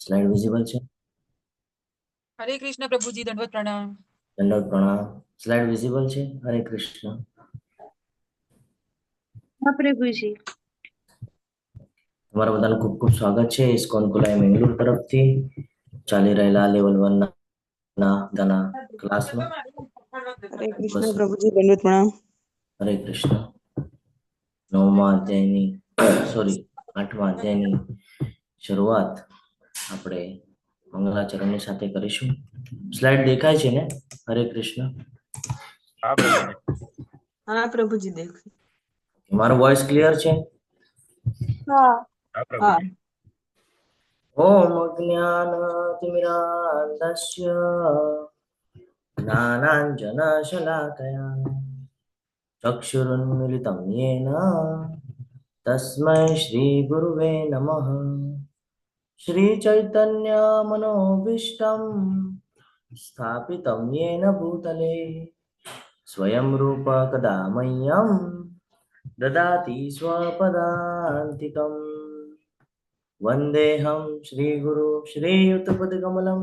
Slide visible છે? હરે કૃષ્ણ પ્રભુજી, દંડવત પ્રણામ. દંડવત પ્રણામ. સ્લાઇડ વિઝિબલ છે? હરે કૃષ્ણ. હા પ્રભુજી. તમારા બધાનું ખૂબ ખૂબ સ્વાગત છે ઇસ્કોન કોલાય મેંગલુર તરફથી ચાલી રહેલા લેવલ 1 ના ગાના ક્લાસમાં. હરે કૃષ્ણ પ્રભુજી, દંડવત પ્રણામ. હરે કૃષ્ણ. 9મા અધ્યાયની 8મા અધ્યાયની શરૂઆત આપણે મંગલાચરણની સાથે કરીશું. સ્લાઇડ દેખાય છે ને? હરે કૃષ્ણ. હા પ્રભુજી, દેખ. મારો વોઇસ ક્લિયર છે? હા. હા. ઓમ જ્ઞાનતિમિરાન્ધસ્ય જ્ઞાનાંજનશલાકયા ચક્ષુરુન્મિલિतं येन તસ્मै શ્રીગુરુવે નમઃ. શ્રીચૈતન્યમનોભીષ્ટં સ્થાપિतं येन भूतले स्वयं रूप कदा मह्यं ददाति स्वपदान्तिकम्. वन्देऽहं श्रीगुरु श्रीयुतपदकमलं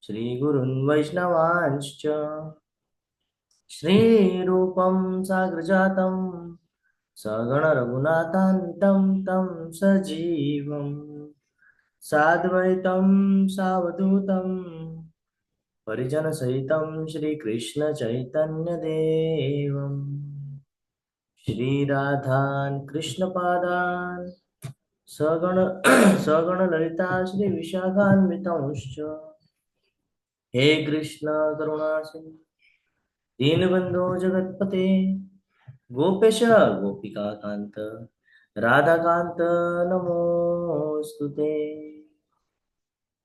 श्रीगुरुन् वैष्णवांश्च श्रीरूपं साग्रजातं सगणरघुनाथान्वितं तं सजीवं साद्वैतं सावधूतं परिजनसहितं श्रीकृष्णचैतन्यदेवं श्रीराधान् कृष्णपादान् सगण ललिता श्री विशाखान्वितंश्च हे कृष्ण करुणा सिंधु दीनबंधो जगत्पते गोपेश गोपिका कांत राधाकांत नमोस्तुते.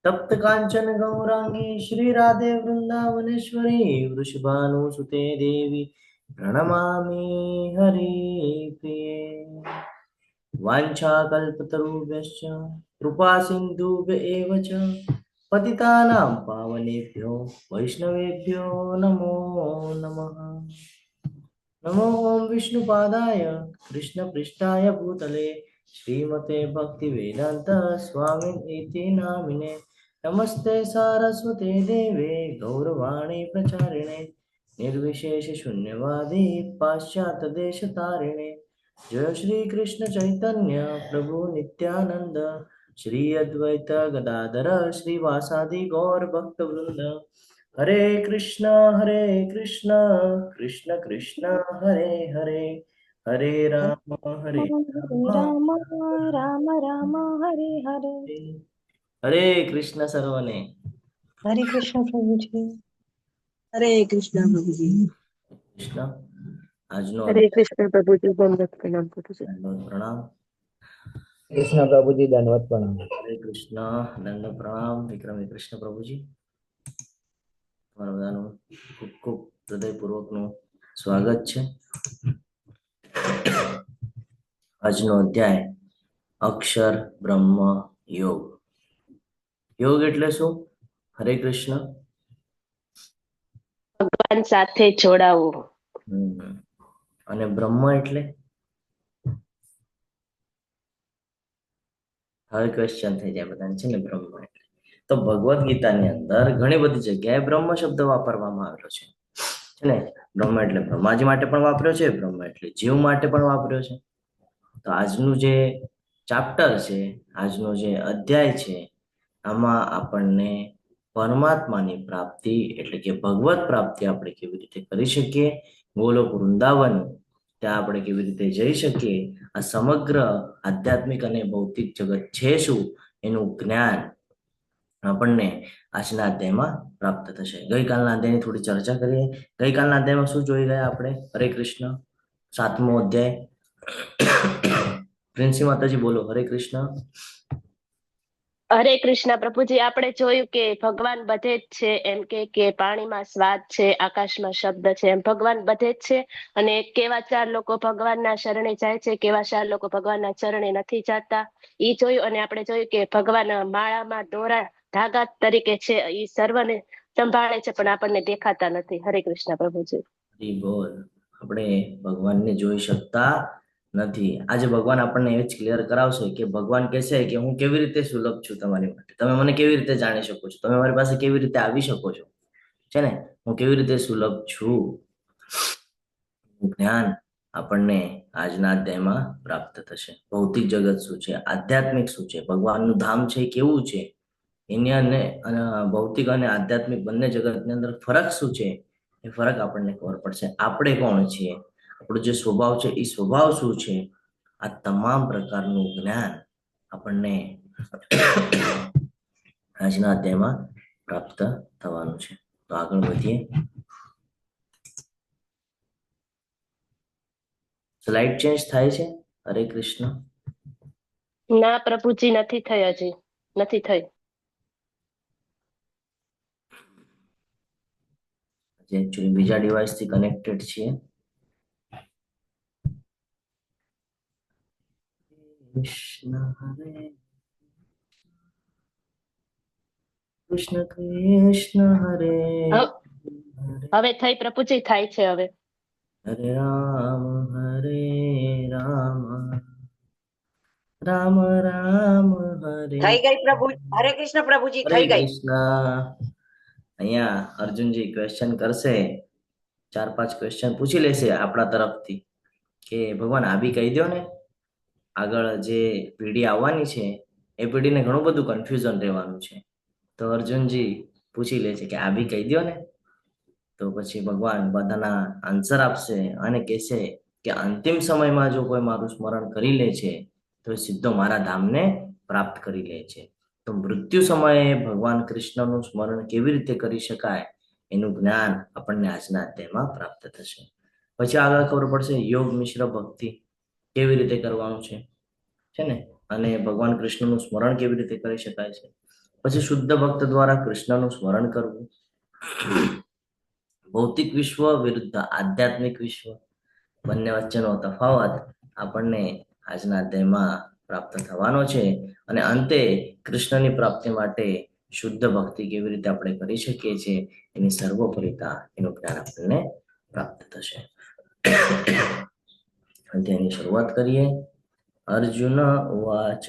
तप्त कांचन गौरांगी श्री राधे वृंदावनेश्वरी वृषभानुसुते देवी प्रणमामि हरिप्रिये. वाञ्छाकल्पतरुभ्यश्च कृपा सिन्धुभ्य एव च पतितानां पावनेभ्यो वैष्णवेभ्यो नमो नमः. नमो ओं विष्णुपादाय कृष्णपृष्ठाय भूतले श्रीमते भक्तिवेदान्त स्वामिनिति नामिने नमस्ते सारस्वते देवे गौरवाणी प्रचारिणे निर्विशेष शून्यवादी पाश्चात्य देशतारिणे. जय श्री कृष्ण चैतन्य प्रभु नित्यानंद श्री अद्वैत गदाधर श्रीवासादि गौर भक्त वृंद. हरे कृष्ण कृष्ण कृष्ण हरे हरे हरे राम હરે રામ રામ રામ હરે હરે. हरे कृष्ण सर्वने. હરે કૃષ્ણ પ્રભુજી. હરે કૃષ્ણ પ્રભુજી. कृष्ण આજનો હરે કૃષ્ણ પ્રભુજી, દંડવત પ્રણામ પ્રભુજી. પ્રણામ. કૃષ્ણ પ્રભુજી, દંડવત પ્રણામ. હરે કૃષ્ણ દંડ પ્રણામ. વિક્રમી કૃષ્ણ પ્રભુજી, તમારા બધાનું ખૂબ ખૂબ હૃદયપૂર્વકનું સ્વાગત છે. આજનો અધ્યાય અક્ષર બ્રહ્મ યોગ. યોગ એટલે શું? હરે કૃષ્ણ. ભગવાન સાથે જોડાવું. અને બ્રહ્મ એટલે? હવે ક્વેશ્ચન થઈ જાય બધાને છે ને, બ્રહ્મ એટલે તો ભગવદ્ ગીતાની અંદર ઘણી બધી જગ્યાએ બ્રહ્મ શબ્દ વાપરવામાં આવ્યો છે ને. બ્રહ્મ એટલે બ્રહ્માજી માટે પણ વાપર્યો છે, બ્રહ્મ એટલે જીવ માટે પણ વાપર્યો છે. તો આજનું જે ચાપ્ટર છે, આજનો જે અધ્યાય છે, આમાં આપણને પરમાત્માની પ્રાપ્તિ એટલે કે ભગવત પ્રાપ્તિ આપણે કેવી રીતે કરી શકીએ, ગોલોક વૃંદાવન ત્યાં આપણે કેવી રીતે જઈ શકીએ, આ સમગ્ર આધ્યાત્મિક અને ભૌતિક જગત છે શું, એનું જ્ઞાન આપણને આજના અધ્યાયમાં પ્રાપ્ત થશે. ગઈકાલના અધ્યાયની થોડી ચર્ચા કરીએ. ગઈકાલના અધ્યાયમાં શું જોઈ ગયા આપણે? હરે કૃષ્ણ. 7મો અધ્યાય. પ્રિન્સી માતાજી બોલો. હરે કૃષ્ણ. હરે કૃષ્ણ પ્રભુજી, આપણે જોયું કે ભગવાન બધે જ છે. એમ કે પાણીમાં સ્વાદ છે, આકાશમાં શબ્દ છે, એમ ભગવાન બધે જ છે. અને કેવા 4 લોકો ભગવાનના શરણે જાય છે, કેવા 4 લોકો ભગવાનના ચરણે નથી જતા, એ જોયું. અને આપણે જોયું કે ભગવાન માળામાં દોરા ધાગા તરીકે છે, એ સર્વને સંભાળે છે, પણ આપણને દેખાતા નથી. હરે કૃષ્ણ પ્રભુજી. બોલ. આપણે ભગવાનને જોઈ શકતા નથી. આજે ભગવાન આપણને એ જ ક્લિયર કરાવશે કે ભગવાન કહેશે કે હું કેવી રીતે સુલભ છું તમારી માટે, તમે મને કેવી રીતે જાણી શકો છો, તમે મારી પાસે કેવી રીતે આવી શકો છો, છે ને? હું કેવી રીતે સુલભ છું. જ્ઞાન આપણને આજના અધ્યાયમાં પ્રાપ્ત થશે. ભૌતિક જગત શું છે, આધ્યાત્મિક શું છે, ભગવાનનું ધામ છે એ કેવું છે, એની અને ભૌતિક અને આધ્યાત્મિક બંને જગતની અંદર ફરક શું છે, એ ફરક આપણને ખબર પડશે. આપણે કોણ છીએ, આપણો જે સ્વભાવ છે એ સ્વભાવ શું છે, આ તમામ પ્રકારનું જ્ઞાન આપણને આજના અધ્યાયમાં પ્રાપ્ત થવાનું છે. તો આગળ વધીએ. સ્લાઇડ ચેન્જ થાય છે. હરે કૃષ્ણ. ના પ્રભુજી, નથી થઈ, હજી નથી થઈ. એકચ્યુઅલી બીજા ડિવાઇસ થી કનેક્ટેડ છીએ. કૃષ્ણ હરે કૃષ્ણ કૃષ્ણ હરે હવે થઈ પ્રભુજી, થાય છે હવે. હરે રામ રામ રામ હરે. થઈ ગઈ પ્રભુ. હરે કૃષ્ણ પ્રભુજી, હરે થઈ ગઈ. કૃષ્ણ. અહીંયા અર્જુનજી ક્વેશ્ચન કરશે, 4-5 ક્વેશ્ચન પૂછી લેશે આપણા તરફથી કે ભગવાન આ બી કહી દો ને. આગળ જે પેઢી આવવાની છે એ પેઢીને ઘણું બધું કન્ફ્યુઝન રહેવાનું છે. તો અર્જુનજી પૂછી લે છે કે આ બી કહી દો ને. તો પછી ભગવાન બધાના આન્સર આપશે અને કહેશે કે અંતિમ સમયમાં જો કોઈ મારું સ્મરણ કરી લે છે તો એ સીધો મારા ધામને પ્રાપ્ત કરી લે છે. તો મૃત્યુ સમયે ભગવાન કૃષ્ણનું સ્મરણ કેવી રીતે કરી શકાય એનું જ્ઞાન આપણને આજના અધ્યાયમાં પ્રાપ્ત થશે. પછી આગળ ખબર પડશે યોગ મિશ્ર ભક્તિ કેવી રીતે કરવાનું છે ને, અને ભગવાન કૃષ્ણનું સ્મરણ કેવી રીતે કરી શકાય છે. પછી શુદ્ધ ભક્ત દ્વારા કૃષ્ણનું સ્મરણ કરવું. ભૌતિક વિશ્વ વિરુદ્ધ આધ્યાત્મિક વિશ્વ, બંને વચ્ચેનો તફાવત આપણને આજના અધ્યાયમાં પ્રાપ્ત થવાનો છે. અને અંતે કૃષ્ણની પ્રાપ્તિ માટે શુદ્ધ ભક્તિ કેવી રીતે આપણે કરી શકીએ છીએ એની સર્વોપરિતા, એનું જ્ઞાન આપણને પ્રાપ્ત થશે. અધ્યાયની શરૂઆત કરીએ. અર્જુન ઉવાચ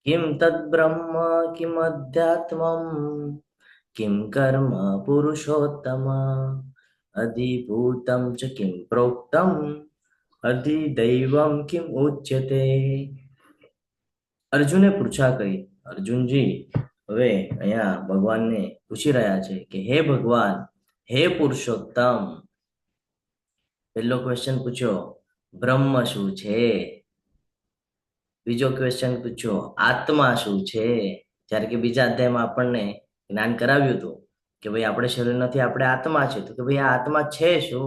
કિમ તદ બ્રહ્મ કિમ અધ્યાત્મમ કિમ કર્મ પુરુષોત્તમ અધિભૂતમ ચ કિમ પ્રોક્તમ અધિદૈવમ કિમ ઉચ્યતે. અર્જુને પૂછા કરી. અર્જુનજી હવે અહીંયા ભગવાનને પૂછી રહ્યા છે કે હે ભગવાન, હે પુરુષોત્તમ. પહેલો ક્વેશ્ચન પૂછ્યો બ્રહ્મ શું છે. બીજો ક્વેશ્ચન પૂછ્યો આત્મા શું છે. જ્યારે કે બીજા અધ્યાયમાં આપણને જ્ઞાન કરાવ્યું હતું કે ભાઈ આપણે શરીર નથી, આપણે આત્મા છે. તો કે ભાઈ આ આત્મા છે શું.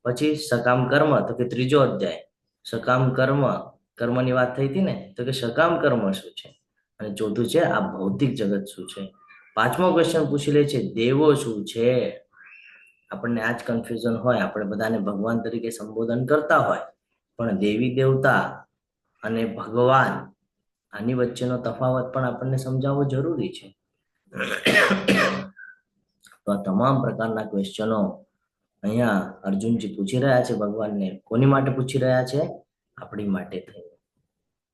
પછી સકામ કર્મ, તો કે ત્રીજો અધ્યાય સકામ કર્મની વાત થઈ હતી ને, તો કે સકામ કર્મ શું છે. અને ચોથું છે આ ભૌતિક જગત શું છે. પાંચમો ક્વેશ્ચન પૂછી લે છે દેવો શું છે. આપણને આ જ કન્ફ્યુઝન હોય, આપણે બધાને ભગવાન તરીકે સંબોધન કરતા હોય, પણ દેવી દેવતા અને ભગવાન આની વચ્ચેનો તફાવત પણ આપણને સમજાવવો જરૂરી છે. તો આ તમામ પ્રકારના ક્વેશ્ચનો અહીંયા અર્જુનજી પૂછી રહ્યા છે ભગવાનને. કોની માટે પૂછી રહ્યા છે? આપણી માટે થઈ.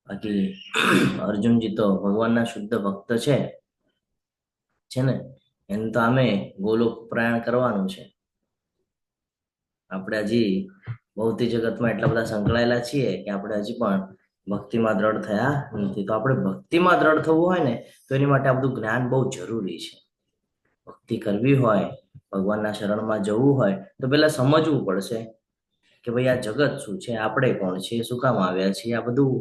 બાકી અર્જુનજી તો ભગવાનના શુદ્ધ ભક્ત છે ને, એને તો આમે ગોલોક પ્રયાણ કરવાનું છે. આપણે હજી ભૌતિક જગતમાં એટલા બધા સંકળાયેલા છીએ કે આપણે હજી પણ ભક્તિમાં દ્રઢ થયા નથી. તો આપણે ભક્તિમાં દ્રઢ થવું હોય ને તો એની માટે આ બધું જ્ઞાન બહુ જરૂરી છે. ભક્તિ કરવી હોય, ભગવાનના શરણમાં જવું હોય તો પહેલા સમજવું પડશે કે ભાઈ આ જગત શું છે, આપણે કોણ છીએ, શું કામ આવ્યા છીએ. આ બધું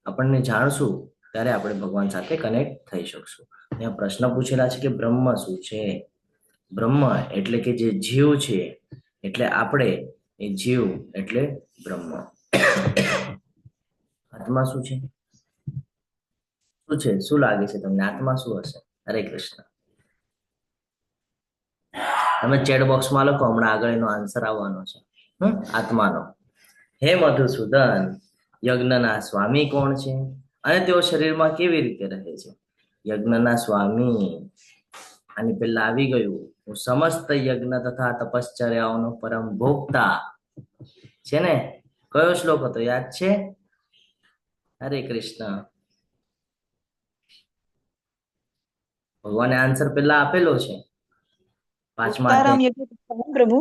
આપણને જાણશું ત્યારે આપણે ભગવાન સાથે કનેક્ટ થઈ શકશું. અહીંયા પ્રશ્ન પૂછેલા છે કે બ્રહ્મ શું છે. બ્રહ્મ એટલે કે જે જીવ છે, એટલે આપણે એ જીવ એટલે બ્રહ્મ. આત્મા શું છે? શું લાગે છે તમને? આત્મા શું હશે? હરે કૃષ્ણ. તમે ચેટ બોક્સમાં લખો, હમણાં આગળ એનો આન્સર આવવાનો છે આત્માનો. હે મધુસૂદન, યજ્ઞના સ્વામી કોણ છે અને તેઓ શરીરમાં કેવી રીતે રહે છે? યજ્ઞના સ્વામી આની પહેલા આવી ગયું. હું સમસ્ત યજ્ઞ તથા તપશ્ચર્યાઓનો પરમ ભોગતા છે ને, કયો શ્લોક હતો યાદ છે? હરે કૃષ્ણ. ભગવાને આન્સર પેલા આપેલો છે 5મા ઉત્તારામ અધ્યાય. યજ્ઞ તપસામ પ્રભુ.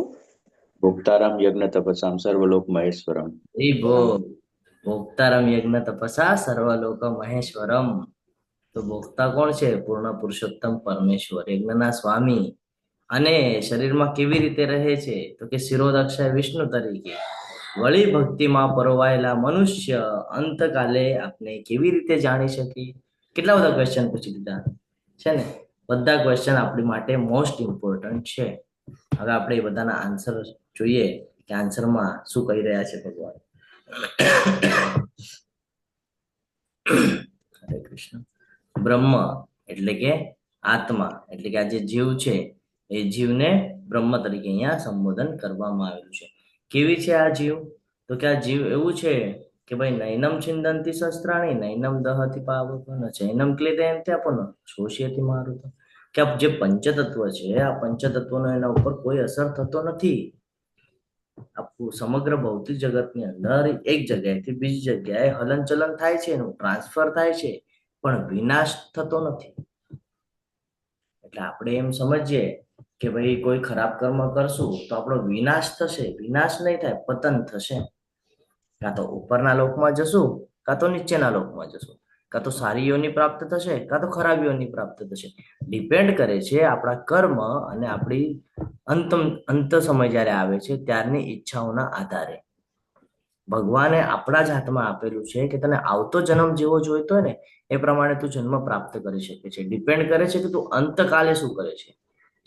ભોક્તારામ યજ્ઞ તપસામ સર્વલોક મહેશ્વરમ. ભોક્તારમ યજ્ઞ તપસા સર્વલોક મહેશ્વરમ. તો ભોક્તા કોણ છે? પૂર્ણ પુરુષોત્તમ પરમેશ્વર, યજ્ઞના સ્વામી. અને શરીરમાં કેવી રીતે રહે છે? તો કે શિરોદક્ષાય વિષ્ણુ તરીકે. વળી ભક્તિમાં પરોવાયેલા મનુષ્ય અંતકાલે આપણે કેવી રીતે જાણી શકીએ? કેટલા બધા ક્વેશ્ચન પૂછી દીધા છે ને. બધા ક્વેશ્ચન આપણી માટે મોસ્ટ ઇમ્પોર્ટન્ટ છે. હવે આપણે એ બધાના આન્સર જોઈએ કે આન્સરમાં શું કહી રહ્યા છે ભગવાન. હરે કૃષ્ણ. બ્રહ્મ એટલે કે આત્મા, એટલે કે આ જે જીવ છે એ જીવને બ્રહ્મ તરીકે અહીંયા સંબોધન કરવામાં આવેલું છે. કેવી છે આ જીવ? તો કે આ જીવ એવું છે કે ભાઈ નૈનમ છિંદંતી શસ્ત્રાણી નૈનમ દહતી પાવક ન ચૈનમ ક્લેદયંતી આપો ન શોષ્યથી મારુત. કે આ જે પંચતત્વ છે, આ પંચતત્વનો એના ઉપર કોઈ અસર થતો નથી. આખું સમગ્ર ભૌતિક જગતની અંદર એક જગ્યાએથી બીજી જગ્યાએ હલનચલન થાય છે, એનું ટ્રાન્સફર થાય છે, પણ વિનાશ થતો નથી. એટલે આપણે એમ સમજીએ કે ભાઈ કોઈ ખરાબ કર્મ કરશું તો આપણો વિનાશ થશે. વિનાશ નહીં થાય, પતન થશે. કાં તો ઉપરના લોકમાં જશું, કાં તો નીચેના લોકમાં જશું. કાં તો સારી યોની પ્રાપ્ત થશે, કાં તો ખરાબ યોની પ્રાપ્ત થશે. ડિપેન્ડ કરે છે આપણા કર્મ અને આપણી અંત સમય જ્યારે આવે છે ત્યારની ઈચ્છાઓના આધારે. ભગવાને આપણા જ હાથમાં આપેલું છે કે તને આવતો જન્મ જેવો જોઈતો હોય ને એ પ્રમાણે તું જન્મ પ્રાપ્ત કરી શકે છે. ડિપેન્ડ કરે છે કે તું અંતકાલે શું કરે છે.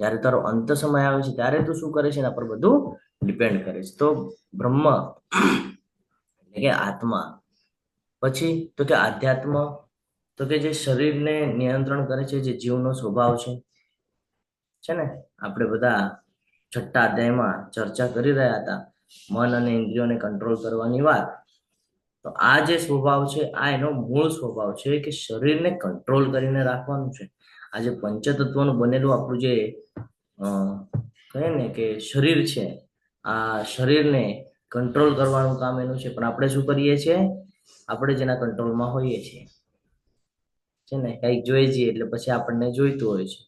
જ્યારે તારો અંત સમય આવે છે ત્યારે તું શું કરે છે એના પર બધું ડિપેન્ડ કરે છે. તો બ્રહ્મ એટલે કે આત્મા. પછી તો કે આધ્યાત્મ, તો કે જે શરીરને નિયંત્રણ કરે છે, જે જીવનો સ્વભાવ છે ને. આપણે બધા 6ઠ્ઠા અધ્યાયમાં ચર્ચા કરી રહ્યા હતા મન અને ઇન્દ્રિયોને કંટ્રોલ કરવાની વાત. તો આ જે સ્વભાવ છે આ એનો મૂળ સ્વભાવ છે કે શરીરને કંટ્રોલ કરીને રાખવાનું છે. આ જે પંચતત્વનું બનેલું આપણું જે કહે ને કે શરીર છે, આ શરીરને કંટ્રોલ કરવાનું કામ એનું છે. પણ આપણે શું કરીએ છીએ? આપણે જેના કંટ્રોલમાં હોઈએ છીએ છે ને, કંઈક જોઈએ છીએ એટલે પછી આપણને જોઈતું હોય છે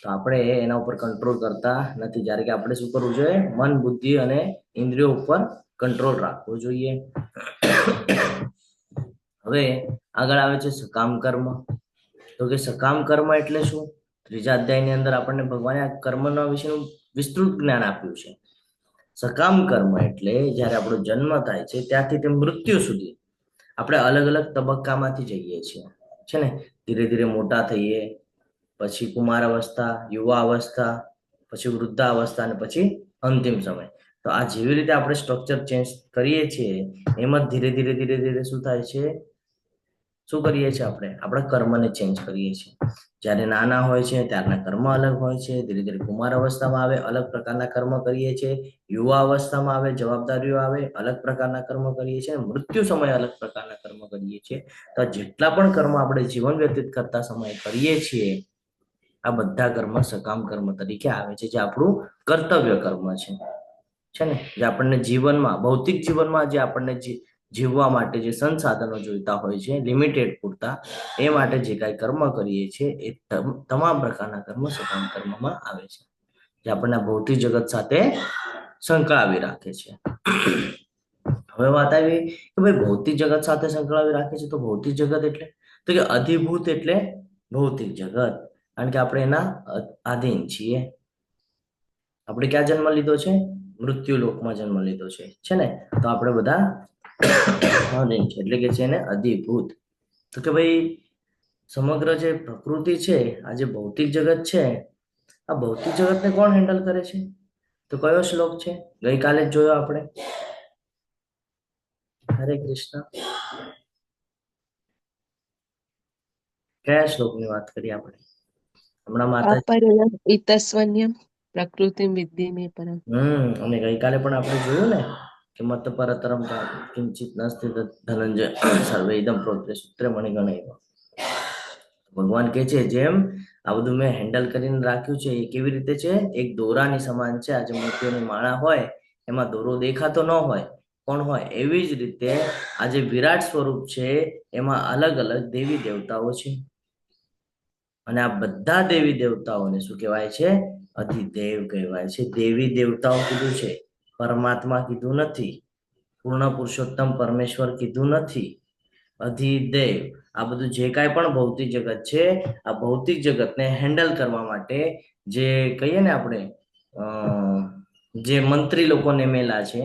તો આપણે એના ઉપર કંટ્રોલ કરતા નથી. જ્યારે કે આપણે શું કરવું જોઈએ? મન, બુદ્ધિ અને ઇન્દ્રિયો ઉપર કંટ્રોલ રાખવો જોઈએ. હવે આગળ આવે છે સકામ કર્મ. તો કે સકામ કર્મ એટલે શું? 3જા અધ્યાયની અંદર આપણને ભગવાને આ કર્મના વિશેનું વિસ્તૃત જ્ઞાન આપ્યું છે. સકામ કર્મ એટલે જ્યારે આપણો જન્મ થાય છે ત્યાંથી તે મૃત્યુ સુધી આપણે અલગ અલગ તબક્કામાંથી જઈએ છીએ છે ને. ધીરે ધીરે મોટા થઈએ, પછી કુમાર અવસ્થા, યુવા અવસ્થા, પછી વૃદ્ધાવસ્થા અને પછી અંતિમ સમય. તો આ જેવી રીતે આપણે સ્ટ્રક્ચર ચેન્જ કરીએ છીએ એમાં ધીરે ધીરે ધીરે ધીરે શું થાય છે? શું કરીએ છીએ? આપણે આપણા કર્મને ચેન્જ કરીએ છીએ. જ્યારે નાના હોય છે ત્યારના કર્મ અલગ હોય છે. ધીરે ધીરે કુમાર અવસ્થામાં આવે, અલગ પ્રકારના કર્મ કરીએ છીએ. યુવા અવસ્થામાં આવે, જવાબદારીઓ આવે, અલગ પ્રકારના કર્મ કરીએ છીએ. મૃત્યુ સમયે અલગ પ્રકારના કર્મ કરીએ છીએ. તો જેટલા પણ કર્મ આપણે જીવન વ્યતીત કરતા સમયે કરીએ છીએ આ બધા કર્મ સકામ કર્મ તરીકે આવે છે, જે આપણું કર્તવ્ય કર્મ છે ને. જે આપણને જીવનમાં, ભૌતિક જીવનમાં જે આપણને જીવવા માટે જે સંસાધનો જોઈતા હોય છે લિમિટેડ પૂરતા, એ માટે જે કાંઈ કર્મ કરીએ છીએ એ તમામ પ્રકારના કર્મ સકામ કર્મમાં આવે છે, જે આપણને ભૌતિક જગત સાથે સંકળાવી રાખે છે. હવે વાત આવી કે ભાઈ ભૌતિક જગત સાથે સંકળાવી રાખે છે તો ભૌતિક જગત એટલે તો કે અધિભૂત એટલે ભૌતિક જગત. કારણ કે આપણે એના આધીન છીએ. આપણે ક્યાં જન્મ લીધો છે? મૃત્યુ લોકમાં જન્મ લીધો છે ને. તો આપણે બધા આધીન છે એટલે કે છે એને અધિભૂત. તો કે ભાઈ સમગ્ર જે પ્રકૃતિ છે, આ જે ભૌતિક જગત છે, આ ભૌતિક જગતને કોણ હેન્ડલ કરે છે? તો કયો શ્લોક છે? ગઈકાલે જ જોયો આપણે. હરે કૃષ્ણ. કયા શ્લોકની વાત કરી આપણે હમણાં? માતા ઇતસ્વન્યમ પ્રકૃતિ વિદ્ધિ મે પરમ. અને ગઈકાલે પણ આપણે જોયું ને કે મત પરતરમ કિંચિત નસ્તિ ધનંજય સર્વે ઇદમ પ્રોત્રે સૂત્રે મણિગણૈવ. ભગવાન કહે છે જેમ આ બધું મેં હેન્ડલ કરીને રાખ્યું છે એ કેવી રીતે છે? એક દોરાની સમાન છે. આજે મોતીઓની માળા હોય એમાં દોરો દેખાતો ન હોય, કોણ હોય, એવી જ રીતે આ જે વિરાટ સ્વરૂપ છે એમાં અલગ અલગ દેવી દેવતાઓ છે, અને આ બધા દેવી દેવતાઓને શું કહેવાય છે? અધિદેવ કહેવાય છે. દેવી દેવતાઓ કીધું છે, પરમાત્મા કીધું નથી, પૂર્ણ પુરુષોત્તમ પરમેશ્વર કીધું નથી, અધિદેવ. આ બધું જે કાંઈ પણ ભૌતિક જગત છે, આ ભૌતિક જગતને હેન્ડલ કરવા માટે જે કહીએ ને આપણે જે મંત્રી લોકો નેમેલા છે,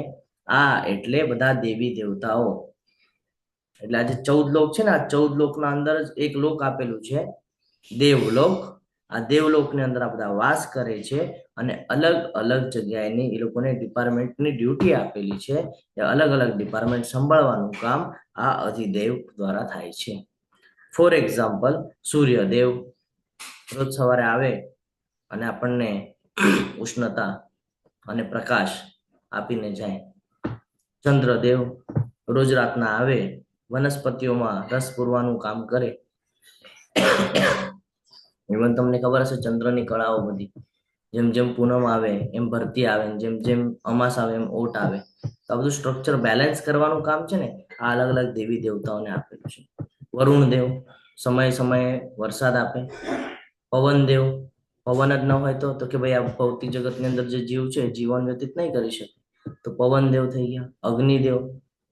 આ એટલે બધા દેવી દેવતાઓ. એટલે આ જે 14 લોક છે ને, આ 14 લોકના અંદર જ એક લોક આપેલું છે, દેવલોક. આ દેવલોકની અંદર આ બધા વાસ કરે છે, અને અલગ અલગ જગ્યાએની એ લોકોને ડિપાર્ટમેન્ટની ડ્યુટી આપેલી છે. એ અલગ અલગ ડિપાર્ટમેન્ટ સંભાળવાનું કામ આ અધિદેવ દ્વારા થાય છે. ફોર એક્ઝામ્પલ, સૂર્યદેવ રોજ સવારે આવે અને આપણને ઉષ્ણતા અને પ્રકાશ આપીને જાય. ચંદ્રદેવ રોજ રાતના આવે, વનસ્પતિઓમાં રસ પૂરવાનું કામ કરે. ઇવન તમને ખબર હશે ચંદ્રની કળાઓ બધી, જેમ જેમ પૂનમ આવે એમ ભરતી આવે, જેમ જેમ અમાસ આવે એમ ઓટ આવે. તો આ બધું સ્ટ્રક્ચર બેલેન્સ કરવાનું કામ છે ને, આ અલગ અલગ દેવી દેવતાઓને આપેલું છે. વરુણ દેવ સમયે સમયે વરસાદ આપે. પવન દેવ, પવન જ ન હોય તો કે ભાઈ આ ભૌતિક જગતની અંદર જે જીવ છે જીવન વ્યતીત નહીં કરી શકે, તો પવન દેવ થઈ ગયા. અગ્નિદેવ,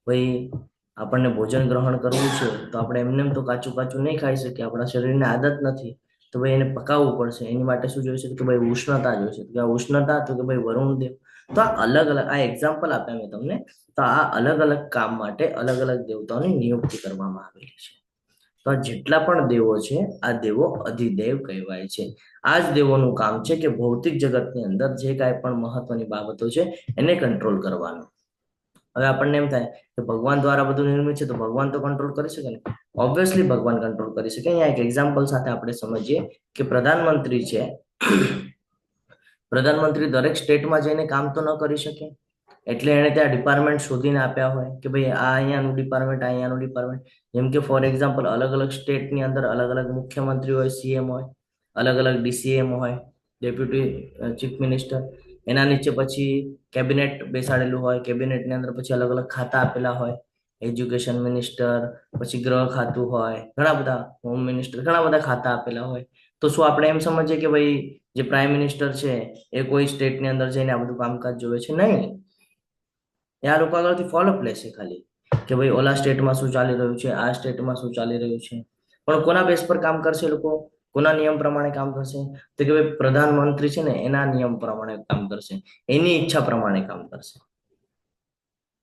ભાઈ આપણને ભોજન ગ્રહણ કરવું છે તો આપણે એમને તો કાચું કાચું નહીં ખાઈ શકીએ, આપણા શરીરને આદત નથી, તો ભાઈ એને પકાવવું પડશે. એની માટે શું જોઈશે? કે ભાઈ ઉષ્ણતા જોઈશે. તો આ ઉષ્ણતા, તો કે ભાઈ વરુણ દેવ. તો આ અલગ અલગ, આ એક્ઝામ્પલ આપ્યા મેં તમને. તો આ અલગ અલગ કામ માટે અલગ અલગ દેવતાઓની નિયુક્તિ કરવામાં આવેલી છે. તો આ જેટલા પણ દેવો છે, આ દેવો અધિદેવ કહેવાય છે. આ જ દેવોનું કામ છે કે ભૌતિક જગતની અંદર જે કાંઈ પણ મહત્વની બાબતો છે એને કંટ્રોલ કરવાનું. હવે આપણને એમ થાય કે ભગવાન દ્વારા બધું નિર્મિત છે, તો ભગવાન તો કંટ્રોલ કરી શકે ને? ઓબ્વિયસલી ભગવાન કંટ્રોલ કરી શકે. અહીંયા એક એક્ઝામ્પલ સાથે આપણે સમજીએ કે પ્રધાનમંત્રી છે, પ્રધાનમંત્રી દરેક સ્ટેટમાં જઈને કામ તો ન કરી શકે, એટલે એને ત્યાં ડિપાર્ટમેન્ટ શોધીને આપ્યા હોય કે ભાઈ આ અહીંયાનું ડિપાર્ટમેન્ટ, આ અહીંયાનું ડિપાર્ટમેન્ટ. જેમ કે ફોર એક્ઝામ્પલ, અલગ અલગ સ્ટેટની અંદર અલગ અલગ મુખ્યમંત્રી હોય, સીએમ હોય, અલગ અલગ ડીસીએમ હોય, ડેપ્યુટી ચીફ મિનિસ્ટર. એના નીચે પછી કેબિનેટ બેસાડેલું હોય, કેબિનેટની અંદર પછી અલગ અલગ ખાતા આપેલા હોય, એજ્યુકેશન મિનિસ્ટર, પછી ગૃહ ખાતું હોય, ઘણા બધા, હોમ મિનિસ્ટર, ઘણા બધા ખાતા આપેલા હોય. તો શું આપણે એમ સમજીએ કે ભાઈ જે પ્રાઇમ મિનિસ્ટર છે એ કોઈ સ્ટેટની અંદર જઈને આ બધું કામકાજ જોવે છે? નહીં. એ આ લોકો આગળથી ફોલોઅપ લેશે ખાલી, કે ભાઈ ઓલા સ્ટેટમાં શું ચાલી રહ્યું છે, આ સ્ટેટમાં શું ચાલી રહ્યું છે. પણ કોના બેઝ પર કામ કરશે લોકો? કોના નિયમ પ્રમાણે કામ કરશે? તો કે ભાઈ પ્રધાનમંત્રી છે ને એના નિયમ પ્રમાણે કામ કરશે, એની ઈચ્છા પ્રમાણે કામ કરશે.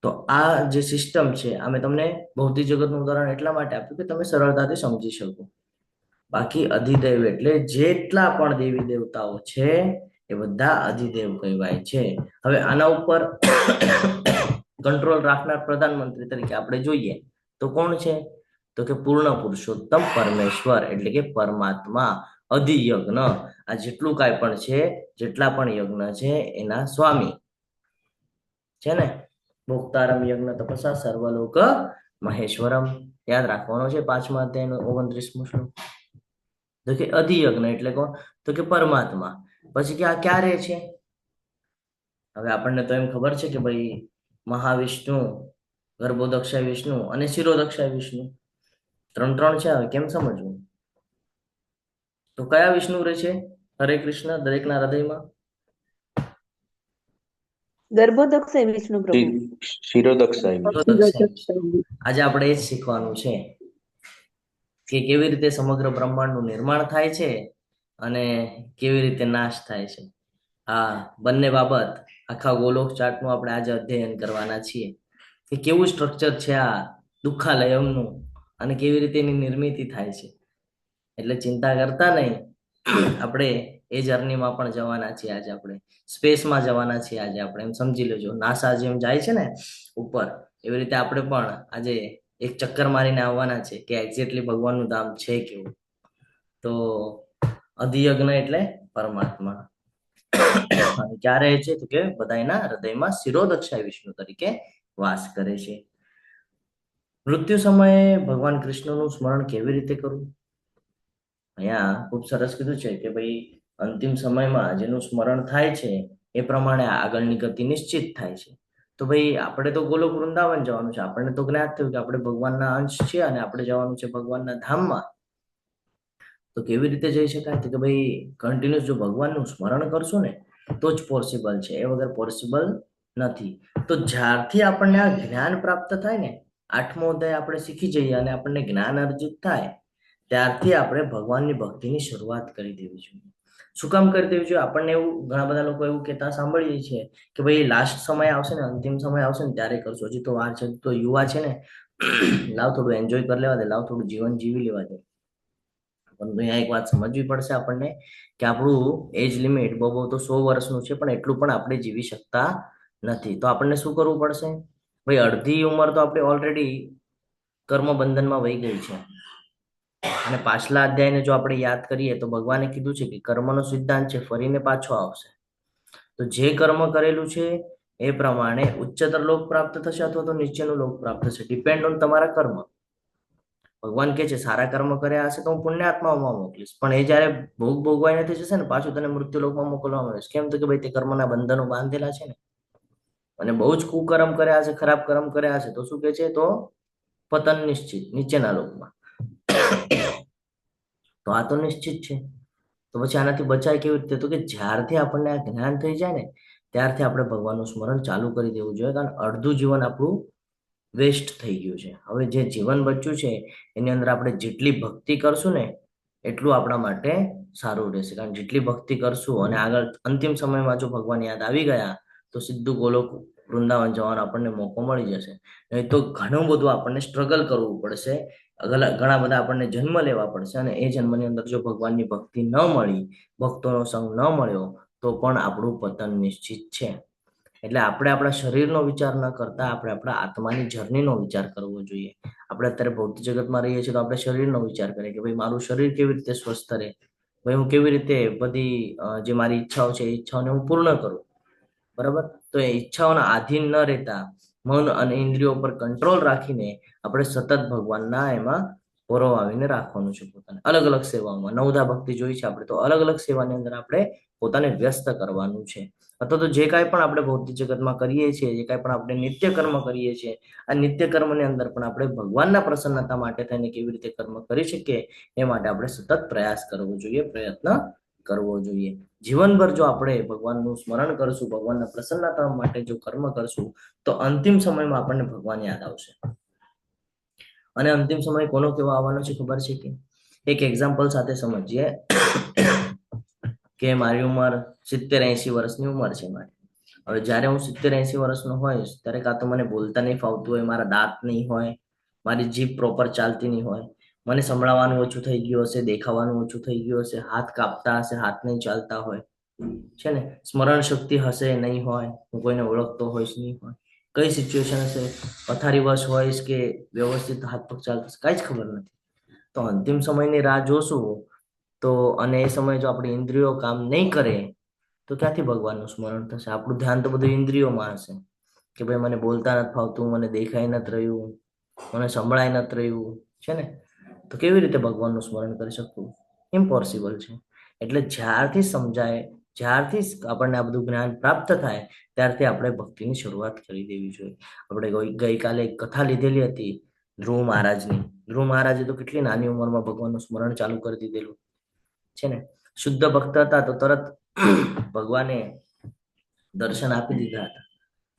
તો આ જે સિસ્ટમ છે, આ મેં તમને ભૌતિક જગતનું ઉદાહરણ એટલા માટે આપ્યું કે તમે સરળતાથી સમજી શકો. બાકી અધિદેવ એટલે જેટલા પણ દેવી દેવતાઓ છે એ બધા અધિદેવ કહેવાય છે. હવે આના ઉપર કંટ્રોલ રાખનાર પ્રધાનમંત્રી તરીકે આપણે જોઈએ તો કોણ છે? તો કે પૂર્ણ પુરુષોત્તમ પરમેશ્વર, એટલે કે પરમાત્મા. અધિયજ્ઞ, આ જેટલું કાંઈ પણ છે, જેટલા પણ યજ્ઞ છે એના સ્વામી છે ને. ભોક્તારમ યજ્ઞ તપસા સર્વલોક મહેશ્વરમ. યાદ રાખવાનો છે 5મા અધ્યાયનો 29મો શ્લોક. તો કે અધિયજ્ઞ એટલે કોણ? તો કે પરમાત્મા. પછી કે આ ક્યારે છે? હવે આપણને તો એમ ખબર છે કે ભાઈ મહાવિષ્ણુ, ગર્ભોદક્ષાય વિષ્ણુ અને શિરોદક્ષાય વિષ્ણુ, ત્રણ છે. હવે કેમ સમજવું? તો કયા વિષ્ણુ રહે છે હરે કૃષ્ણ દરેકના હૃદયમાં? ગર્ભોદક્ષાય વિષ્ણુ પ્રભુ. શિરોદક્ષાય. આજે આપણે એ જ શીખવાનું છે કે કેવી રીતે સમગ્ર બ્રહ્માંડનું નિર્માણ થાય છે અને કેવી રીતે નાશ થાય છે. હા, બંને બાબત આખા ગોલોક ચાર્ટનું આપણે આજે અધ્યયન કરવાના છીએ કે કેવું સ્ટ્રક્ચર છે આ દુઃખાલયમનું અને કેવી રીતે એની નિર્મિતિ થાય છે. એટલે ચિંતા કરતા નહીં, આપણે એ જર્નીમાં પણ જવાના છીએ. આજે આપણે સ્પેસમાં જવાના છીએ. આજે આપણે એમ સમજી લેજો, નાસા જેમ જાય છે ને ઉપર, એવી રીતે આપણે પણ આજે એક ચક્કર મારીને આવવાના છે કે એક્ઝેક્ટલી ભગવાનનું ધામ છે કેવું. તો અધિયજ્ઞ એટલે પરમાત્મા. ક્યારે છે? તો કે બધાના હૃદયમાં શિરોદક્ષાય વિષ્ણુ તરીકે વાસ કરે છે. મૃત્યુ સમયે ભગવાન કૃષ્ણનું સ્મરણ કેવી રીતે કરવું? અહીંયા ખૂબ સરસ કીધું છે કે ભાઈ અંતિમ સમયમાં જેનું સ્મરણ થાય છે એ પ્રમાણે આગળની ગતિ નિશ્ચિત થાય છે. તો ભાઈ આપણે તો ગોલોક વૃંદાવન જવાનું છે, આપણને તો જ્ઞાત થયું કે આપણે ભગવાનના અંશ છીએ અને આપણે જવાનું છે ભગવાનના ધામમાં. તો કેવી રીતે જઈ શકાય? તો કે ભાઈ કન્ટિન્યુઅસ જો ભગવાનનું સ્મરણ કરશું ને તો જ પોસિબલ છે, એ વગર પોસિબલ નથી. તો જ્યારથી આપણને આ જ્ઞાન પ્રાપ્ત થાય ને, 8મો અધ્યાય આપણે શીખી જઈએ અને આપણને જ્ઞાન અર્જિત થાય, ત્યારથી આપણે ભગવાનની ભક્તિની શરૂઆત કરી દેવી જોઈએ. શું કામ કરી દેવી જોઈએ? આપણને એવું ઘણા બધા લોકો એવું કહેતા સાંભળીએ છીએ કે ભાઈ લાસ્ટ સમય આવશે ને, અંતિમ સમય આવશે ને ત્યારે કરશું, હજી તો વાર છે, તો યુવા છે ને, લાવ થોડું એન્જોય કરી લેવા દે, લાવ થોડું જીવન જીવી લેવા દે. પણ અહીંયા એક વાત સમજવી પડશે આપણને કે આપણું એજ લિમિટ બહુ તો 100 વર્ષનું છે, પણ એટલું પણ આપણે જીવી શકતા નથી. તો આપણને શું કરવું પડશે? ભાઈ અડધી ઉંમર તો આપણે ઓલરેડી કર્મ બંધનમાં વહી ગઈ છે. અને પાછલા અધ્યાયને જો આપણે યાદ કરીએ તો ભગવાને કીધું છે કે કર્મનો સિદ્ધાંત છે, ફરીને પાછો આવશે. તો જે કર્મ કરેલું છે એ પ્રમાણે ઉચ્ચતર લોક પ્રાપ્ત થશે અથવા તો નીચેનું લોક પ્રાપ્ત થશે, ડિપેન્ડ ઓન તમારા કર્મ. ભગવાન કહે છે સારા કર્મ કર્યા હશે તો હું પુણ્યાત્માઓમાં મોકલીશ, પણ એ જયારે ભોગ ભોગવાઈ નથી જશે ને, પાછું તને મૃત્યુ લોકમાં મોકલવામાં આવશે. કેમ? તો કે ભાઈ તે કર્મના બંધનો બાંધેલા છે ને, અને બહુ જ કુકર્મ કર્યા હશે, ખરાબ કર્મ કર્યા હશે તો શું કે છે? તો પતન નિશ્ચિત, નીચેના લોકમાં. તો આ તો નિશ્ચિત છે. તો પછી આનાથી બચાય કેવી રીતે? તો કે જ્યારથી આપણને આ જ્ઞાન થઈ જાય ને ત્યારથી આપણે ભગવાનનું સ્મરણ ચાલુ કરી દેવું જોઈએ, કારણ અડધું જીવન આપણું વેસ્ટ થઈ ગયું છે. હવે જે જીવન બચ્યું છે એની અંદર આપણે જેટલી ભક્તિ કરશું ને એટલું આપણા માટે સારું રહેશે. કારણ જેટલી ભક્તિ કરશું અને આગળ અંતિમ સમયમાં જો ભગવાન યાદ આવી ગયા તો સીધું ગોલોક વૃંદાવન જવાનો આપણને મોકો મળી જશે. નહીં તો ઘણું બધું આપણને સ્ટ્રગલ કરવું પડશે, ઘણા બધા આપણને જન્મ લેવા પડશે, અને એ જન્મની અંદર જો ભગવાનની ભક્તિ ન મળી, ભક્તોનો સંગ ન મળ્યો તો પણ આપણું પતન નિશ્ચિત છે. એટલે આપણે આપણા શરીરનો વિચાર ન કરતા આપણે આપણા આત્માની જર્નીનો વિચાર કરવો જોઈએ. આપણે અત્યારે ભૌતિક જગતમાં રહીએ છીએ તો આપણે શરીરનો વિચાર કરીએ કે ભાઈ મારું શરીર કેવી રીતે સ્વસ્થ રહે, ભાઈ હું કેવી રીતે બધી જે મારી ઈચ્છાઓ છે એ ઈચ્છાઓને હું પૂર્ણ કરું. બરાબર? તો એ ઈચ્છાઓના આધીન ન રહેતા મન અને ઇન્દ્રિયો પર કંટ્રોલ રાખીને આપણે સતત ભગવાનના એમાં પોરવાવીને રાખવાનું છે પોતાને. અલગ અલગ સેવાઓમાં નવધા ભક્તિ જોઈ છે આપણે, તો અલગ અલગ સેવાની અંદર આપણે પોતાને વ્યસ્ત કરવાનું છે. અથવા તો જે કાંઈ પણ આપણે ભૌતિક જગતમાં કરીએ છીએ, જે કાંઈ પણ આપણે નિત્ય કર્મ કરીએ છીએ, આ નિત્ય કર્મની અંદર પણ આપણે ભગવાનના પ્રસન્નતા માટે થઈને કેવી રીતે કર્મ કરી શકીએ એ માટે આપણે સતત પ્રયાસ કરવો જોઈએ, પ્રયત્ન કરવો જોઈએ. જીવનભર જો આપણે ભગવાનનું સ્મરણ કરશું, ભગવાનના પ્રસન્નતા માટે જો કર્મ કરશું તો અંતિમ સમયમાં આપણને ભગવાન યાદ આવશે. અને અંતિમ સમય કોનો કેવો આવવાનો છે ખબર છે કે? એક એક્ઝામ્પલ સાથે સમજીએ કે મારી ઉંમર 70-80 વર્ષની ઉંમર છે મારી. હવે જ્યારે હું 70-80 વર્ષનો હોઈશ ત્યારે કાં તો મને બોલતા નહીં ફાવતું હોય, મારા દાંત નહીં હોય, મારી જીભ પ્રોપર ચાલતી નહીં હોય, મને સંભળાવાનું ઓછું થઈ ગયું હશે, દેખાવાનું ઓછું થઈ ગયું હશે, હાથ કાપતા હશે, હાથ નહીં ચાલતા હોય, છે ને, સ્મરણ શક્તિ હશે નહીં હોય, હું કોઈને ઓળખતો હોઈશ નહીં હોય, કઈ સિચ્યુએશન હશે, પથારીવશ હોઈશ કે વ્યવસ્થિત હાથ પગ ચાલતા હશે, કાંઈ જ ખબર નથી. તો અંતિમ સમયની રાહ જોશું તો, અને એ સમયે જો આપણી ઇન્દ્રિયો કામ નહીં કરે તો ક્યાંથી ભગવાનનું સ્મરણ થશે? આપણું ધ્યાન તો બધું ઇન્દ્રિયોમાં હશે કે ભાઈ મને બોલતા નથી ફાવતું, મને દેખાઈ નથી રહ્યું, મને સંભળાય નથી રહ્યું, છે ને, તો કેવી રીતે ભગવાનનું સ્મરણ કરી શકવું? ઇમ્પોસિબલ છે. એટલે જ્યારથી સમજાય, જ્યારથી આપણને આ બધું જ્ઞાન પ્રાપ્ત થાય ત્યારથી આપણે ભક્તિની શરૂઆત કરી દેવી જોઈએ. આપણે ગઈકાલે એક કથા લીધેલી હતી ધ્રુવ મહારાજની. ધ્રુવ મહારાજે તો કેટલી નાની ઉંમરમાં ભગવાનનું સ્મરણ ચાલુ કરી દીધેલું છે ને. શુદ્ધ ભક્ત હતા તો તરત ભગવાને દર્શન આપી દીધા હતા.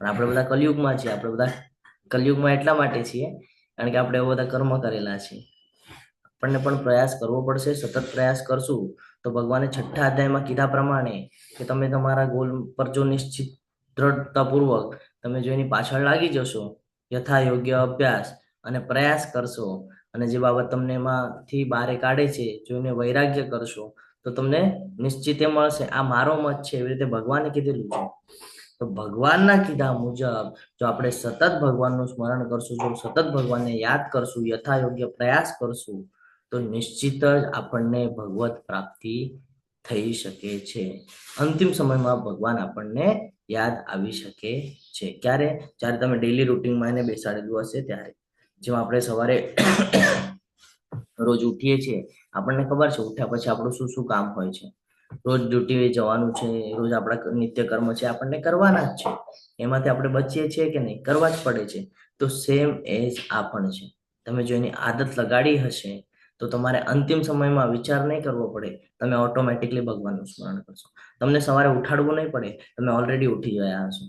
પણ આપણે બધા કલયુગમાં છીએ. આપણે બધા કલયુગમાં એટલા માટે છીએ કારણ કે આપણે એવા બધા કર્મ કરેલા છે. આપણને પણ પ્રયાસ કરવો પડશે. સતત પ્રયાસ કરશું તો ભગવાને 6થા અધ્યાયમાં કીધા પ્રમાણે કે તમે તમારા ગોલ પર જો નિશ્ચિત દ્રઢતાપૂર્વક તમે જો એની પાછળ લાગી જશો, યથા યોગ્ય અભ્યાસ અને પ્રયાસ કરશો, અને જે બાબત તમને એમાંથી બહાર કાઢે છે જો એને વૈરાગ્ય કરશો તો તમને નિશ્ચિતે મળશે. આ મારો મત છે, એવી રીતે ભગવાને કીધેલું છે. તો ભગવાનના કીધા મુજબ જો આપણે સતત ભગવાનનું સ્મરણ કરશું, જો સતત ભગવાનને યાદ કરશું, યથા યોગ્ય પ્રયાસ કરશું તો નિશ્ચિત જ આપણને ભગવત પ્રાપ્તિ થઈ શકે છે. અંતિમ સમયમાં ભગવાન આપણને યાદ આવી શકે છે. ક્યારે? જ્યારે તમે ડેઈલી રૂટીનમાં એને બેસાડેલું હશે ત્યારે. જેમ આપણે સવારે રોજ ઉઠીએ છીએ, આપણને ખબર છે ઉઠ્યા પછી આપણું શું શું કામ હોય છે. રોજ ડ્યુટી જવાનું છે, રોજ આપણા નિત્ય કર્મ છે આપણને કરવાના જ છે, એમાંથી આપણે બચીએ છીએ કે નહીં? કરવા જ પડે છે. તો સેમ એજ આ પણ છે. તમે જો એની આદત લગાડી હશે તો તમારે અંતિમ સમયમાં વિચાર નહીં કરવો પડે, તમે ઓટોમેટિકલી ભગવાનનું સ્મરણ કરશો. તમને સવારે ઉઠાડવું નહીં પડે, તમે ઓલરેડી ઉઠી ગયા હશો.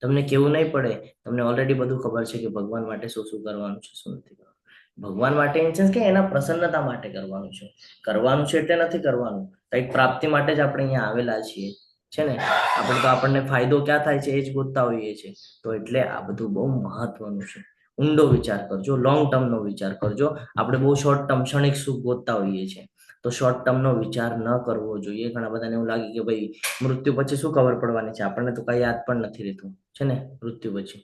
તમને કેવું નહીં પડે, તમને ઓલરેડી બધું ખબર છે કે ભગવાન માટે શું શું કરવાનું છે, શું નથી કરવાનું. ભગવાન માટે ઇન સેન્સ કે એના પ્રસન્નતા માટે કરવાનું છે. કરવાનું છે એટલે નથી કરવાનું, કંઈક પ્રાપ્તિ માટે જ આપણે અહીંયા આવેલા છીએ, છે ને? આપણે તો આપણને ફાયદો ક્યાં થાય છે એ જ ગોતતા હોઈએ છીએ. તો એટલે આ બધું બહુ મહત્વનું છે. ઊંડો વિચાર કરજો, લોંગ ટર્મનો વિચાર કરજો. આપણે બહુ શોર્ટ ટર્મ ક્ષણિક સુખ ગોતતા હોઈએ છીએ, તો શોર્ટ ટર્મનો વિચાર ન કરવો જોઈએ. ઘણા બધાને એવું લાગે કે ભાઈ મૃત્યુ પછી શું ખબર પડવાની છે, આપણને તો કઈ યાદ પણ નથી રહેતું, છે ને? મૃત્યુ પછી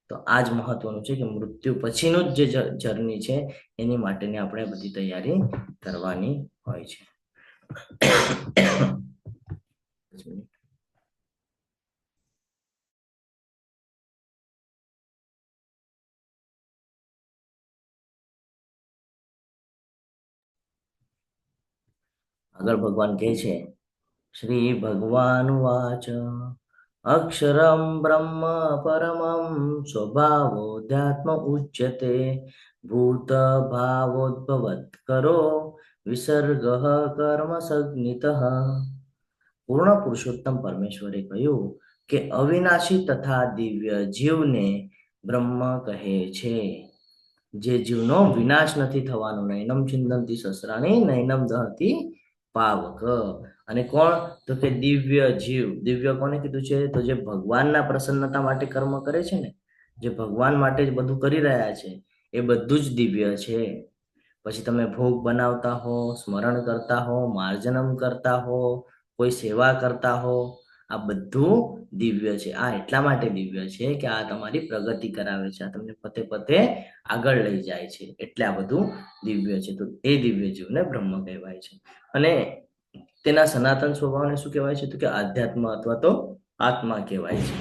તો આ જ મહત્વનું છે કે મૃત્યુ પછીનું જ જે જર્ની છે એની માટેની આપણે બધી તૈયારી કરવાની હોય છે. આગળ ભગવાન કહે છે, શ્રી ભગવાન વાચ અક્ષરમ બ્રહ્મ પરમમ સ્વભાવોધ્યાત્મ ઉચ્યતે ભૂત ભાવોદ્ભવત કરો વિસર્ગ કર્મ સંજ્ઞિતઃ. પૂર્ણ પુરુષોત્તમ પરમેશ્વરે કહ્યું કે અવિનાશી તથા દિવ્ય જીવને બ્રહ્મ કહે છે, જે જીવનો વિનાશ નથી થવાનો. નૈનમ છિંદંતી શસ્ત્રાણી નૈનમ દહતી પાવક. અને કોણ? તો કે દિવ્ય જીવ. દિવ્ય કોને કીધું છે? તો જે ભગવાનના પ્રસન્નતા માટે કર્મ કરે છે ને, જે ભગવાન માટે જ બધું કરી રહ્યા છે, એ બધું જ દિવ્ય છે. પછી તમે ભોગ બનાવતા હો, સ્મરણ કરતા હો, માર્જનમ કરતા હો, કોઈ સેવા કરતા હો, આ બધું દિવ્ય છે. આ એટલા માટે દિવ્ય છે કે આ તમારી પ્રગતિ કરાવે છે, આ તમને પતે પતે આગળ લઈ જાય છે, એટલે આ બધું દિવ્ય છે. તો એ દિવ્ય જીવને બ્રહ્મ કહેવાય છે. અને તેના સનાતન સ્વભાવને શું કહેવાય છે? તો કે આધ્યાત્મ અથવા તો આત્મા કહેવાય છે.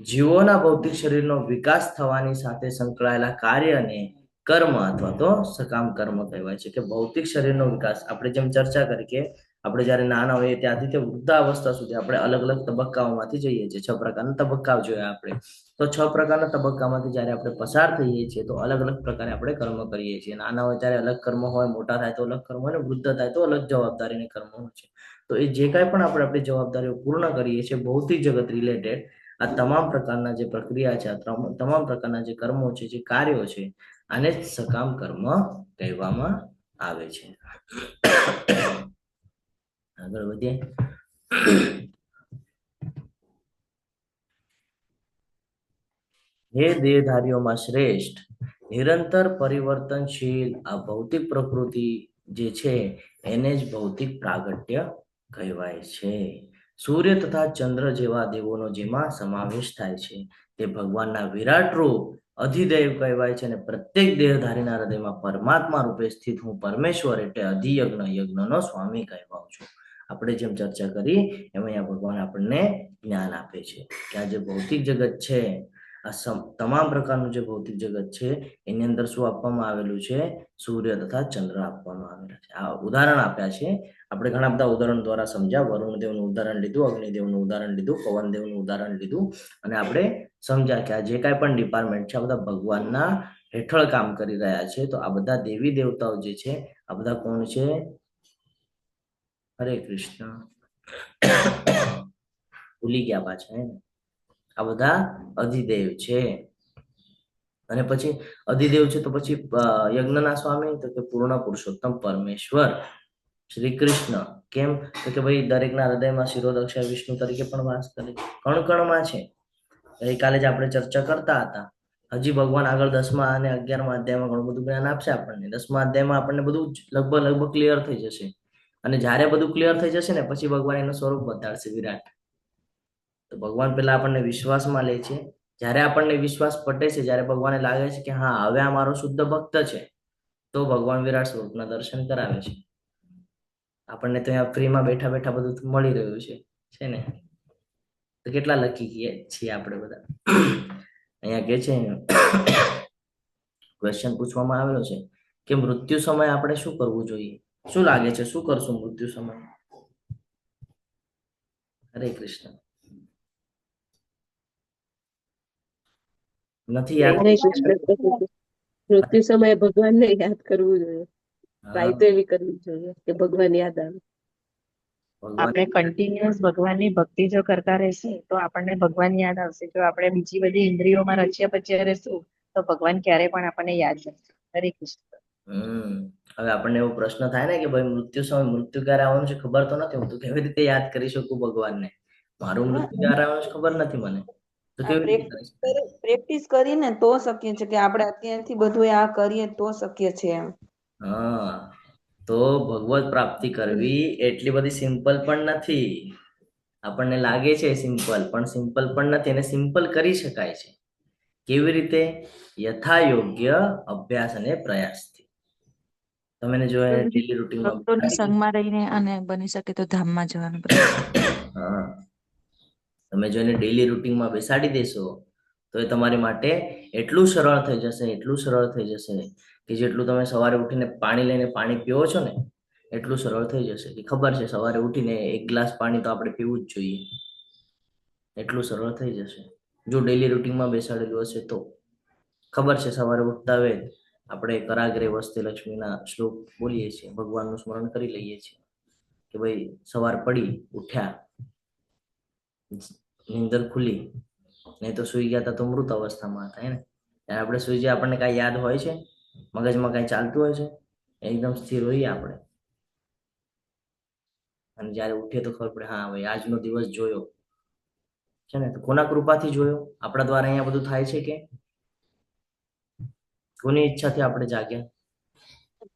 જીવોના ભૌતિક શરીરનો વિકાસ થવાની સાથે સંકળાયેલા કાર્યને કર્મ અથવા તો સકામ કર્મ કહેવાય છે. કે ભૌતિક શરીરનો વિકાસ, આપણે જેમ ચર્ચા કરી કે આપણે જ્યારે નાના હોઈએ ત્યાંથી તે વૃદ્ધાવસ્થા સુધી આપણે અલગ અલગ તબક્કાઓમાંથી જઈએ છીએ. 6 પ્રકારના તબક્કાઓ જોયા આપણે. તો 6 પ્રકારના તબક્કામાંથી જ્યારે આપણે પસાર થઈએ છીએ તો અલગ અલગ પ્રકારે આપણે કર્મ કરીએ છીએ. નાના હોય ત્યારે અલગ કર્મ હોય, મોટા થાય તો અલગ કર્મ હોય, અને વૃદ્ધ થાય તો અલગ જવાબદારીને કર્મ હોય છે. તો એ જે કાંઈ પણ આપણે આપણી જવાબદારીઓ પૂર્ણ કરીએ છીએ ભૌતિક જગત રિલેટેડ, આ તમામ પ્રકારના જે પ્રક્રિયા છે, આ તમામ પ્રકારના જે કર્મો છે, જે કાર્યો છે, આને જ સકામ કર્મ કહેવામાં આવે છે. આગળ વધીએ. હે દેહધારીઓમાં શ્રેષ્ઠ, નિરંતર પરિવર્તનશીલ આ ભૌતિક પ્રકૃતિ જે છે એને જ ભૌતિક પ્રાગટ્ય કહેવાય છે. સૂર્ય તથા ચંદ્ર જેવા દેવોનો જેમાં સમાવેશ થાય છે તે ભગવાનના વિરાટ રૂપ અધિદેવ કહેવાય છે. અને પ્રત્યેક દેહધારીના હૃદયમાં પરમાત્મા રૂપે સ્થિત હું પરમેશ્વર એટલે અધિયજ્ઞ, યજ્ઞનો સ્વામી કહેવાઉં છું. આપણે જેમ ચર્ચા કરી એમ અહીંયા ભગવાન આપણને જ્ઞાન આપે છે કે આ જે ભૌતિક જગત છે, આ તમામ પ્રકારનું જે ભૌતિક જગત છે એની અંદર શું આપવામાં આવેલું છે? સૂર્ય તથા ચંદ્ર આપવામાં આવેલા છે. આ ઉદાહરણ આપ્યા છે. આપણે ઘણા બધા ઉદાહરણ દ્વારા સમજ્યા. વરુણ દેવનું ઉદાહરણ લીધું, અગ્નિદેવનું ઉદાહરણ લીધું, પવનદેવનું ઉદાહરણ લીધું, અને આપણે સમજ્યા કે આ જે કાંઈ પણ ડિપાર્ટમેન્ટ છે આ બધા ભગવાનના હેઠળ કામ કરી રહ્યા છે. તો આ બધા દેવી દેવતાઓ જે છે આ બધા કોણ છે? હરે કૃષ્ણ, ભૂલી ગયા પાછા. આ બધા અધિદેવ છે. અને પછી અધિદેવ છે તો પછી યજ્ઞના સ્વામી તો કે પૂર્ણ પુરુષોત્તમ પરમેશ્વર શ્રી કૃષ્ણ. કેમ? તો કે ભાઈ દરેકના હૃદયમાં શિરોદક્ષ વિષ્ણુ તરીકે પણ વાસ કરે, કણ કણમાં છે. ગઈકાલે જ આપણે ચર્ચા કરતા હતા. હજી ભગવાન આગળ 10મા અને 11મા અધ્યાયમાં ઘણું બધું જ્ઞાન આપશે આપણને. 10મા અધ્યાયમાં આપણને બધું લગભગ ક્લિયર થઈ જશે. અને જ્યારે બધું ક્લિયર થઈ જશે ને પછી ભગવાન એનું સ્વરૂપ બતાડશે વિરાટ. તો ભગવાન પેલા આપણને વિશ્વાસમાં લે છે. જ્યારે આપણને વિશ્વાસ પટે છે, જ્યારે ભગવાનને લાગે છે કે હા હવે આ મારો શુદ્ધ ભક્ત છે, તો ભગવાન વિરાટ સ્વરૂપના દર્શન કરાવે છે. આપણને તો અહીંયા ફ્રીમાં બેઠા બેઠા બધું મળી રહ્યું છે ને? તો કેટલા લકી છીએ આપણે બધા. અહીંયા કે છે ક્વેશ્ચન પૂછવામાં આવેલો છે કે મૃત્યુ સમયે આપણે શું કરવું જોઈએ? શું લાગે છે, શું કરશું મૃત્યુ સમયે? હરે કૃષ્ણ. નથી યાદ? હરે કૃષ્ણ પ્રભુજી. મૃત્યુ સમયે ભગવાનને યાદ કરવું જોઈએ. હા, ટ્રાય તો એવી કરવી જોઈએ કે ભગવાન યાદ આવે. ભગવાન આપણે કન્ટિન્યુઅસ ભગવાનની ભક્તિ જો કરતા રહેશું તો આપણને ભગવાન યાદ આવશે. જો આપણે બીજી બધી ઇન્દ્રિયોમાં રચ્યા પચ્યા રહેશું તો ભગવાન ક્યારે પણ આપણને યાદ નથી. હરે કૃષ્ણ. હવે આપણને એવો પ્રશ્ન થાય ને કે ભાઈ મૃત્યુ સમય મૃત્યુ ક્યારે આવવાનું છે ખબર તો નથી, હું તો કેવી રીતે યાદ કરી શકું ભગવાનને? મારું મૃત્યુ ક્યારે આવવાનું છે ખબર નથી મને, તો કેવી રીતે કરી શકાય? પ્રેક્ટિસ કરીને તો શક્ય છે કે આપણે અત્યારથી બધું આ કરીએ તો શક્ય છે એમ. હા, તો ભગવત પ્રાપ્તિ કરવી એટલી બધી સિમ્પલ પણ નથી. આપણને લાગે છે સિમ્પલ, પણ સિમ્પલ પણ નથી. એને સિમ્પલ કરી શકાય છે. કેવી રીતે? યથા યોગ્ય અભ્યાસ અને પ્રયાસથી. તમે એને જો ડેલી રૂટીનમાં ભક્તોના સંગમાં રહીને અને બની શકે તો ધામમાં જવાનું પ્રયત્ન. હા, તમે જો એને ડેલી રૂટીનમાં બેસાડી દેશો તો એ તમારી માટે એટલું સરળ થઈ જશે, એટલું સરળ થઈ જશે કે જેટલું તમે સવારે ઉઠીને પાણી લઈને પાણી પીવો છો ને એટલું સરળ થઈ જશે કે ખબર છે સવારે ઉઠીને 1 ગ્લાસ પાણી તો આપણે પીવું જ જોઈએ. એટલું સરળ થઈ જશે જો ડેલી રૂટીનમાં બેસાડેલું હશે તો. ખબર છે સવારે ઉઠતા વેત આપણે કરાગ્રે વસ્તે લક્ષ્મીના શ્લોક બોલીએ છીએ, ભગવાનનું સ્મરણ કરી લઈએ છીએ કે ભાઈ સવાર પડી, ઉઠ્યા, નીંદર ખુલી, નહીં તો સુઈ ગયા તો મૃત અવસ્થામાં હતા ને. ત્યારે આપણે સુઈ જઈએ આપણને કાંઈ યાદ હોય છે? મગજમાં કાંઈ ચાલતું હોય છે? એકદમ સ્થિર હોઈએ આપણે, અને જ્યારે ઉઠીએ તો ખબર પડે હા ભાઈ આજનો દિવસ જોયો છે ને. તો કોના કૃપાથી જોયો? આપણા દ્વારા અહીંયા બધું થાય છે કે કોની ઈચ્છાથી આપણે જાગ્યા?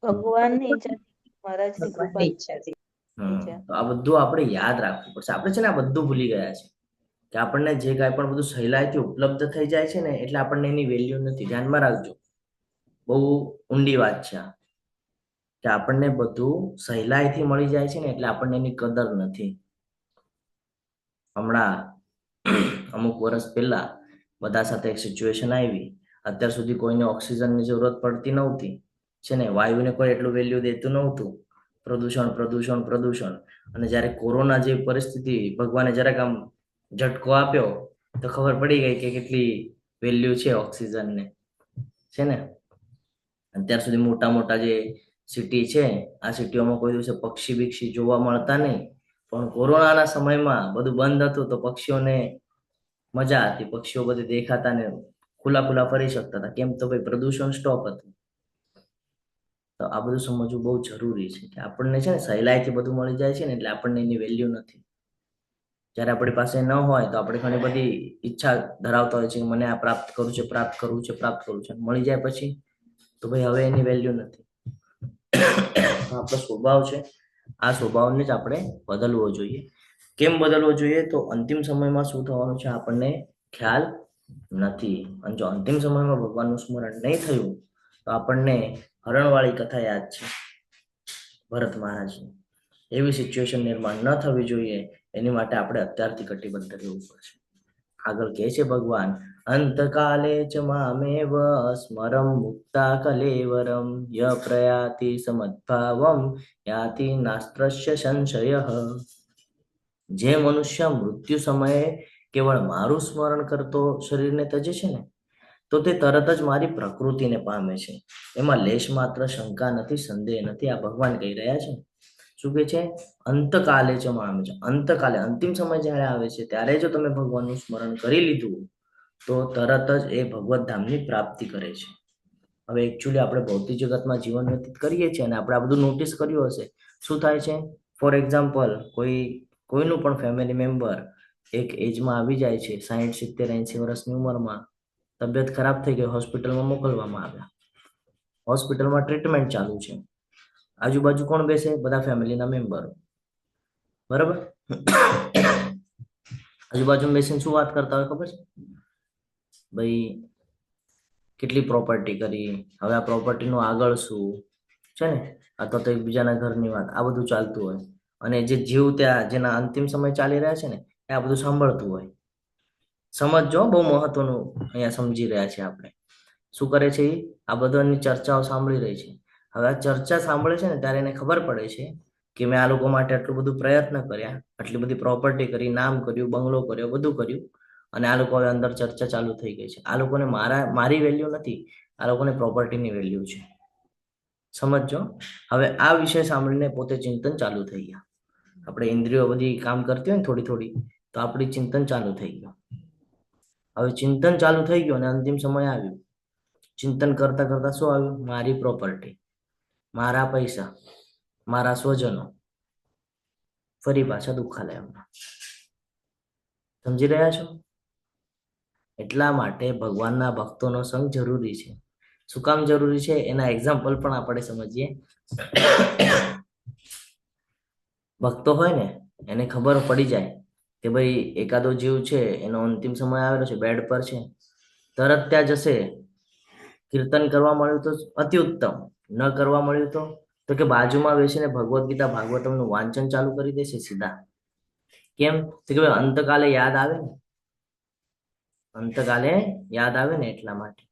ભગવાનની ઈચ્છા, મહારાજની કૃપા ભગવાનની ઈચ્છાથી. છે. તો આ બધું આપણે યાદ રાખવું પડશે. આપણે છે ને આ બધું ભૂલી ગયા છે કે આપણને જે કાંઈ પણ બધું સહેલાઈથી ઉપલબ્ધ થઈ જાય છે ને એટલે આપણને એની વેલ્યુ નથી. ધ્યાનમાં રાખજો, બહુ ઊંડી વાત છે આ, કે આપણને બધું સહેલાઈથી મળી જાય છે ને એટલે આપણને એની કદર નથી. હમણાં અમુક વર્ષ પહેલા બધા સાથે એક સિચ્યુએશન આવી. અત્યાર સુધી કોઈને ઓક્સિજનની જરૂરત પડતી નહોતી છે ને, વાયુને કોઈ એટલું વેલ્યુ દેતું નહોતું. પ્રદૂષણ પ્રદૂષણ પ્રદૂષણ. અને જ્યારે કોરોના જેવી પરિસ્થિતિ ભગવાને જરાક આમ ઝટકો આપ્યો તો ખબર પડી ગઈ કે કેટલી વેલ્યુ છે ઓક્સિજનને, છે ને. અત્યાર સુધી મોટા મોટા જે સિટી છે આ સિટીઓમાં કોઈ દિવસે પક્ષી બિક્ષી જોવા મળતા નહીં, પણ કોરોનાના સમયમાં બધું બંધ હતું તો પક્ષીઓને મજા હતી. પક્ષીઓ બધી દેખાતા ને ખુલ્લા ફરી શકતા હતા. કેમ? તો ભાઈ પ્રદૂષણ સ્ટોપ હતું. તો આ બધું સમજવું બહુ જરૂરી છે કે આપણને છે ને સહેલાઈથી બધું મળી જાય છે ને એટલે આપણને એની વેલ્યુ નથી. જ્યારે આપણી પાસે ન હોય તો આપણે ઘણી બધી ઈચ્છા ધરાવતા હોય છે કે મને આ પ્રાપ્ત કરવું છે, પ્રાપ્ત કરવું છે, પ્રાપ્ત કરવું છે. મળી જાય પછી તો ભાઈ હવે એની વેલ્યુ નથી. આપણો સ્વભાવ છે, આ સ્વભાવને જ આપણે બદલવો જોઈએ. કેમ બદલવો જોઈએ? તો અંતિમ સમયમાં શું થવાનું છે આપણને ખ્યાલ નથી. અને જો અંતિમ સમયમાં ભગવાનનું સ્મરણ નહીં થયું તો આપણને હરણવાળી કથા યાદ છે ભરત મહારાજની. એવી સિચ્યુએશન નિર્માણ ન થવી જોઈએ. એની માટે આપણે અત્યારથી કટિબદ્ધ રહેવું પડશે. આગળ કહે છે ભગવાન, અંતકાલે ચ મામેવ સ્મરમ મુક્તા કલેવરમ ય પ્રયાતિ સમદ્ભાવમ યાતિ નાસ્ત્રસ્ય સંશયઃ. જે મનુષ્ય મૃત્યુ સમયે કેવળ મારું સ્મરણ કરતો શરીરને તજે છે ને તો તે તરત જ મારી પ્રકૃતિને પામે છે. એમાં લેશ માત્ર શંકા નથી, સંદેહ નથી. આ ભગવાન કહી રહ્યા છે. શું કહે છે? અંતકાલે જ મામે છે. અંતકાલે, અંતિમ સમય જ્યારે આવે છે ત્યારે જો તમે ભગવાનનું સ્મરણ કરી લીધું તો તરત જ એ ભગવત ધામની પ્રાપ્તિ કરે છે. હવે એકચ્યુઅલી આપણે ભૌતિક જગતમાં જીવન વ્યતીત કરીએ છીએ અને આપણે આ બધું નોટિસ કર્યું હશે. શું થાય છે? ફોર એક્ઝામ્પલ, કોઈનું પણ ફેમિલી મેમ્બર એક એજમાં આવી જાય છે, 60, 70, 80 વર્ષની ઉંમરમાં, તબિયત ખરાબ થઈ ગઈ, હોસ્પિટલમાં મોકલવામાં આવ્યા. હોસ્પિટલમાં ટ્રીટમેન્ટ ચાલુ છે. આજુબાજુ કોણ બેસે? બધા ફેમિલીના મેમ્બરો, બરાબર? આજુબાજુ બેસીને શું વાત કરતા હોય ખબર છે? ભાઈ કેટલી પ્રોપર્ટી કરી, હવે આ પ્રોપર્ટીનું આગળ શું છે ને, અથવા તો એકબીજાના ઘરની વાત, આ બધું ચાલતું હોય. અને જે જીવ ત્યાં જેના અંતિમ સમય ચાલી રહ્યા છે ને એ આ બધું સાંભળતું હોય. સમજો, બહુ મહત્વનું અહીંયા સમજી રહ્યા છે આપણે. શું કરે છે? આ બધાની ચર્ચાઓ સાંભળી રહી છે. હવે આ ચર્ચા સાંભળે છે ને ત્યારે એને ખબર પડે છે કે મેં આ લોકો માટે આટલું બધું પ્રયત્ન કર્યા, આટલી બધી પ્રોપર્ટી કરી, નામ કર્યું, બંગલો કર્યો, બધું કર્યું, અને આ લોકો હવે અંદર ચર્ચા ચાલુ થઈ ગઈ છે. આ લોકોને મારી વેલ્યુ નથી, આ લોકોને પ્રોપર્ટીની વેલ્યુ છે. સમજો. હવે આ વિષય સાંભળીને પોતે ચિંતન ચાલુ થઈ ગયા. આપણે ઇન્દ્રિયો બધી કામ કરતી હોય ને થોડી થોડી, તો આપણી ચિંતન ચાલુ થઈ ગયું. હવે ચિંતન ચાલુ થઈ ગયું અને અંતિમ સમય આવ્યું. ચિંતન કરતા કરતા શું આવ્યું? મારી પ્રોપર્ટી, મારા પૈસા, મારા સ્વજનો. ફરી પાછા દુઃખાલયમાં. સમજી રહ્યા છો? એટલા માટે ભગવાનના ભક્તોનો સંગ જરૂરી છે. શું કામ જરૂરી છે? એના એક્ઝામ્પલ પણ આપણે સમજીએ. ભક્તો હોય ને એને ખબર પડી જાય કે ભાઈ એકાદો જીવ છે, એનો અંતિમ સમય આવેલો છે, બેડ પર છે, તરત ત્યાં જશે. કીર્તન કરવા મળ્યું તો અતિ ઉત્તમ, ન કરવા મળ્યું તો કે બાજુમાં બેસીને ભગવદ્ ગીતા ભાગવતમનું વાંચન ચાલુ કરી દેશે સીધા. કેમ? તો કે ભાઈ અંતકાલે યાદ આવે ને, અંતકાલે યાદ આવે ને એટલા માટે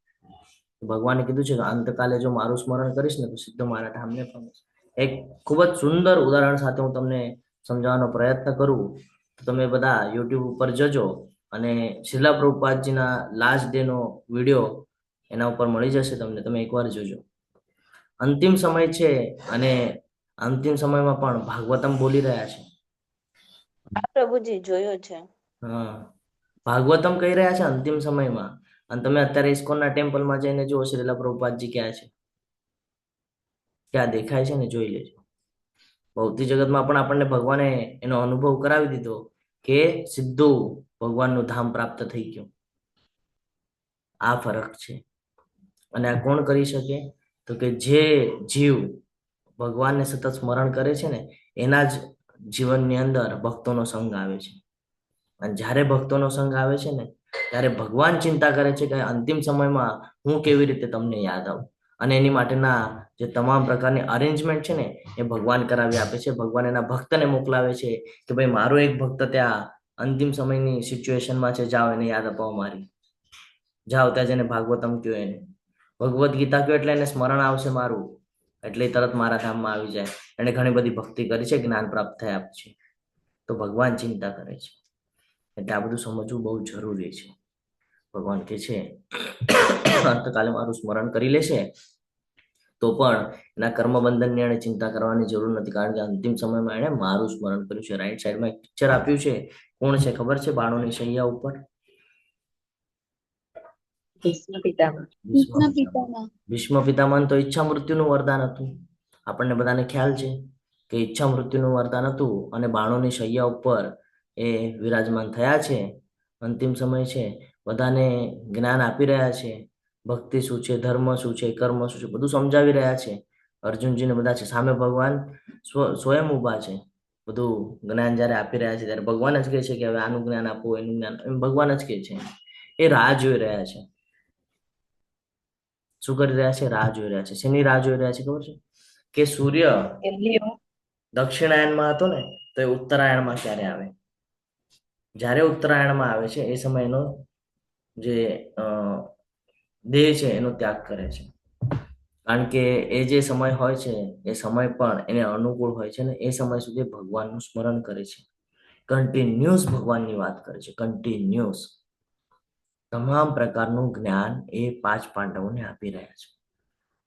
ભગવાને કીધું છે કે અંતકાલે જો મારું સ્મરણ કરીશ ને તો સીધો મારા ધામને પામીશ. એક ખૂબ જ સુંદર ઉદાહરણ સાથે હું તમને સમજાવવાનો પ્રયત્ન કરું તો તમે બધા યુટ્યુબ ઉપર જજો અને શ્રીલા પ્રભુપાદજીના લાસ્ટ ડે નો વિડીયો એના ઉપર મળી જશે તમને. તમે એકવાર જોજો. અંતિમ સમય છે અને અંતિમ સમયમાં પણ ભાગવતમ બોલી રહ્યા છે. હા પ્રભુજી જોયો છે. હા, ભાગવતમ કહી રહ્યા છે અંતિમ સમયમાં. અને તમે અત્યારે ઇસ્કોનના ટેમ્પલમાં જઈને જુઓ શ્રીલા પ્રભુપાદજી ક્યાં છે, ક્યાં દેખાય છે ને જોઈ લેજો. ભૌતિક જગતમાં પણ આપણને ભગવાને એનો અનુભવ કરાવી દીધો કે સીધું ભગવાનનું ધામ પ્રાપ્ત થઈ ગયું. આ ફરક છે. અને આ કોણ કરી શકે? તો કે જે જીવ ભગવાનને સતત સ્મરણ કરે છે ને એના જ જીવનની અંદર ભક્તોનો સંગ આવે છે. અને જ્યારે ભક્તોનો સંગ આવે છે ને ત્યારે ભગવાન ચિંતા કરે છે કે અંતિમ સમયમાં હું કેવી રીતે તમને યાદ આવું. અને એની માટેના જે તમામ પ્રકારની અરેન્જમેન્ટ છે ને એ ભગવાન કરાવી આપે છે. ભગવાન એના ભક્તને મોકલાવે છે કે ભાઈ મારો એક ભક્ત ત્યાં અંતિમ સમયની સિચ્યુએશનમાં છે, જાઓ એને યાદ અપાવો મારી. જાઓ ત્યાં જઈને ભાગવતમ કયો, એને ભગવદ્ ગીતા કયો એટલે એને સ્મરણ આવશે મારું, એટલે તરત મારા ધામમાં આવી જાય. એને ઘણી બધી ભક્તિ કરી છે, જ્ઞાન પ્રાપ્ત થયા પછી. તો ભગવાન ચિંતા કરે છે. એટલે આ બધું સમજવું બહુ જરૂરી છે. ભગવાન કે છે અંતકાલે મારું સ્મરણ કરી લેશે તો પણ એના કર્મબંધનની એને ચિંતા કરવાની જરૂર નથી, કારણ કે અંતિમ સમયમાં એને મારું સ્મરણ કર્યું છે. રાઈટ સાઈડમાં એક પિક્ચર આપ્યું છે. કોણ છે ખબર છે? બાણોની શૈયા ઉપર ભીષ્મ પિતામહ. ભીષ્મ પિતામહ તો ઈચ્છા મૃત્યુનું વરદાન હતું. આપણને બધાને ખ્યાલ છે કે ઈચ્છા મૃત્યુનું વરદાન હતું અને બાણોની શૈયા ઉપર એ વિરાજમાન થયા છે. અંતિમ સમય છે, બધાને જ્ઞાન આપી રહ્યા છે. ભક્તિ શું છે, ધર્મ શું છે, કર્મ શું છે, બધું સમજાવી રહ્યા છે. અર્જુનજીને બધા છે. સામે ભગવાન સ્વયં ઊભા છે. બધું જ્ઞાન જયારે આપી રહ્યા છે ત્યારે ભગવાન જ કહે છે કે હવે આનું જ્ઞાન આપો, એનું જ્ઞાન, એમ ભગવાન જ કહે છે. એ રાહ જોઈ રહ્યા છે. શું કરી રહ્યા છે? રાહ જોઈ રહ્યા છે. શેની રાહ જોઈ રહ્યા છે ખબર છે? કે સૂર્ય દક્ષિણાયનમાં હતો ને તો એ ઉત્તરાયણમાં ક્યારે આવે. જ્યારે ઉત્તરાયણમાં આવે છે એ સમયનો જે દેહ છે એનો ત્યાગ કરે છે. કારણ કે એ જે સમય હોય છે એ સમય પણ એને અનુકૂળ હોય છે ને એ સમય સુધી ભગવાનનું સ્મરણ કરે છે. કન્ટિન્યુઅસ ભગવાનની વાત કરે છે. કન્ટિન્યુઅસ તમામ પ્રકારનું જ્ઞાન એ 5 પાંડવોને આપી રહ્યા છે.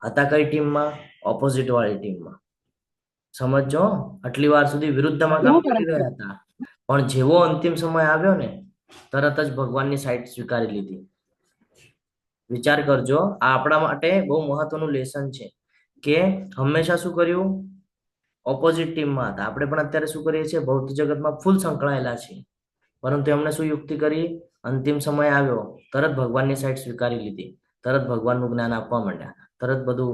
હતા કઈ ટીમમાં? ઓપોઝિટ વાળી ટીમમાં. સમજો, આટલી વાર સુધી વિરુદ્ધમાં કામ કરી રહ્યા હતા, પણ જેવો અંતિમ સમય આવ્યો ને તરત જ ભગવાનની સાઈડ સ્વીકારી લીધી. વિચાર કરજો, આ આપણા માટે બહુ મહત્વનું લેસન છે કે હંમેશા શું કર્યું? ઓપોઝિટ ટીમમાં હતા. આપણે પણ અત્યારે શું કરીએ છીએ? ભૌતિક જગતમાં ફૂલ સંકળાયેલા છીએ, પરંતુ એમણે શું યુક્તિ કરી? અંતિમ સમય આવ્યો તરત ભગવાનની સાઈડ સ્વીકારી લીધી, તરત ભગવાનનું જ્ઞાન આપવા માંડ્યા, તરત બધું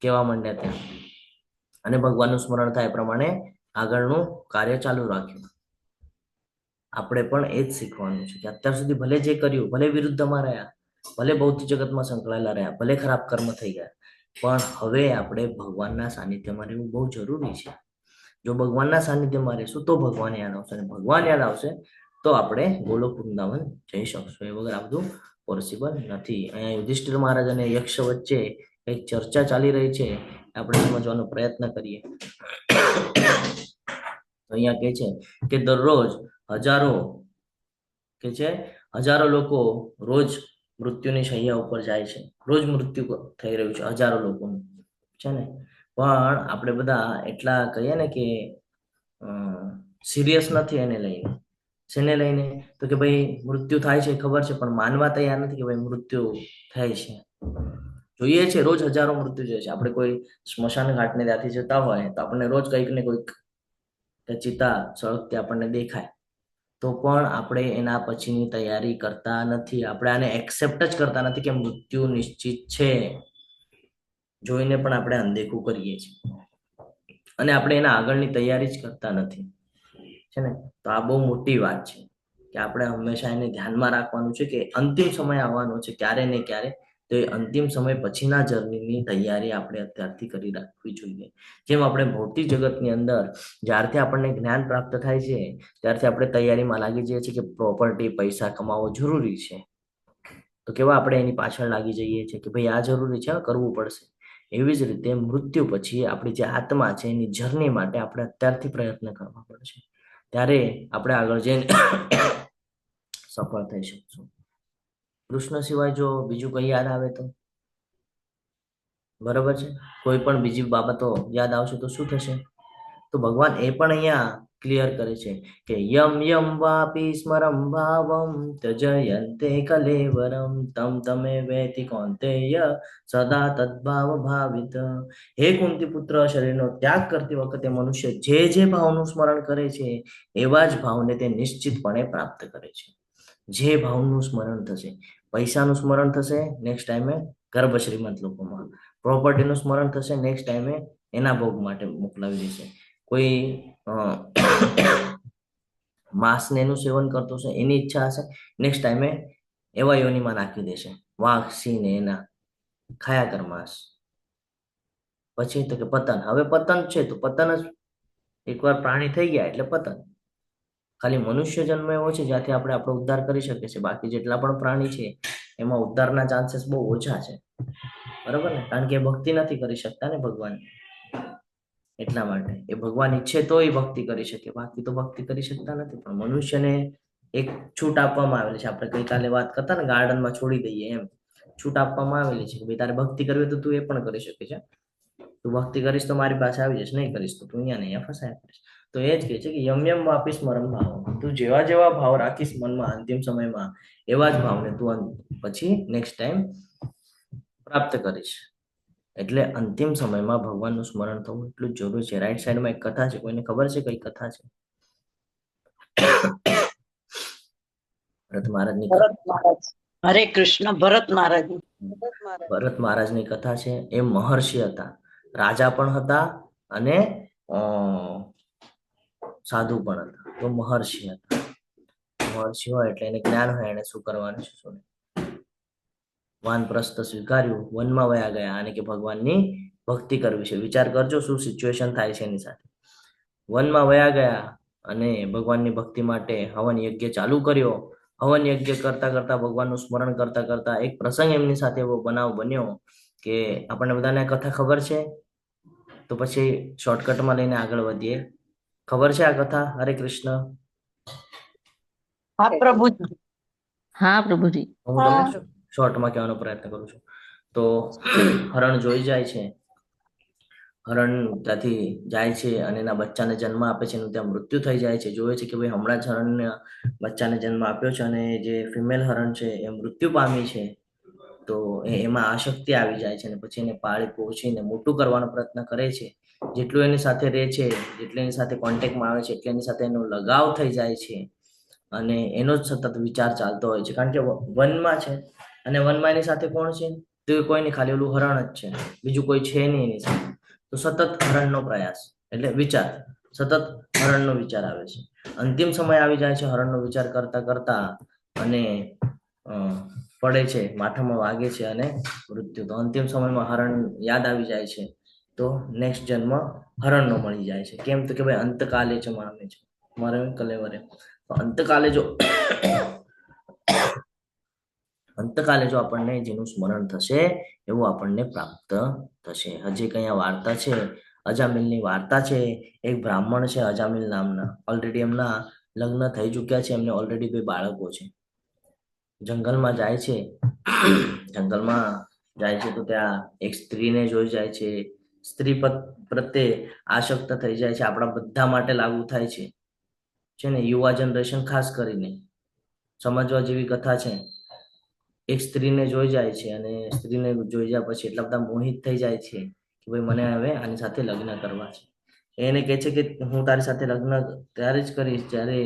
કહેવા માંડ્યા ત્યાં, અને ભગવાનનું સ્મરણ થાય એ પ્રમાણે આગળનું કાર્ય ચાલુ રાખ્યું. આપણે પણ એ જ શીખવાનું છે કે અત્યાર સુધી ભલે જે કર્યું, ભલે વિરુદ્ધમાં રહ્યા, ભલે ભૌતિક જગતમાં સંકળાયેલા રહ્યા, ભલે ખરાબ કર્મ થઈ ગયા, પણ હવે આપણે ભગવાનના સાનિધ્યમાં રહેવું બહુ જરૂરી છે. જો ભગવાનના સાનિધ્યમાં રહેશું તો ભગવાન યાદ આવશે, અને ભગવાન યાદ આવશે તો આપણે ગોલોક વૃંદાવન જઈ શકશું. એ વગર આ બધું પોસિબલ નથી. અહીંયા યુધિષ્ઠિર મહારાજ અને યક્ષ વચ્ચે એક ચર્ચા ચાલી રહી છે, આપણે સમજવાનો પ્રયત્ન કરીએ. તો અહીંયા કે છે કે દરરોજ હજારો લોકો રોજ મૃત્યુની શૈયા ઉપર જાય છે, રોજ મૃત્યુ થઈ રહ્યું છે હજારો લોકોનું, છે ને. પણ આપણે બધા એટલા કહીએ ને કે સિરિયસ નથી એને લઈને. શેને લઈને? તો કે ભાઈ મૃત્યુ થાય છે ખબર છે, પણ માનવા તૈયાર નથી કે ભાઈ મૃત્યુ થાય છે. જોઈએ છે રોજ હજારો મૃત્યુ જોઈએ છે. આપણે કોઈ સ્મશાન ઘાટને ત્યાંથી જતા હોય તો આપણને રોજ કંઈક ને કોઈક ચિતા સળગતી આપણને દેખાય, તો પણ આપણે એના પછીની તૈયારી કરતા નથી. આપણે આને એક્સેપ્ટ જ કરતા નથી કે મૃત્યુ નિશ્ચિત છે. જોઈને પણ આપણે અનદેખું કરીએ છીએ અને આપણે એના આગળની તૈયારી જ કરતા નથી, છે ને. તો આ બહુ મોટી વાત છે કે આપણે હંમેશા એને ધ્યાનમાં રાખવાનું છે કે અંતિમ સમય આવવાનો છે ક્યારે ને ક્યારે. તો એ અંતિમ સમય પછીના જર્નીની તૈયારી આપણે અત્યારથી કરી રાખવી જોઈએ. જેમ આપણે ભૌતિક જગતની અંદર જ્યારથી આપણને જ્ઞાન પ્રાપ્ત થાય છે ત્યારથી આપણે તૈયારીમાં લાગી જઈએ છીએ કે પ્રોપર્ટી, પૈસા કમાવો જરૂરી છે. તો કેવા આપણે એની પાછળ લાગી જઈએ છીએ કે ભાઈ આ જરૂરી છે, કરવું પડશે. એવી જ રીતે મૃત્યુ પછી આપણી જે આત્મા છે એની જર્ની માટે આપણે અત્યારથી પ્રયત્ન કરવા પડશે. ત્યારે આપણે આગળ જઈને સફળ થઈ શકશું. કૃષ્ણ સિવાય જો બીજું કઈ યાદ આવે તો બરાબર છે. કોઈ પણ બીજી બાબતો યાદ આવશે તો શું થશે? તો ભગવાન એ પણ અહીંયા ક્લિયર કરે છે કે યમ યમ વાપી સ્મરમ ભાવમ ત્યજયંતે કલેવરમ તમ તમે વેતિ કૌંતેય સદા તદ્ભાવ ભાવિત. હે કુંતી પુત્ર, શરીરનો ત્યાગ કરતી વખતે મનુષ્ય જે ભાવનું સ્મરણ કરે છે એવા જ ભાવને તે નિશ્ચિતપણે પ્રાપ્ત કરે છે. જે ભાવનું સ્મરણ થશે, પૈસાનું સ્મરણ થશે, નેક્સ્ટ ટાઈમે ગર્ભ શ્રીમંત લોકોમાં. પ્રોપર્ટીનું સ્મરણ થશે, નેક્સ્ટ ટાઈમે એના ભોગ માટે મોકલાવી દેશે. કોઈ માંસને એનું સેવન કરતો હશે, એની ઈચ્છા હશે, નેક્સ્ટ ટાઈમે એવા યોનિમાં નાખી દેશે. વાઘ, સિંહ ને એના ખાયા કર માંસ. પછી તો કે પતન. હવે પતન છે તો પતન જ, એકવાર પ્રાણી થઈ ગયા એટલે પતન. ખાલી મનુષ્ય જન્મ એવો છે જ્યાંથી આપણે આપણો ઉદ્ધાર કરી શકીએ છીએ. બાકી જેટલા પણ પ્રાણી છે એમાં ઉદ્ધારના ચાન્સીસ બહુ ઓછા છે, બરાબર ને. કારણ કે એ ભક્તિ નથી કરી શકતા ને ભગવાન, એટલા માટે. એ ભગવાન ઈચ્છે તો એ ભક્તિ કરી શકે, બાકી તો ભક્તિ કરી શકતા નથી. પણ મનુષ્યને એક છૂટ આપવામાં આવેલી છે. આપણે ગઈકાલે વાત કરતા ને ગાર્ડનમાં છોડી દઈએ એમ, છૂટ આપવામાં આવેલી છે કે ભાઈ તારે ભક્તિ કરવી તો તું એ પણ કરી શકે છે. તું ભક્તિ કરીશ તો મારી પાસે આવી જશે, નહીં કરીશ તો તું અહીંયા ને અહીંયા ફસાયા કરીશ. તો એ જ કહે છે કે યમ યમ વાપી સ્મરમ ભાવ. તું જેવા ભાવ રાખીશ મનમાં અંતિમ સમયમાં, એવા જ ભાવને તું પછી નેક્સ્ટ ટાઈમ પ્રાપ્ત કરીશ. એટલે અંતિમ સમયમાં ભગવાનનું સ્મરણ થવું એટલું જ જરૂરી છે. રાઈટ સાઈડમાં એક કથા છે, કોઈને ખબર છે કઈ કથા છે? ભરત મહારાજની હરે કૃષ્ણ. ભરત મહારાજ. ભરત મહારાજની કથા છે. એ મહર્ષિ હતા, રાજા પણ હતા અને સાધુ પણ હતા. તો મહર્ષિ હતા. મહર્ષિ હોય એટલે એને જ્ઞાન હોય એને શું કરવાનું છે શું. વાનપ્રસ્થ સ્વીકાર્યું, વનમાં વયા ગયા અને કે ભગવાનની ભક્તિ કરવી છે. વિચાર કરજો શું સિચ્યુએશન થાય છે એની સાથે. વનમાં વયા ગયા અને ભગવાનની ભક્તિ માટે હવન યજ્ઞ ચાલુ કર્યો. હવન યજ્ઞ કરતા કરતા, ભગવાનનું સ્મરણ કરતા કરતા એક પ્રસંગ એમની સાથે એવો બનાવ બન્યો કે આપણને બધાને કથા ખબર છે, તો પછી શોર્ટકટમાં લઈને આગળ વધીએ. ખબર છે આ કથા? હરે કૃષ્ણ. હા પ્રભુજી. હા પ્રભુજી. હું તમને શોર્ટમાં કહેવાનો પ્રયત્ન કરું છું. તો હરણ જોઈ જાય છે. હરણ ત્યાંથી જાય છે અને એના બચ્ચાને જન્મ આપે છે અને ત્યાં મૃત્યુ થઈ જાય છે. જોવે છે કે ભાઈ હમણાં જ હરણને બચ્ચાને જન્મ આપ્યો છે અને જે ફિમેલ હરણ છે એ મૃત્યુ પામી છે. તો એમાં આશક્તિ આવી જાય છે અને પછી એને પાળી પોષીને મોટું કરવાનો પ્રયત્ન કરે છે. જેટલું એની સાથે રહે છે, જેટલું એની સાથે કોન્ટેક્ટમાં આવે છે, એટલે એની સાથે એનો લગાવ થઈ જાય છે અને એનો જ સતત વિચાર ચાલતો હોય છે. કારણ કે વનમાં છે અને વનમાં એની સાથે કોણ છે? તો કોઈ નહીં, ખાલી ઓલું હરણ જ છે, બીજું કોઈ છે નહીં એની સાથે. તો સતત હરણનો પ્રયાસ એટલે વિચાર, સતત હરણનો વિચાર આવે છે. અંતિમ સમય આવી જાય છે હરણનો વિચાર કરતા કરતા અને પડે છે, માથામાં વાગે છે અને મૃત્યુ. તો અંતિમ સમયમાં હરણ યાદ આવી જાય છે. તો નેક્સ્ટ જન્મ હરણનો મળી જાય છે. કેમ? તો કે ભાઈ અંતકાલે છે મામે છે મારે કલેવરે. અંતકાલે જો આપણને જેનું સ્મરણ થશે એવું આપણને પ્રાપ્ત થશે. હજી કઈ વાર્તા છે અજામિલની વાર્તા છે. એક બ્રાહ્મણ છે અજામિલ નામના, ઓલરેડી એમના લગ્ન થઈ ચુક્યા છે, એમને ઓલરેડી 2 બાળકો છે. જંગલમાં જાય છે, જંગલમાં જાય છે તો ત્યાં એક સ્ત્રીને જોઈ જાય છે. સ્ત્રી પ્રત્યે આસક્ત થઈ જાય છે. આપણા બધા માટે લાગુ થાય છે ને, યુવા જનરેશન ખાસ કરીને સમજવા જેવી કથા છે. એક સ્ત્રીને જોઈ જાય છે અને સ્ત્રીને જોઈ જાય પછી એટલા બધા મોહિત થઈ જાય છે કે ભાઈ મને હવે આની સાથે લગ્ન કરવા છે. એને કહે છે કે હું તારી સાથે લગ્ન ત્યારે જ કરીશ જ્યારે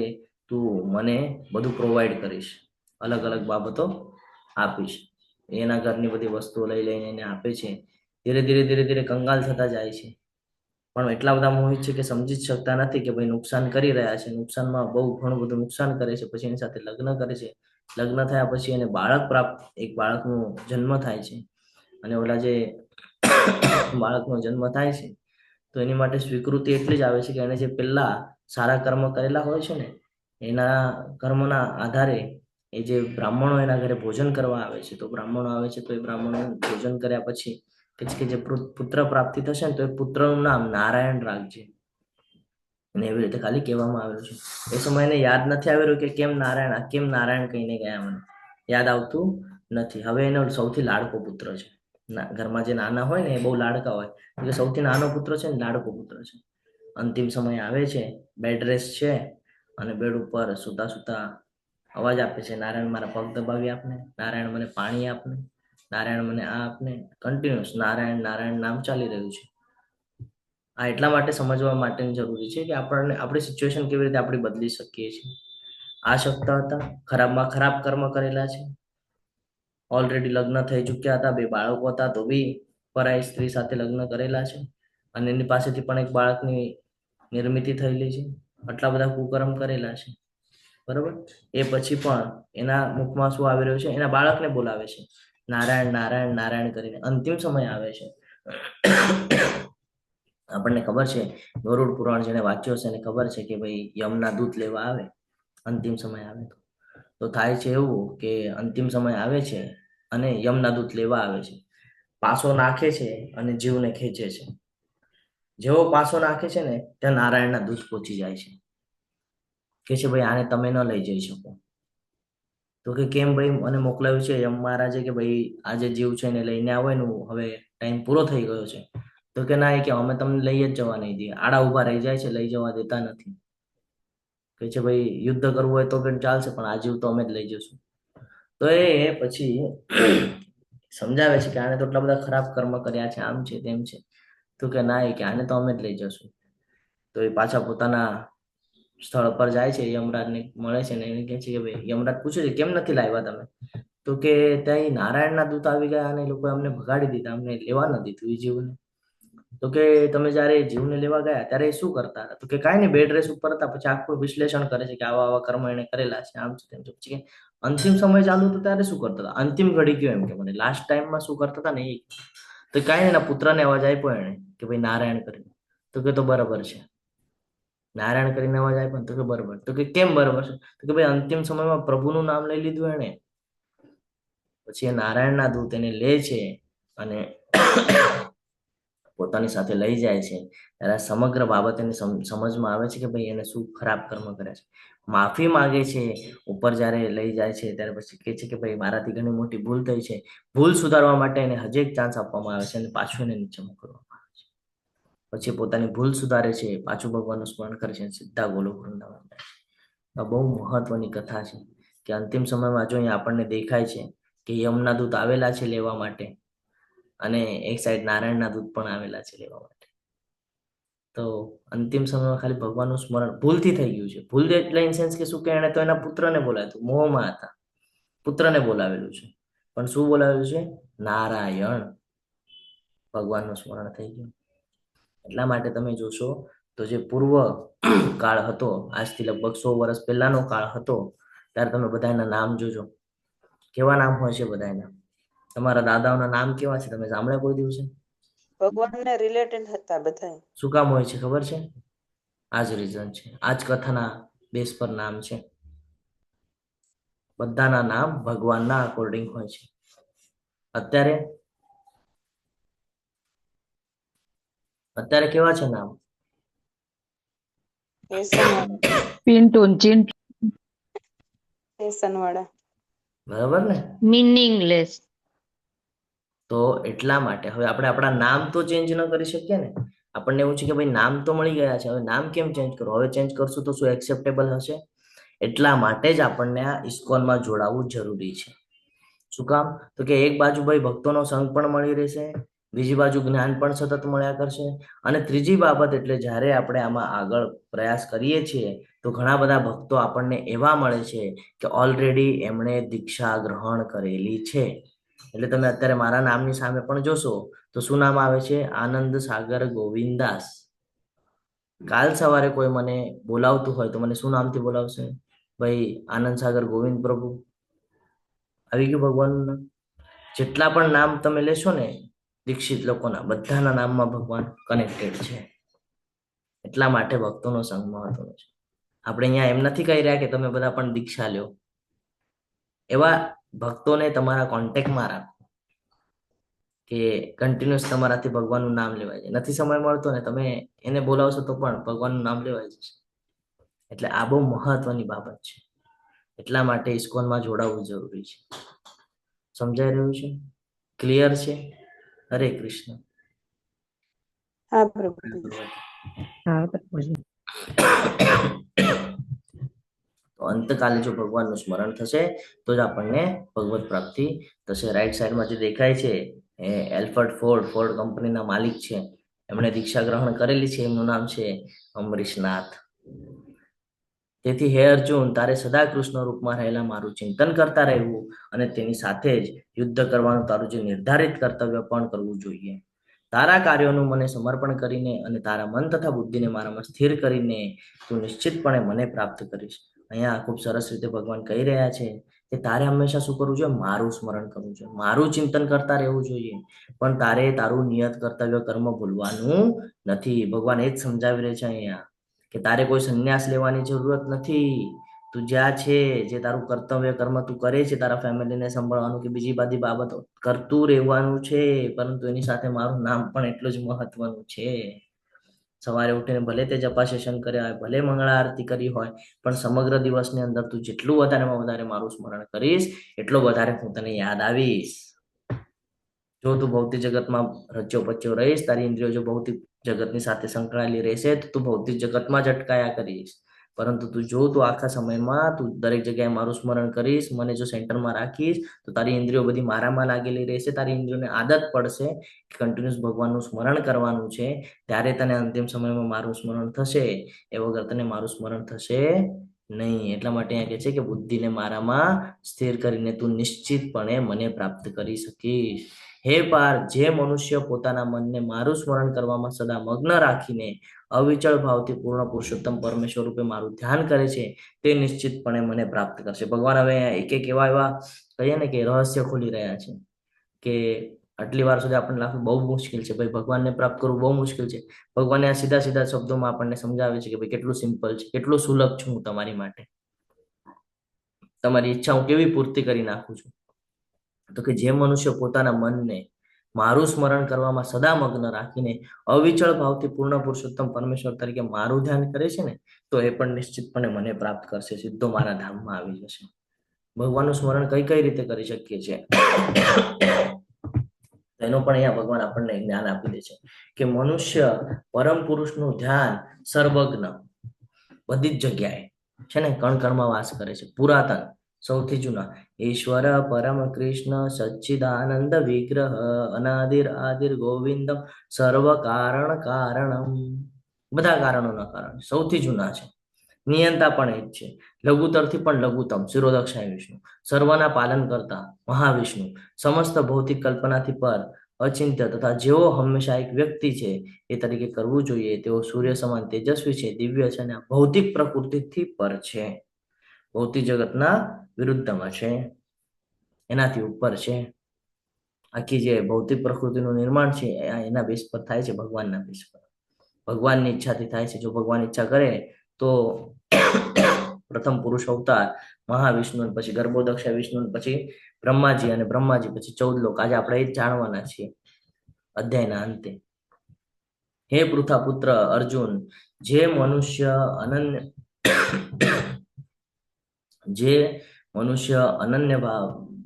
તું મને બધું પ્રોવાઈડ કરીશ, અલગ અલગ બાબતો આપીશ. એના ઘરની બધી વસ્તુઓ લઈ લઈને એને આપે છે. ધીરે ધીરે ધીરે ધીરે કંગાલ થતા જાય છે, પણ એટલા બધા મોહિત છે કે સમજી જ શકતા નથી કે ભાઈ નુકસાન કરી રહ્યા છે. નુકસાનમાં બહુ ઘણું બધું નુકસાન કરે છે. પછી એની સાથે લગ્ન કરે છે. લગ્ન થયા પછી એને એક બાળકનો જન્મ થાય છે. અને ઓલા જે બાળકનો જન્મ થાય છે તો એની માટે સ્વીકૃતિ એટલી જ આવે છે કે એને જે પહેલા સારા કર્મ કરેલા હોય છે ને, એના કર્મના આધારે એ જે બ્રાહ્મણો એના ઘરે ભોજન કરવા આવે છે, તો બ્રાહ્મણો આવે છે તો એ બ્રાહ્મણો ભોજન કર્યા પછી કે જે પુત્ર પ્રાપ્તિ થશે ને તો એ પુત્રનું નામ નારાયણ રાખજે. અને એવી રીતે ખાલી કહેવામાં આવેલું છે. એ સમયે એને યાદ નથી આવેલું કે કેમ નારાયણ કહીને ગયા, મને યાદ આવતું નથી. હવે એનો સૌથી લાડકો પુત્ર છે. ઘરમાં જે નાના હોય ને એ બહુ લાડકા હોય, એટલે સૌથી નાનો પુત્ર છે ને લાડકો પુત્ર છે. અંતિમ સમય આવે છે, બેડ રેસ્ટ છે અને બેડ ઉપર સુતા સુતા અવાજ આપે છે, નારાયણ મારા પગ દબાવી આપને, નારાયણ મને પાણી આપને, નારાયણ મને આ આપને. કન્ટિન્યુઅસ નારાયણ નારાયણ નામ ચાલી રહ્યું છે. આ એટલા માટે સમજવા માટેની જરૂરી છે કે આપણને આપણી સિચ્યુએશન કેવી રીતે આપણે બદલી શકીએ છીએ. આ શક્ત હતા, ખરાબમાં ખરાબ કર્મ કરેલા છે, ઓલરેડી લગ્ન થઈ ચુક્યા હતા, 2 બાળકો હતા તો બી પરાઈ સ્ત્રી સાથે લગ્ન કરેલા છે અને એની પાસેથી પણ એક બાળકની નિર્મિતિ થયેલી છે. આટલા બધા કુકર્મ કરેલા છે, બરોબર. એ પછી પણ એના મુખમાં શું આવી રહ્યું છે? એના બાળકને બોલાવે છે નારાયણ નારાયણ નારાયણ કરીને. અંતિમ સમય આવે છે. આપણને ખબર છે, ગરુડ પુરાણ જેને વાંચ્યો છે એને ખબર છે કે ભાઈ યમના દૂત લેવા આવે અંતિમ સમય આવે તો થાય છે એવું કે અંતિમ સમય આવે છે અને યમના દૂત લેવા આવે છે, પાસો નાખે છે અને જીવને ખેંચે છે. જેવો પાસો નાખે છે ને ત્યાં નારાયણના દૂત પહોંચી જાય છે, કે છે ભાઈ આને તમે ન લઈ જઈ શકો. તો કે કેમ ભાઈ મને મોકલાવ્યું છે યમ મહારાજે કે ભાઈ આ જે જીવ છે એને લઈને આવો, એનું હવે ટાઈમ પૂરો થઈ ગયો છે. તો કે ના, કે અમે તમને લઈ જ જવા નહીં દઈએ. આડા ઉભા રહી જાય છે, લઈ જવા દેતા નથી. કે છે ભાઈ યુદ્ધ કરવું હોય તો પણ ચાલશે, પણ આ જીવ તો અમે જ લઈ જશું. તો એ પછી સમજાવે છે કે આને તો એટલા બધા ખરાબ કર્મ કર્યા છે, આમ છે તેમ છે. તો કે ના, કે આને તો અમે જ લઈ જશું. તો એ પાછા પોતાના સ્થળ પર જાય છે, યમરાજને મળે છે ને એને કહે છે કે ભાઈ, યમરાજ પૂછે છે કેમ નથી લાવ્યા તમે? તો કે ત્યાં નારાયણના દૂત આવી ગયા અને એ લોકોએ અમને ભગાડી દીધા, અમને લેવા ન દીધું એ જીવને. તો કે તમે જયારે જીવને લેવા ગયા ત્યારે શું કરતા હતા? તો કે કાંઈ નહીં, બેડ રેસ ઉપર હતા. પછી આખું વિશ્લેષણ કરે છે કે આવા આવા કર્મ એને કરેલા છે, આમ છે તેમ છે. પછી અંતિમ સમય ચાલુ હતો ત્યારે શું કરતા હતા? અંતિમ ઘડી કયો એમ કે મને લાસ્ટ ટાઈમમાં શું કરતા હતા ને એ. તો કાંઈ એના પુત્રને અવાજ આપ્યો એને કે ભાઈ નારાયણ કરીને. તો કે તો બરાબર છે, નારાયણ કરીને અવાજ આપ્યો ને? તો કે બરાબર. તો કે કેમ બરાબર છે? તો કે ભાઈ અંતિમ સમયમાં પ્રભુનું નામ લઈ લીધું એને. પછી એ નારાયણના દૂત એને લે છે અને પોતાની સાથે લઈ જાય છે. ત્યારે સમગ્ર બાબત એને સમજમાં આવે છે કે ભાઈ એને શું ખરાબ કર્મ કર્યા છે. માફી માંગે છે. ઉપર જ્યારે લઈ જાય છે ત્યારે પછી કહે છે કે ભાઈ મારાથી ઘણી મોટી ભૂલ થઈ છે. ભૂલ સુધારવા માટે એને હજી એક ચાન્સ આપવામાં આવે છે અને પાછું એને નીચે મોકલવામાં આવે છે. પછી પોતાની ભૂલ સુધારે છે, પાછું ભગવાનનું સ્મરણ કરે છે, સીધા ગોલોક વૃંદાવન જાય છે. આ બહુ મહત્વની કથા છે કે અંતિમ સમયમાં જો અહીંયા આપણને દેખાય છે કે યમના દૂત આવેલા છે લેવા માટે અને એક સાઈડ નારાયણના દૂત પણ આવેલા છે લેવા માટે. તો અંતિમ સમયમાં ખાલી ભગવાનનું સ્મરણ ભૂલથી થઈ ગયું છે. ભૂલ એટલે ઇન સેન્સ કે શું કે એને તો એના પુત્રને બોલાવ્યું, મોહમાં હતા, પુત્રને બોલાવેલું છે. પણ શું બોલાવેલું છે? નારાયણ. ભગવાનનું સ્મરણ થઈ ગયું. એટલા માટે તમે જોશો તો જે પૂર્વ કાળ હતો, આજથી લગભગ 100 વર્ષ પહેલાનો કાળ હતો, ત્યારે તમે બધાના નામ જોજો. કેવા નામ હોય છે બધાના? તમારા દાદાઓના નામ કેવા છે? તમે સાંભળ્યા કોઈ દિવસે? ભગવાનને રિલેટેડ હતા બધા. શું કામ હોય છે ખબર છે? આ જ રીઝન છે, આ જ કથાના બેસ પર નામ છે. બધાના નામ ભગવાનના અકોર્ડિંગ હોય છે. અત્યારે અત્યારે કેવા છે નામ? પિન્ટુ ચિંટુ બરાબર ને? મીનિંગલેસ. તો એટલા માટે હવે આપણે આપણા નામ તો ચેન્જ ન કરી શકીએ ને. આપણને એવું છે કે ભાઈ નામ તો મળી ગયા છે, હવે નામ કેમ ચેન્જ કરો? હવે ચેન્જ કરશું તો શું એક્સેપ્ટેબલ હશે? એટલા માટે જ આપણને આ ઇસ્કોનમાં જોડાવવું જરૂરી છે. શું કામ? તો કે એક બાજુ ભાઈ ભક્તોનો સંગ પણ મળી રહેશે, બીજી બાજુ જ્ઞાન પણ સતત મળ્યા કરશે, અને ત્રીજી બાબત એટલે જ્યારે આપણે આમાં આગળ પ્રયાસ કરીએ છીએ તો ઘણા બધા ભક્તો આપણને એવા મળે છે કે ઓલરેડી એમણે દીક્ષા ગ્રહણ કરેલી છે. એટલે તમે અત્યારે મારા નામની સામે પણ જોશો તો શું નામ આવે છે? આનંદ સાગર ગોવિંદાસ. કાલ સવારે કોઈ મને બોલાવતું હોય તો મને શું નામથી બોલાવશે? ભાઈ આનંદ સાગર ગોવિંદ પ્રભુ. આવી ગયું ભગવાનનું નામ. જેટલા પણ નામ તમે લેશો ને દીક્ષિત લોકોના, બધાના નામમાં ભગવાન કનેક્ટેડ છે. એટલા માટે ભક્તોનો સંગ મહત્વનો છે. આપણે અહીંયા એમ નથી કહી રહ્યા કે તમે બધા પણ દીક્ષા લ્યો. એવા ભક્તોને તમારા કોન્ટેક્ટમાં રાખો કે કન્ટિન્યુઅસ તમારાથી ભગવાનનું નામ લેવાય છે. નથી સમય મળતો ને તમે એને બોલાવશો તો પણ ભગવાનનું નામ લેવાય જશે. એટલે આ બહુ મહત્વની બાબત છે. એટલા માટે ઇસ્કોનમાં જોડાવવું જરૂરી છે. સમજાઈ રહ્યું છે? ક્લિયર છે? હરે કૃષ્ણ. હા પ્રભુ. હા પ્રભુજી. તો અંતકાલે જો ભગવાનનું સ્મરણ થશે તો જ આપણને ભગવત પ્રાપ્તિ થશે. રાઈટ સાઈડમાં જે દેખાય છે એ એલ્ફર્ડ ફોર્ડ કંપનીના માલિક છે. એમણે દીક્ષા ગ્રહણ કરેલી છે. એમનું નામ છે અમરીશનાથ. તેથી હે અર્જુન, તારે સદા કૃષ્ણ રૂપમાં રહેલા મારું ચિંતન કરતા રહેવું અને તેની સાથે જ યુદ્ધ કરવાનું તારું જે નિર્ધારિત કર્તવ્ય પણ કરવું જોઈએ. તારા કાર્યોનું મને સમર્પણ કરીને અને તારા મન તથા બુદ્ધિને મારામાં સ્થિર કરીને તું નિશ્ચિતપણે મને પ્રાપ્ત કરીશ. અહીંયા ખૂબ સરસ રીતે ભગવાન કહી રહ્યા છે કે તારે હંમેશા શું કરવું જોઈએ? મારું સ્મરણ કરવું જોઈએ, મારું ચિંતન કરતા રહેવું જોઈએ. પણ તારે તારું નિયત કર્તવ્ય કર્મ ભૂલવાનું નથી. ભગવાન એ જ સમજાવી રહ્યા છે અહીંયા કે તારે કોઈ સંન્યાસ લેવાની જરૂરત નથી. તું જ્યાં છે, જે તારું કર્તવ્ય કર્મ તું કરે છે, તારા ફેમિલીને સંભાળવાનું કે બીજી બધી બાબતો કરતું રહેવાનું છે, પરંતુ એની સાથે મારું નામ પણ એટલું જ મહત્વનું છે. સવારે ઉઠીને ભલે તે જપા સેશન કર્યા હોય, ભલે મંગળા આરતી કરી હોય, પણ સમગ્ર દિવસની અંદર તું જેટલું વધારેમાં વધારે મારું સ્મરણ કરીશ એટલો વધારે હું તને યાદ આવીશ. જો તું ભૌતિક જગતમાં રચ્યો પચ્યો રહીશ, તારી ઇન્દ્રિયો જો ભૌતિક જગતની સાથે સંકળાયેલી રહેશે તો તું ભૌતિક જગતમાં જ અટકાયા કરીશ. પરંતુ તું જો તું આખા સમયમાં તું દરેક જગ્યાએ મારું સ્મરણ કરીશ, મને જો સેન્ટરમાં રાખીશ, તો તારી ઇન્દ્રિયો બધી મારામાં લાગેલી રહેશે. તારી ઇન્દ્રિયોને આદત પડશે કે કન્ટિન્યુઅસ ભગવાનનું સ્મરણ કરવાનું છે. ત્યારે તને અંતિમ સમયમાં મારું સ્મરણ થશે. એ વગર તને મારું સ્મરણ થશે નહીં. એટલા માટે અહીંયા કહે છે કે બુદ્ધિને મારામાં સ્થિર કરીને તું નિશ્ચિતપણે મને પ્રાપ્ત કરી શકીશ. હે પાર્થ, જે મનુષ્ય પોતાના મનને મારું સ્મરણ કરવામાં સદા મગ્ન રાખીને અવિચળ ભાવથી પૂર્ણ પુરુષોત્તમ પરમેશ્વર રૂપે મારું ધ્યાન કરે છે તે નિશ્ચિતપણે મને પ્રાપ્ત કરશે. ભગવાન હવે એક એક એવા કહીએ ને કે રહસ્ય ખોલી રહ્યા છે કે આટલી વાર સુધી આપણને લાગતું બહુ મુશ્કેલ છે, ભાઈ ભગવાનને પ્રાપ્ત કરવું બહુ મુશ્કેલ છે. ભગવાને આ સીધા સીધા શબ્દોમાં આપણને સમજાવે છે કે ભાઈ કેટલું સિમ્પલ છે, કેટલું સુલભ છું હું તમારી માટે. તમારી ઈચ્છા હું કેવી પૂર્તિ કરી નાખું છું. તો કે જે મનુષ્ય પોતાના મનને મારું સ્મરણ કરવામાં સદા મગ્ન રાખીને અવિચળ ભાવથી પૂર્ણ પુરુષોત્તમ પરમેશ્વર તરીકે મારું ધ્યાન કરે છે ને, તો એ પણ નિશ્ચિતપણે મને પ્રાપ્ત કરશે, સીધો મારા ધામમાં આવી જશે. ભગવાનનું સ્મરણ કઈ કઈ રીતે કરી શકીએ છીએ એનો પણ અહીંયા ભગવાન આપણને જ્ઞાન આપી દે છે કે મનુષ્ય પરમ પુરુષનું ધ્યાન સર્વજ્ઞ બધી જ જગ્યાએ છે ને, કણ કણમાં વાસ કરે છે. પુરાતન સૌથી જૂના ઈશ્વર પરમ કૃષ્ણ સચ્ચિદાનંદ વિગ્રહ અનાદિર આદિર ગોવિંદમ સર્વ કારણ કારણમ. બધા કારણોના કારણ સૌથી જૂના છે. નિયંતા પણ એ જ છે. લઘુતરથી પણ લઘુત્તમ શિરોદક્ષાય વિષ્ણુ, સર્વના પાલન કરતા મહાવિષ્ણુ, સમસ્ત ભૌતિક કલ્પનાથી પર અચિંત્ય તથા જેવો હંમેશા એક વ્યક્તિ છે એ તરીકે કરવું જોઈએ. તેઓ સૂર્ય સમાન તેજસ્વી છે, દિવ્ય છે અને ભૌતિક પ્રકૃતિથી પર છે. ભૌતિક જગતના વિરુદ્ધમાં છે, એનાથી ઉપર છે. આખી જે ભૌતિક પ્રકૃતિનું નિર્માણ છે એના બેઝ પર થાય છે, ભગવાનના બેઝ પર, ભગવાનની ઈચ્છાથી થાય છે. જો ભગવાન ઈચ્છા કરે તો પ્રથમ પુરુષ અવતાર મહાવિષ્ણુ, પછી ગર્ભોદક્ષ વિષ્ણુ, પછી બ્રહ્માજી, અને બ્રહ્માજી પછી 14 લોક. આજે આપણે એ જ જાણવાના છીએ અધ્યાયના અંતે. હે પૃથાપુત્ર અર્જુન, જે મનુષ્ય અનન્ય જે મનુષ્ય અનન્ય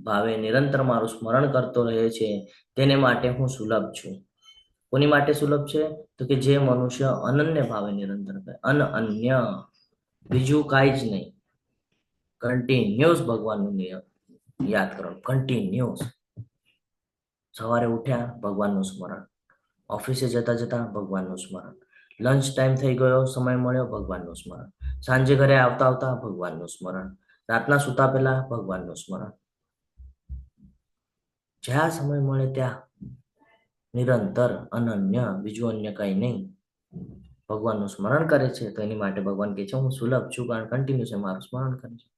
ભાવે નિરંતર મારું સ્મરણ કરતો રહે છે તેને માટે હું સુલભ છું. કોની માટે સુલભ છે? તો કે જે મનુષ્ય અનન્ય ભાવે નિરંતર કરે. અનન્ય, બીજું કાંઈ જ નહીં. કન્ટિન્યુઅસ ભગવાનનું નિયમ યાદ કરો. કન્ટિન્યુઅસ. સવારે ઉઠ્યા ભગવાનનું સ્મરણ, ઓફિસે જતા જતા ભગવાનનું સ્મરણ, લંચ ટાઈમ થઈ ગયો, સમય મળ્યો, ભગવાનનું સ્મરણ, સાંજે ઘરે આવતા આવતા ભગવાનનું સ્મરણ, રાતના સૂતા પહેલા ભગવાનનું સ્મરણ. જ્યાં સમય મળે ત્યાં નિરંતર અનન્ય, બીજું અન્ય કઈ નહીં, ભગવાનનું સ્મરણ કરે છે. તો એની માટે ભગવાન કહે છે હું સુલભ છું, કારણ કન્ટિન્યુઅસ મારું સ્મરણ કરે છે,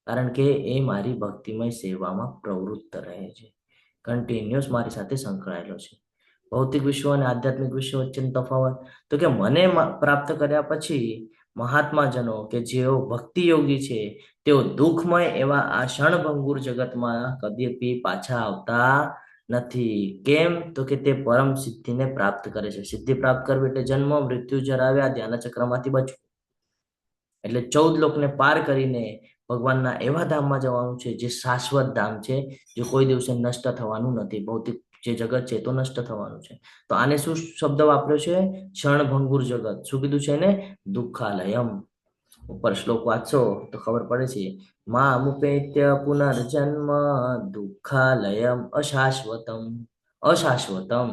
કારણ કે એ મારી ભક્તિમય સેવામાં પ્રવૃત્ત રહે છે, કન્ટિન્યુઅસ મારી સાથે સંકળાયેલો છે. ભૌતિક વિશ્વ અને આધ્યાત્મિક વિશ્વ વચ્ચેનો તફાવત તો કે મને પ્રાપ્ત કર્યા પછી મહાત્માજનો કે જેઓ ભક્તિ યોગી છે તેઓ દુઃખમય એવા આ ક્ષણભંગુર જગતમાં કદી પાછા આવતા નથી. કેમ? તો કે તે પરમ સિદ્ધિને પ્રાપ્ત કરે છે. સિદ્ધિ પ્રાપ્ત કરવી એટલે જન્મ, મૃત્યુ, જરા, વ્યાધિ આના ચક્રમાંથી બચવું, એટલે 14 લોકને પાર કરીને ભગવાનના એવા ધામમાં જવાનું છે જે શાશ્વત ધામ છે, જે કોઈ દિવસે નષ્ટ થવાનું નથી. ભૌતિક જે જગત છે તો નષ્ટ થવાનું છે. તો આને શું શબ્દ વાપર્યો છે? ક્ષણભંગુર જગત. શું કીધું છે એને? દુઃખાલયમ. ઉપર શ્લોક વાંચશો તો ખબર પડે છે. મામુપેત્ય પુનર્જન્મ દુઃખાલયમ અશાશ્વતમ. અશાશ્વતમ,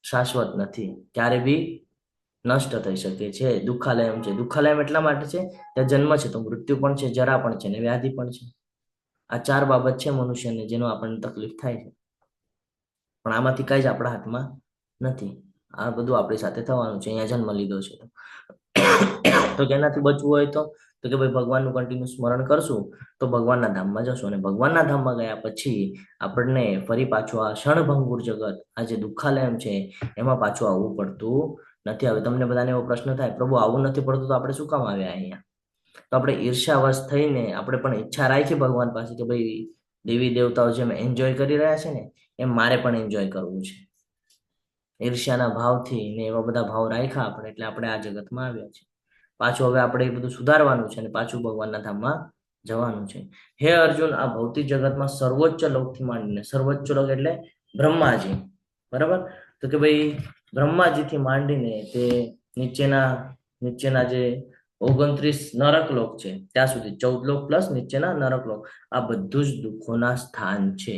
શાશ્વત નથી, ક્યારે બી નષ્ટ થઈ શકે છે. દુઃખાલયમ છે. દુઃખાલયમ એટલા માટે છે ત્યાં જન્મ છે તો મૃત્યુ પણ છે, જરા પણ છે ને વ્યાધિ પણ છે. આ 4 બાબત છે મનુષ્યને જેનો આપણને તકલીફ થાય છે, પણ આમાંથી કઈ જ આપણા હાથમાં નથી. આ બધું આપણી સાથે થવાનું છે. અહીંયા જન્મ લીધો છે તો કેનાથી બચવું હોય તો કે ભાઈ ભગવાનનું કન્ટિન્યુ સ્મરણ કરશું તો ભગવાનના ધામમાં જશું, અને ભગવાનના ધામમાં ગયા પછી આપણને ફરી પાછું આ ક્ષણભંગુર જગત, આ જે દુઃખાલયમ છે એમાં પાછું આવવું પડતું નથી. હવે તમને બધાને એવો પ્રશ્ન થાય, પ્રભુ આવું નથી પડતું તો આપણે શું કામ આવ્યા અહીંયા? તો આપણે ઈર્ષાવશ થઈને આપણે પણ ઈચ્છા રાખી ભગવાન પાસે કે ભાઈ દેવી દેવતાઓ જેમ એન્જોય કરી રહ્યા છે ને એમ મારે પણ એન્જોય કરવું છે. ઈર્ષ્યાના ભાવથી ને એવા બધા ભાવ રાખ્યા આપણે, એટલે આપણે આ જગતમાં આવ્યા છે. પાછું હવે આપણે એ બધું સુધારવાનું છે અને પાછું ભગવાનના ધામમાં જવાનું છે. હે અર્જુન, આ ભૌતિક જગતમાં સર્વોચ્ચ લોકથી માંડીને, સર્વોચ્ચ લોક એટલે બ્રહ્માજી, બરાબર? તો કે ભાઈ બ્રહ્માજીથી માંડીને તે નીચેના જે 29 નરક લોક છે ત્યાં સુધી, 14 લોક પ્લસ નીચેના નરક લોક, આ બધું જ દુઃખોના સ્થાન છે.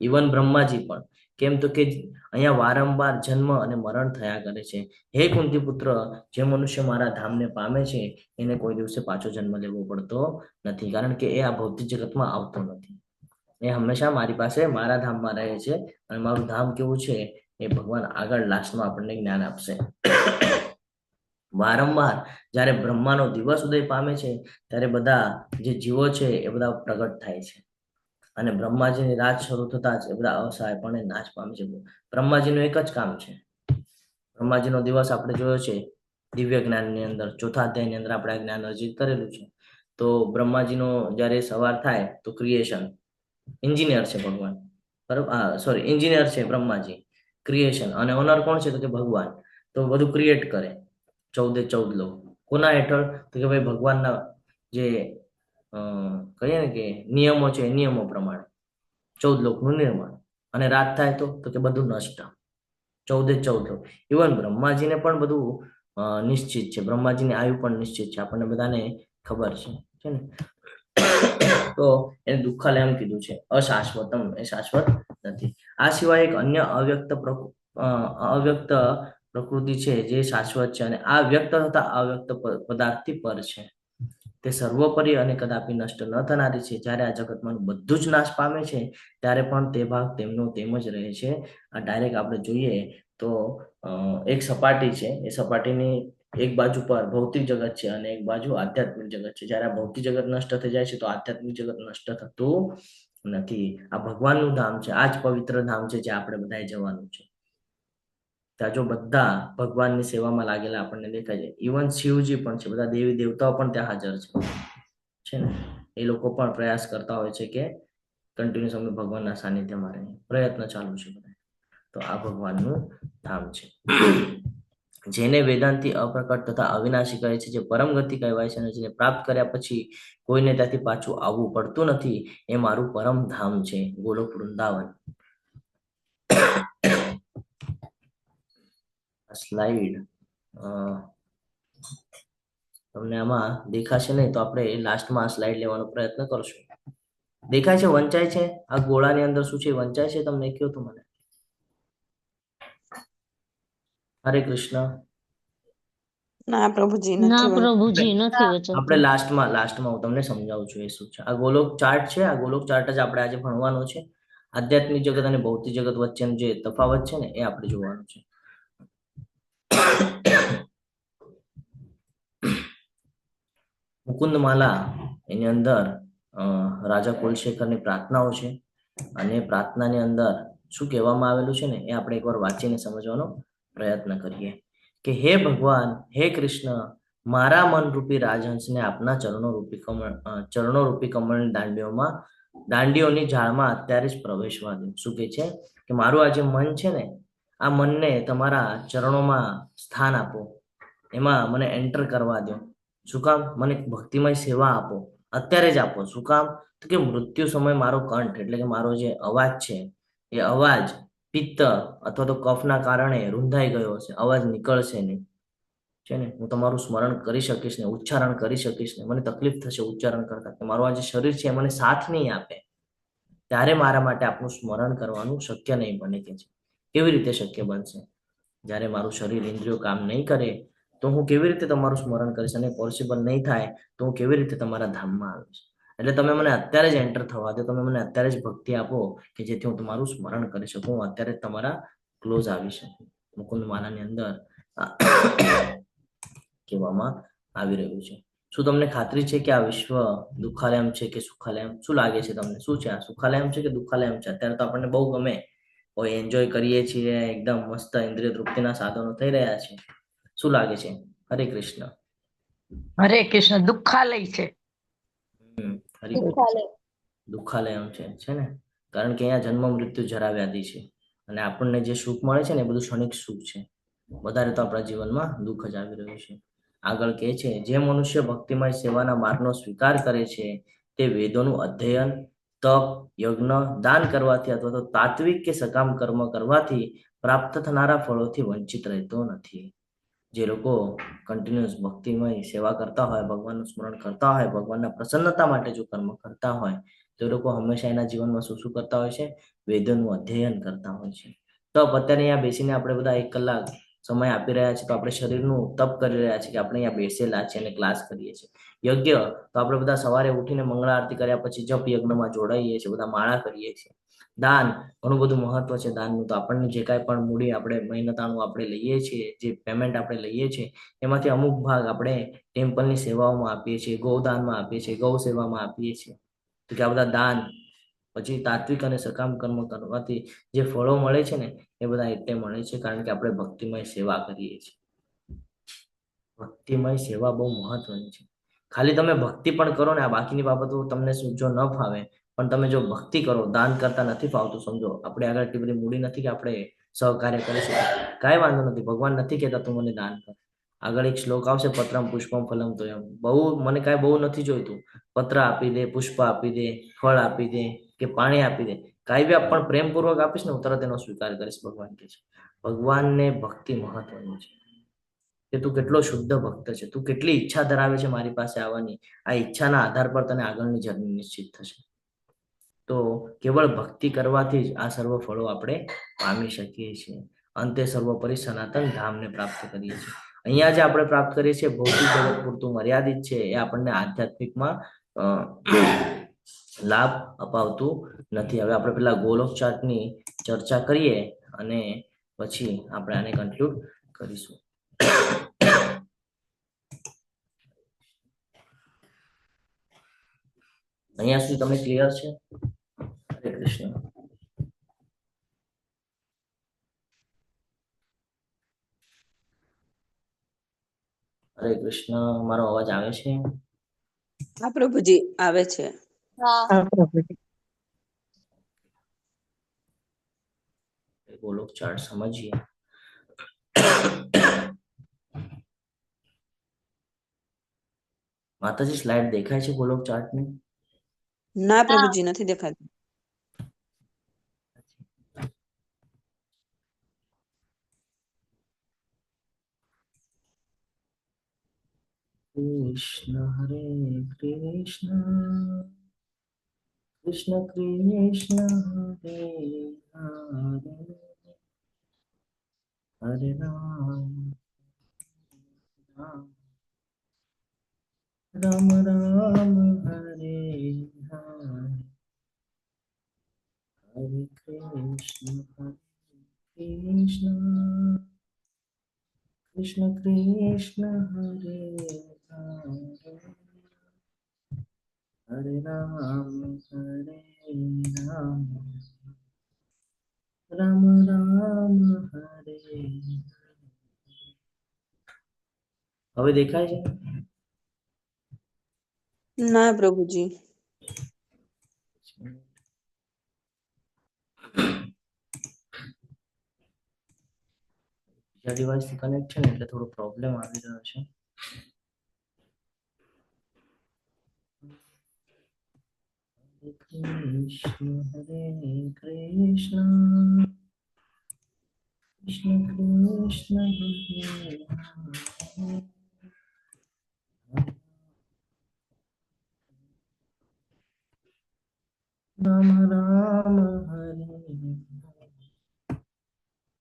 ઇવન બ્રહ્માજી પણ. કેમ? તો કે અહીંયા વારંવાર જન્મ અને મરણ થયા કરે છે. હે કુંતી પુત્ર, જે મનુષ્ય મારા ધામને પામે છે એને કોઈ દિવસે પાછો જન્મ લેવો પડતો નથી, કારણ કે એ આ ભૌતિક જગતમાં આવતો નથી. એ હંમેશા મારી પાસે મારા ધામમાં રહે છે, અને મારું ધામ કેવું છે એ ભગવાન આગળ લાસ્ટમાં આપણને જ્ઞાન આપશે. વારંવાર જ્યારે બ્રહ્માનો દિવસ ઉદય પામે છે ત્યારે બધા જે જીવો છે એ બધા પ્રગટ થાય છે, અને બ્રહ્માજીની રાત શરૂ થતા જ એ બધા અસહાયપણે નાશ પામે છે. બ્રહ્માજીનું એક જ કામ છે. બ્રહ્માજીનો દિવસ આપણે જોયો છે દિવ્ય જ્ઞાનની અંદર, 4થા અધ્યાયની અંદર આપણે આ જ્ઞાન અર્જિત કરેલું છે. તો બ્રહ્માજીનો જ્યારે સવાર થાય તો ક્રિએશન, એન્જિનિયર છે ભગવાન, બરાબર? સોરી, એન્જિનિયર છે બ્રહ્માજી, ક્રિએશન, અને ઓનર કોણ છે? તો કે ભગવાન. તો બધું ક્રિએટ કરે 14 લોક. કોના હેઠળ? તો કે ભાઈ ભગવાનના જે કહીએ ને કે નિયમો છે એ નિયમો પ્રમાણે 14 લોકનું નિર્માણ. અને રાત થાય તો કે બધું નષ્ટ, 14 લોક. ઇવન બ્રહ્માજીને પણ બધું નિશ્ચિત છે, બ્રહ્માજીની આયુ પણ નિશ્ચિત છે, આપણને બધાને ખબર છે ને? તો એને દુઃખાલય એમ કીધું છે, અશાશ્વતમ, એ શાશ્વત નથી. આ સિવાય એક અન્ય અવ્યક્ત પ્રકૃતિ છે જે શાશ્વત છે, અને આ વ્યક્ત થતા અવ્યક્ત પદાર્થથી પર છે. તે સર્વોપરી અને કદાપી નષ્ટ ન થનારી છે. જ્યારે આ જગતમાં બધું જ નાશ પામે છે ત્યારે પણ તે ભાગ તેમનો તેમ જ રહે છે. આ ડાયરેક્ટ આપણે જોઈએ તો એક સપાટી છે, એ સપાટીની એક બાજુ પર ભૌતિક જગત છે અને એક બાજુ આધ્યાત્મિક જગત છે. જ્યારે આ ભૌતિક જગત નષ્ટ થઈ જાય છે તો આધ્યાત્મિક જગત નષ્ટ થતું નથી. આ ભગવાનનું ધામ છે, આ જ પવિત્ર ધામ છે જે આપણે બધાએ જવાનું છે. ત્યાં જો બધા ભગવાનની સેવામાં લાગેલા આપણને દેખાય છે. ઇવન શિવજી પણ છે, બધા દેવી દેવતાઓ પણ ત્યાં હાજર છે ને? એ લોકો પણ પ્રયાસ કરતા હોય છે કે કન્ટિન્યુઅસ અમે ભગવાનના સાનિધ્યમાં રહીએ, પ્રયત્ન ચાલુ છે બધા. તો આ ભગવાનનું ધામ છે. જેને વેદાંતિ અપ્રકટ તથા અવિનાશી કહે છે, જે પરમ ગતિ કહેવાય છે, અને જેને પ્રાપ્ત કર્યા પછી કોઈને ત્યાંથી પાછું આવવું પડતું નથી, એ મારું પરમ ધામ છે, ગોલોક વૃંદાવન. સ્લાઇડ તમને આમાં દેખાશે નહીં, તો આપણે લાસ્ટમાં આ સ્લાઇડ લેવાનો પ્રયત્ન કરશું. દેખાય છે? વંચાય છે? આ ગોળાની અંદર શું છે વંચાય છે? તમને કહ્યું તું મને. હરે કૃષ્ણ. ના પ્રભુજી ના નથી વાંચતું. પ્રભુજી નથી આપણે વચનતું. લાસ્ટમાં હું તમને સમજાવું છું એ શું છે. આ ગોલોક ચાર્ટ છે. આ ગોલોક ચાર્ટ જ આપણે આજે ભણવાનો છે. આધ્યાત્મિક જગત અને ભૌતિક જગત વચ્ચેનો જે તફાવત છે ને એ આપણે જોવાનું છે. મુકુંદ માલા એની અંદર રાજા કુલશેખરની પ્રાર્થનાઓ છે, અને પ્રાર્થનાની અંદર શું કહેવામાં આવેલું છે ને એ આપણે એકવાર વાંચીને સમજવાનો પ્રયત્ન કરીએ કે હે ભગવાન, હે કૃષ્ણ, મારા મનરૂપી રાજહંસને આપના ચરણોરૂપી કમળની દાંડીઓની ઝાડમાં અત્યારે જ પ્રવેશવા દો. શું કહે છે કે મારું આ જે મન છે ને, આ મનને તમારા ચરણોમાં સ્થાન આપો, એમાં મને એન્ટર કરવા દો. શું કામ? મને ભક્તિમય સેવા આપો, અત્યારે જ આપો. શું કામ? તો કે મૃત્યુ સમય મારો કંઠ એટલે કે મારો જે અવાજ છે એ અવાજ પિત્ત અથવા તો કફના કારણે રૂંધાઈ ગયો હશે, અવાજ નીકળશે નહીં, છે ને. હું તમારું સ્મરણ કરી શકીશ ને, ઉચ્ચારણ કરી શકીશ ને, મને તકલીફ થશે ઉચ્ચારણ કરતા, કે મારું આ જે શરીર છે મને સાથ નહીં આપે, ત્યારે મારા માટે આપનું સ્મરણ કરવાનું શક્ય નહીં બને. કે છે કેવી રીતે શક્ય બનશે? જ્યારે મારું શરીર ઇન્દ્રિયો કામ નહીં કરે તો હું કેવી રીતે તમારું સ્મરણ કરીશ, અને પોસિબલ નહીં થાય તો હું કેવી રીતે તમારા ધામમાં આવીશ? એટલે તમે મને અત્યારે જ એન્ટર થવા દો, તમે મને અત્યારે જ ભક્તિ આપો કે જેથી હું તમારું સ્મરણ કરી શકું, હું અત્યારે જ તમારા ક્લોઝ આવી શકું. મુકુંદ માલાની અંદર કહેવામાં આવી રહ્યું છે. શું તમને ખાતરી છે કે આ વિશ્વ દુઃખાલયમ છે કે સુખાલયમ? શું લાગે છે તમને? શું છે આ? સુખાલયમ છે કે દુઃખાલયમ છે? અત્યારે તો આપણને બહુ ગમે, કોઈ એન્જોય કરીએ છીએ, એકદમ મસ્ત ઇન્દ્રિય તૃપ્તિના સાધનો થઈ રહ્યા છે. શું લાગે છે? હરે કૃષ્ણ. હરે કૃષ્ણ. દુઃખાલય છે. હરે દુઃખાલયમ છે ને, કારણ કે અહીંયા જન્મ મૃત્યુ જરા વ્યાધિ છે, અને આપણને જે સુખ મળે છે ને એ બધું ક્ષણિક સુખ છે. વધારે તો આપણા જીવનમાં દુઃખ જ આવી રહ્યું છે. આગળ કહે છે, જે મનુષ્ય ભક્તિમય સેવાના માર્ગનો સ્વીકાર કરે છે તે વેદોનું અધ્યયન, તપ, યજ્ઞ, દાન કરવાથી અથવા તો તાત્વિક કે સકામ કર્મ કરવાથી પ્રાપ્ત થનારા ફળોથી વંચિત રહેતો નથી. જે લોકો કન્ટિન્યુઅસ ભક્તિમય સેવા કરતા હોય, ભગવાનનું સ્મરણ કરતા હોય, ભગવાનના પ્રસન્નતા માટે જો કર્મ કરતા હોય, તો એ લોકો હંમેશા એના જીવનમાં શું કરતા હોય છે? વેદોનું અધ્યયન કરતા હોય છે. તો અત્યારે અહીંયા બેસીને આપણે બધા 1 કલાક સમય આપી રહ્યા છીએ, તો આપણે શરીરનું તપ કરી રહ્યા છીએ કે આપણે અહીંયા બેસેલા છે અને ક્લાસ કરીએ છીએ. યજ્ઞ તો આપણે બધા સવારે ઉઠીને મંગળા આરતી કર્યા પછી જપ યજ્ઞમાં જોડાઈએ છીએ, બધા માળા કરીએ છીએ. દાન, ઘણું બધું મહત્વ છે દાનનું. તો આપણને જે કાંઈ પણ મૂડી આપણે મહેનતાણું આપણે લઈએ છીએ, જે પેમેન્ટ આપણે લઈએ છીએ, એમાંથી અમુક ભાગ આપણે ટેમ્પલની સેવાઓમાં આપીએ છીએ, ગૌદાનમાં આપીએ છીએ, ગૌ સેવામાં આપીએ છીએ. તો કે આ બધા દાન, પછી તાત્વિક અને સકામ કર્મ કરવાથી જે ફળો મળે છે ને એ બધા એટલે મળે છે કારણ કે આપણે ભક્તિમય સેવા કરીએ છીએ. ભક્તિમય સેવા બહુ મહત્વની છે. ખાલી તમે ભક્તિ પણ કરો ને, આ બાકીની બાબતો તમને જો ન ફાવે, પણ તમે જો ભક્તિ કરો, દાન કરતા નથી ફાવતું, સમજો આપણે આગળ એટલી બધી મૂડી નથી કે આપણે સહકાર્ય કરી શકીએ, કાંઈ વાંધો નથી. ભગવાન નથી કહેતા તું મને દાન કર. આગળ એક શ્લોક આવશે, પત્રમ પુષ્પમ ફલમ તોયમ. બહુ મને કાંઈ બહુ નથી જોઈતું, પત્ર આપી દે, પુષ્પ આપી દે, ફળ આપી દે કે પાણી આપી દે, કાંઈ બી પણ પ્રેમપૂર્વક આપીશ ને હું તરત એનો સ્વીકાર કરીશ. ભગવાન કહે છે. ભગવાનને ભક્તિ મહત્વની છે કે તું કેટલો શુદ્ધ ભક્ત છે, તું કેટલી ઈચ્છા ધરાવે છે મારી પાસે આવવાની. આ ઈચ્છાના આધાર પર તને આગળની જર્ની નિશ્ચિત થશે. તો કેવળ ભક્તિ કરવાથી જ આ સર્વ ફળો આપણે પામી શકીએ છીએ. અંતે સર્વોપરી સનાતન ધામને પ્રાપ્ત કરીએ છીએ. અહીંયા જે આપણે પ્રાપ્ત કરીએ છીએ ભૌતિક જગત પૂરતું મર્યાદિત છે, એ આપણને આધ્યાત્મિકમાં લાભ અપાવતું નથી. હવે આપણે પેલા ગોલોક ચાર્ટની ચર્ચા કરીએ અને પછી આપણે આને કન્ક્લુડ કરીશું. અહીંયા સુધી તમને ક્લિયર છે? હરે કૃષ્ણ. હરે કૃષ્ણ. મારો અવાજ આવે છે? હા પ્રભુજી, આવે છે. ગોલોક ચાર્ટ સમજીએ. માતાજી સ્લાઇડ દેખાય છે ગોલોક ચાર્ટની? ના પ્રભુજી નથી દેખાતું. કૃષ્ણ હરે કૃષ્ણ કૃષ્ણ કૃષ્ણ હરે હરે હરે રામ રામ રામ રામ હરે હરે હરે કૃષ્ણ કૃષ્ણ કૃષ્ણ હરે હરે હરે રામ રામ રામ હરે. હવે દેખાય છે? ના પ્રભુજી. બીજા ડિવાઇસ થી કનેક્ટ છે ને એટલે થોડો પ્રોબ્લેમ આવી રહ્યો છે. હરે કૃષ્ણ કૃષ્ણ કૃષ્ણ હરે હરે રામ રામ હરે.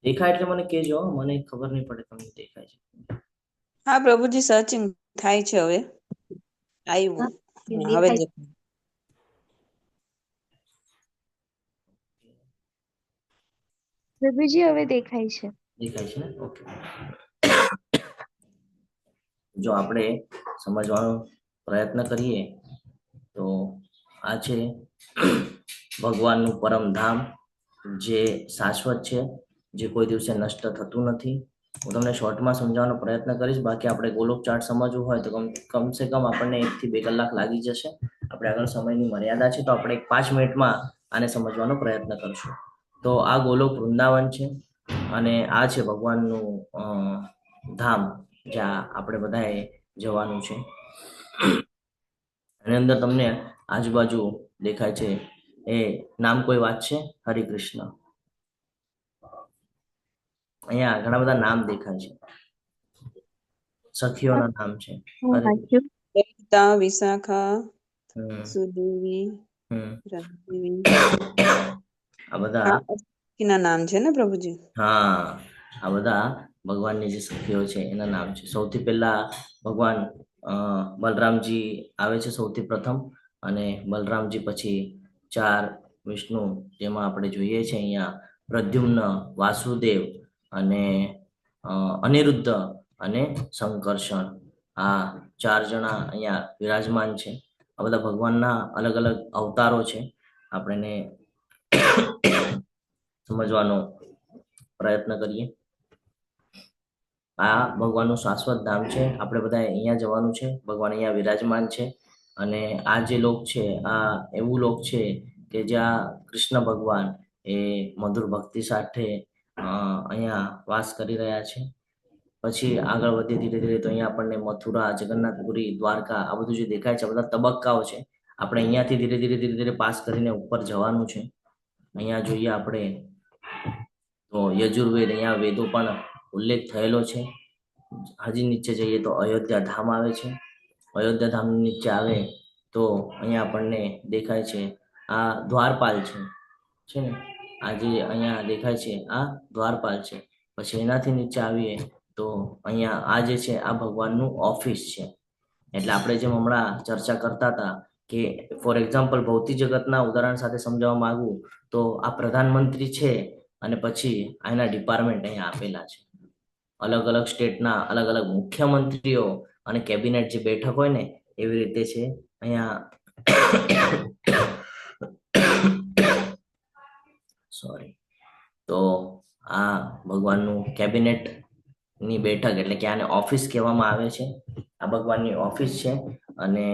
દેખાય એટલે મને કહેજો હો, મને ખબર નહીં પડે તમને દેખાય છે. હા પ્રભુજી, સર્ચિંગ થાય છે હવે. આવ્યું. હા, હવે દેખાય. પ્રભુજી હવે દેખાય છે. દેખાય છે ને? ઓકે. જો આપણે સમજવાનો પ્રયત્ન કરીએ તો આ છે ભગવાનનું પરમ ધામ, જે શાશ્વત છે, જે કોઈ દિવસે નષ્ટ થતું નથી. હું તમને શોર્ટમાં સમજાવવાનો પ્રયત્ન કરીશ. બાકી આપણે ગોલોક ચાર્ટ સમજવું હોય તો કમસે કમ આપણને 1 થી 2 કલાક લાગી જશે. આપણે આગળ સમયની મર્યાદા છે તો આપણે 5 મિનિટમાં આને સમજવાનો પ્રયત્ન કરશું. તો આ ગોલોક વૃંદાવન છે અને આ છે ભગવાનનું ધામ, જ્યાં આપણે બધાએ જવાનું છે. એની અંદર તમને આજુબાજુ દેખાય છે એ નામ કોઈ વાત છે? હરિકૃષ્ણ. અહીંયા ઘણા બધા નામ દેખાય છે, સખીઓના નામ છે. લલિતા, વિશાખા, હમ સુદેવી, હમ રામદેવી. આ બધા ના નામ છે ને પ્રભુજી? હા, આ બધા ભગવાનની જે સખીઓ છે એના નામ છે. સૌથી પહેલા ભગવાન બલરામજી આવે છે સૌથી પ્રથમ, અને બલરામજી પછી 4 વિષ્ણુ, જેમાં આપણે જોઈએ છે અહીંયા પ્રદ્યુમ્ન, વાસુદેવ અને અનિરુદ્ધ અને સંકર્ષણ. આ 4 જણા અહીંયા વિરાજમાન છે. આ બધા ભગવાનના અલગ અલગ અવતારો છે. આપણે સમજવાનો પ્રયત્ન કરીએ. આ ભગવાનનું શાશ્વત ધામ છે. આપણે બધા અહીંયા જવાનું છે. ભગવાન અહીંયા વિરાજમાન છે. અને આ જે લોક છે, આ એવું લોક છે કે જ્યાં કૃષ્ણ ભગવાન એ મધુર ભક્તિ સાથે અહીંયા વાસ કરી રહ્યા છે. પછી આગળ વધીએ ધીરે ધીરે તો અહીંયા આપણને મથુરા, જગન્નાથપુરી, દ્વારકા આ બધું જે દેખાય છે, બધા તબક્કાઓ છે. આપણે અહીંયાથી ધીરે ધીરે ધીરે ધીરે પાસ કરીને ઉપર જવાનું છે. અહીંયા જોઈએ આપણે તો યજુર્વેદ, અહીંયા વેદો પણ ઉલ્લેખ થયેલો છે. હજી નીચે જઈએ તો અયોધ્યા ધામ આવે છે. અયોધ્યા ધામ નીચે આવે તો અહીંયા આપણને દેખાય છે આ દ્વારપાલ છે ને, આ જે અહીંયા દેખાય છે આ દ્વારપાલ છે. પછી એનાથી નીચે આવીએ તો અહીંયા આ જે છે આ ભગવાનનું ઓફિસ છે. એટલે આપણે જેમ હમણાં ચર્ચા કરતા હતા કે ફોર એક્ઝામ્પલ ભૌતિક જગતના ઉદાહરણ સાથે સમજાવવા માંગુ તો આ પ્રધાનમંત્રી છે અને પછી આના ડિપાર્ટમેન્ટ અહીંયા આપેલા છે. અલગ અલગ સ્ટેટના અલગ અલગ મુખ્યમંત્રીઓ અને કેબિનેટ જે બેઠક હોય ને એવી રીતે છે અહીંયા. સોરી. તો આ ભગવાનનું કેબિનેટ ની બેઠક, એટલે કે આને ઓફિસ કહેવામાં આવે છે. આ ભગવાનની ઓફિસ છે અને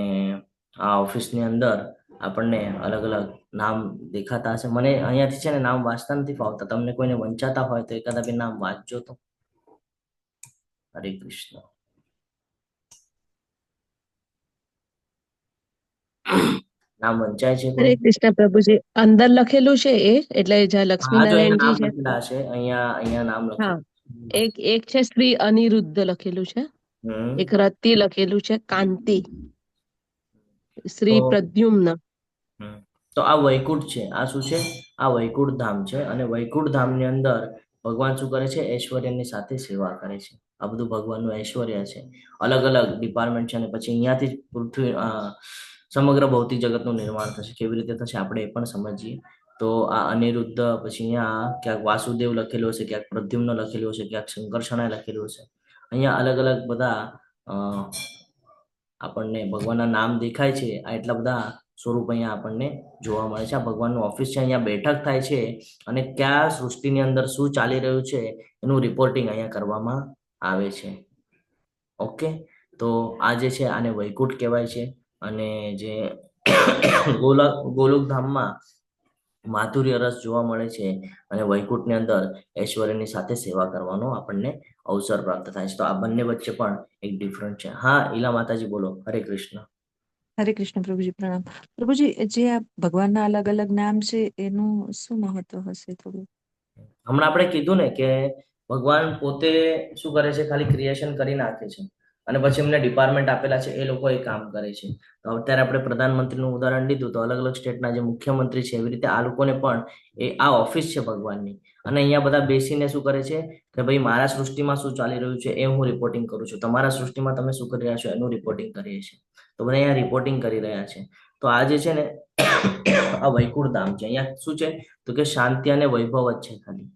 આ ઓફિસની અંદર આપણને અલગ અલગ નામ દેખાતા હશે. મને અહીંયાથી છે ને નામ વાંચતા નથી ફાવતા. તમને કોઈને વંચાતા હોય તો એકાદા બે નામ વાંચજો તો. હરે કૃષ્ણ. નામ વંચાય છે હરે કોઈ? કૃષ્ણ પ્રભુજી અંદર લખેલું છે એ એટલે જ્યાં હા, જો અહીંયા લક્ષ્મીનારાયણજી નામ છે લખેલા છે, અહીંયા નામ હા લખેલું. એક છે શ્રી અનિરુદ્ધ લખેલું છે, હમ એક રતિ લખેલું છે, કાંતિ, તો શ્રી પ્રદ્યુમ્ન. હમ. તો આ વૈકુંઠ છે. આ શું છે? આ વૈકુંઠ ધામ છે. અને વૈકુંઠ ધામની અંદર ભગવાન શું કરે છે? ઐશ્વર્યની સાથે સેવા કરે છે. આ બધું ભગવાનનું ઐશ્વર્ય છે. અલગ અલગ ડિપાર્ટમેન્ટ છે. અને પછી અહીંયાથી જ પૃથ્વી સમગ્ર ભૌતિક જગતનું નિર્માણ થશે. કેવી રીતે થશે આપણે એ પણ સમજીએ. તો આ અનિરુદ્ધ, પછી અહીંયા ક્યાંક વાસુદેવ લખેલું હશે, ક્યાંક પ્રદ્યુમ્ન લખેલું હશે, ક્યાંક સંકર્ષણાય લખેલું હશે. અહીંયા અલગ અલગ બધા આપણને ભગવાનના નામ દેખાય છે. આ એટલા બધા સ્વરૂપ અહીંયા આપણને જોવા મળે છે. આ ભગવાનનું ઓફિસ છે. અહીંયા બેઠક થાય છે અને કયા સૃષ્ટિની અંદર શું ચાલી રહ્યું છે એનું રિપોર્ટિંગ અહીંયા કરવામાં આવે છે. ઓકે, તો આ જે છે આને વૈકુંઠ કહેવાય છે. અને જે ગોલોક ધામમાં માધુર્ય રસ જોવા મળે છે અને વૈકુંઠની અંદર ઐશ્વર્યની સાથે સેવા કરવાનો આપણને અવસર પ્રાપ્ત થાય છે. તો આ બંને વચ્ચે પણ એક ડિફરન્ટ છે. હા, ઈલા માતાજી બોલો. હરે કૃષ્ણ. હરે કૃષ્ણ પ્રભુજી, પ્રણામ. પ્રભુજી, જે આ ભગવાનના અલગ અલગ નામ છે એનું શું મહત્વ હશે થોડું? હમણાં આપણે કીધું ને કે ભગવાન પોતે શું કરે છે? ખાલી ક્રિએશન કરી નાખે છે અને પછી એમને ડિપાર્ટમેન્ટ આપેલા છે, એ લોકો એ કામ કરે છે. તો અત્યારે આપણે પ્રધાનમંત્રીનું ઉદાહરણ લીધું, તો અલગ અલગ સ્ટેટના જે મુખ્યમંત્રી છે, એવી રીતે આ લોકોને પણ આ ઓફિસ છે ભગવાનની. અને અહીંયા બધા બેસીને શું કરે છે કે ભાઈ મારા સૃષ્ટિમાં શું ચાલી રહ્યું છે એ હું રિપોર્ટિંગ કરું છું, તમારા સૃષ્ટિમાં તમે શું કરી રહ્યા છો એનું રિપોર્ટિંગ કરીએ છીએ. તો બધા અહીંયા રિપોર્ટિંગ કરી રહ્યા છે. તો આ જે છે ને આ વૈકુંઠ ધામ છે. અહીંયા શું છે તો કે શાંતિ અને વૈભવ જ છે ખાલી.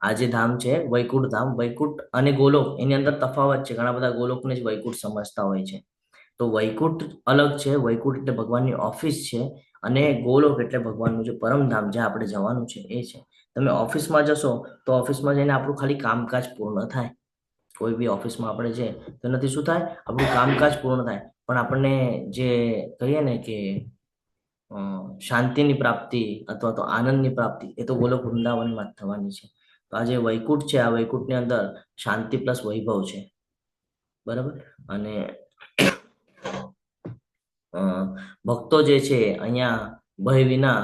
આ જે ધામ છે વૈકુંઠ ધામ, વૈકુંઠ અને ગોલોક એની અંદર તફાવત છે. ઘણા બધા ગોલોકને જ વૈકુંઠ સમજતા હોય છે. તો વૈકુંઠ અલગ છે. વૈકુંઠ એટલે ભગવાનની ઓફિસ છે અને ગોલોક એટલે ભગવાનનું જે પરમધામ જ્યાં આપણે જવાનું છે એ છે. તમે ઓફિસમાં જશો તો ઓફિસમાં જઈને આપણું ખાલી કામકાજ પૂર્ણ થાય. કોઈ બી ઓફિસમાં આપણે છે તો નથી શું થાય? આપણું કામકાજ પૂર્ણ થાય, પણ આપણને જે કહીએ ને કે શાંતિની પ્રાપ્તિ અથવા તો આનંદની પ્રાપ્તિ એ તો ગોલોક વૃંદાવનમાં જ થવાની છે. તો આ જે વૈકુંઠ છે, આ વૈકુંઠની અંદર શાંતિ પ્લસ વૈભવ છે. બરાબર. અને ભક્તો જે છે અહીંયા ભય વિના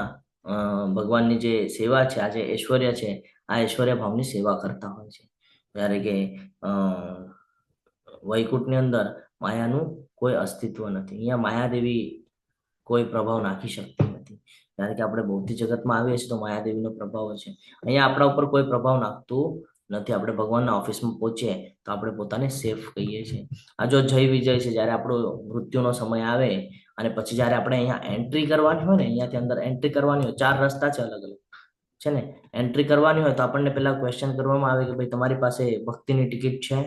ભગવાનની જે સેવા છે, આ જે ઐશ્વર્ય છે, આ ઐશ્વર્ય ભાવની સેવા કરતા હોય છે. જ્યારે કે વૈકુંઠની અંદર માયાનું કોઈ અસ્તિત્વ નથી. અહીંયા માયાદેવી કોઈ પ્રભાવ નાખી શકતી નથી. કારણ કે આપણે ભૌતિક જગતમાં આવીએ છીએ તો માયાદેવીનો પ્રભાવ છે. અહીંયા આપણા ઉપર કોઈ પ્રભાવ નાખતું નથી. આપણે ભગવાનના ઓફિસમાં પહોંચીએ તો આપણે પોતાને સેફ કહીએ છીએ. આ જો જય વિજય છે, જ્યારે આપણો મૃત્યુનો સમય આવે અને પછી જ્યારે આપણે અહીંયા એન્ટ્રી કરવાની હોય ને, અહીંયાથી અંદર એન્ટ્રી કરવાની હોય, 4 રસ્તા છે અલગ અલગ છે ને. એન્ટ્રી કરવાની હોય તો આપણને પહેલા ક્વેશ્ચન કરવામાં આવે કે ભાઈ તમારી પાસે ભક્તિની ટિકિટ છે?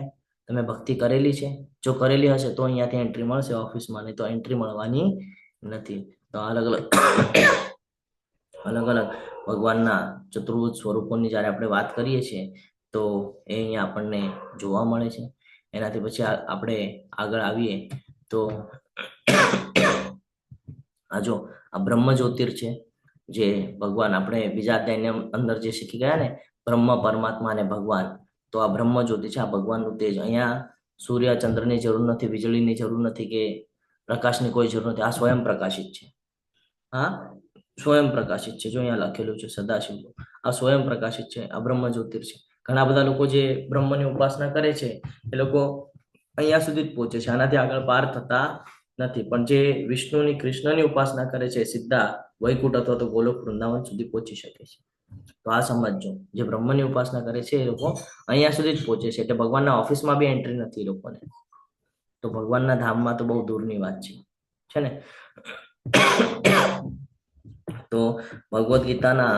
તમે ભક્તિ કરેલી છે? જો કરેલી હશે તો અહીંયાથી એન્ટ્રી મળશે ઓફિસમાં, નહીં તો એન્ટ્રી મળવાની નથી. તો અલગ અલગ ભગવાનના ચતુર્ભુજ સ્વરૂપોની જ્યારે આપણે વાત કરીએ છીએ તો એ અહીંયા આપણને જોવા મળે છે. એનાથી પછી આપણે આગળ આવીએ તો આ જો આ બ્રહ્મ જ્યોતિર છે, જે ભગવાન આપણે બીજા અધ્યાયની અંદર જે શીખી ગયા ને, બ્રહ્મ, પરમાત્મા અને ભગવાન. તો આ બ્રહ્મ જ્યોતિ છે, આ ભગવાનનું તેજ. અહીંયા સૂર્ય ચંદ્રની જરૂર નથી, વીજળીની જરૂર નથી કે પ્રકાશની કોઈ જરૂર નથી. આ સ્વયં પ્રકાશિત છે. હા, સ્વયં પ્રકાશિત છે. જો અહીંયા લખેલું છે સદાશિવ, આ સ્વયં પ્રકાશિત છે. આ બ્રહ્મ જ્યોતિર છે. ઘણા બધા લોકો જે બ્રહ્મની ઉપાસના કરે છે એ લોકો અહીંયા સુધી જ પહોંચે છે, આનાથી આગળ પાર થતા નથી. પણ જે વિષ્ણુની, કૃષ્ણની ઉપાસના કરે છે સીધા વૈકુંઠ અથવા તો ગોલોક વૃંદાવન સુધી પહોંચી શકે છે. તો આ સમજજો, જે બ્રહ્મની ઉપાસના કરે છે એ લોકો અહીંયા સુધી જ પહોંચે છે. એટલે ભગવાનના ઓફિસમાં બી એન્ટ્રી નથી એ લોકોને. તો ભગવાનના ધામમાં તો બહુ દૂરની વાત છે ને. તો ભગવદ્ ગીતાના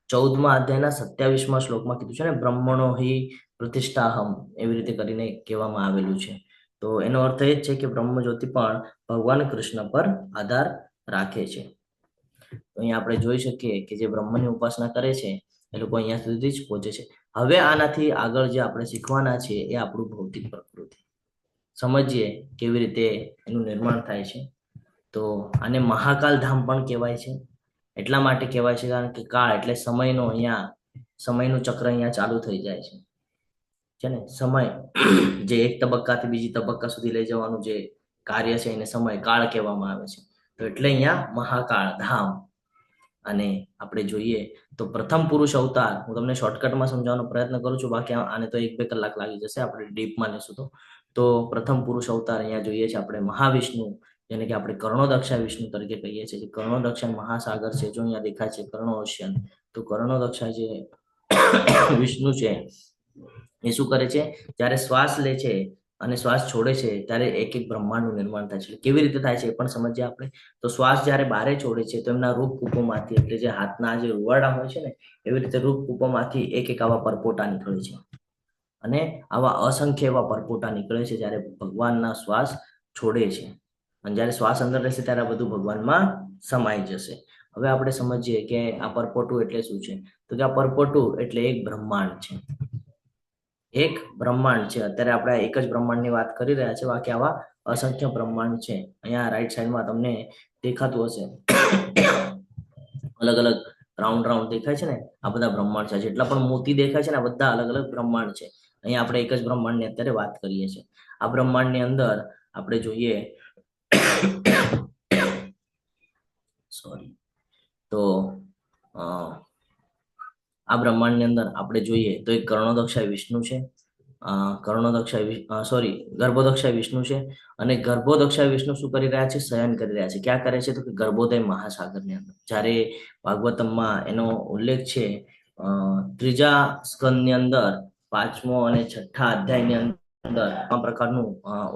14મા અધ્યાયના 27મા શ્લોકમાં કીધું છે ને, બ્રહ્મણો હિ પ્રતિષ્ઠાહમ, એવી રીતે કરીને કહેવામાં આવેલું છે. તો એનો અર્થ એ જ છે કે બ્રહ્મ જ્યોતિ પણ ભગવાન કૃષ્ણ પર આધાર રાખે છે. તો અહીંયા આપણે જોઈ શકીએ કે જે બ્રહ્મની ઉપાસના કરે છે એ લોકો અહીંયા સુધી જ પહોંચે છે. હવે આનાથી આગળ જે આપણે શીખવાના છે એ આપણું ભૌતિક પ્રકૃતિ સમજીએ, કેવી રીતે એનું નિર્માણ થાય છે. તો આને મહાકાલ ધામ પણ કહેવાય છે. એટલા માટે કહેવાય છે કારણ કે કાળ એટલે સમયનો, અહીંયા સમયનું ચક્ર અહીંયા ચાલુ થઈ જાય છે ને. સમય જે એક તબક્કાથી બીજી તબક્કા સુધી લઈ જવાનું જે કાર્ય છે એને સમય કાળ કહેવામાં આવે છે. તો એટલે અહીંયા મહાકાળ ધામ. અને આપણે જોઈએ તો પ્રથમ પુરુષ અવતાર, હું તમને શોર્ટકટમાં સમજાવવાનો પ્રયત્ન કરું છું, બાકી આને તો 1-2 કલાક લાગી જશે આપણે ડીપમાં લેશું તો પ્રથમ પુરુષ અવતાર અહીંયા જોઈએ છે આપણે મહાવિષ્ણુ, જેને કે આપણે કર્ણોદક્ષા વિષ્ણુ તરીકે કહીએ છીએ. કર્ણોદક્ષા મહાસાગર છે, જો અહીંયા દેખાય છે કર્ણો ઓશિયન, તો કર્ણોદક્ષા જે વિષ્ણુ છે એ શું કરે છે, જ્યારે શ્વાસ લે છે અને શ્વાસ છોડે છે ત્યારે એક એક બ્રહ્માંડનું નિર્માણ થાય છે. કેવી રીતે થાય છે એ પણ સમજીએ આપણે. તો શ્વાસ જ્યારે બહારે છોડે છે તો એમના રૂપકૂપોમાંથી, એટલે જે હાથના જે રૂવાડા હોય છે ને, એવી રીતે રૂપકૂપોમાંથી એક એક આવા પરપોટા નીકળે છે, અને આવા અસંખ્ય એવા પરપોટા નીકળે છે જ્યારે ભગવાનના શ્વાસ છોડે છે. અને જ્યારે શ્વાસ અંદર રહેશે ત્યારે આ બધું ભગવાનમાં સમાઈ જશે. હવે આપણે સમજીએ કે આ પરપોટું એટલે શું છે. તો કે આ પરપોટું એટલે એક બ્રહ્માંડ છે. એક બ્રહ્માંડ છે. અત્યારે આપણે એક જ બ્રહ્માંડની વાત કરી રહ્યા છે, બાકી આવા અસંખ્ય બ્રહ્માંડ છે. અહીંયા રાઈટ સાઈડમાં તમને દેખાતું હશે અલગ અલગ રાઉન્ડ રાઉન્ડ દેખાય છે ને, આ બધા બ્રહ્માંડ છે. જેટલા પણ મોતી દેખાય છે ને, આ બધા અલગ અલગ બ્રહ્માંડ છે. અહીંયા આપણે એક જ બ્રહ્માંડની અત્યારે વાત કરીએ છીએ. આ બ્રહ્માંડની અંદર આપણે જોઈએ તો આ બ્રહ્માંડની અંદર આપણે જોઈએ તો એક કર્ણોદક્ષા વિષ્ણુ છે, ગર્ભોદક્ષા વિષ્ણુ છે. અને ગર્ભોદક્ષા વિષ્ણુ શું કરી રહ્યા છે, શયન કરી રહ્યા છે. ક્યાં કરે છે, તો કે ગર્ભોદય મહાસાગરની અંદર. જ્યારે ભાગવતમમાં એનો ઉલ્લેખ છે 3જા સ્કંદની અંદર 5મો અને 6ઠા અધ્યાયની અંદર આ પ્રકારનું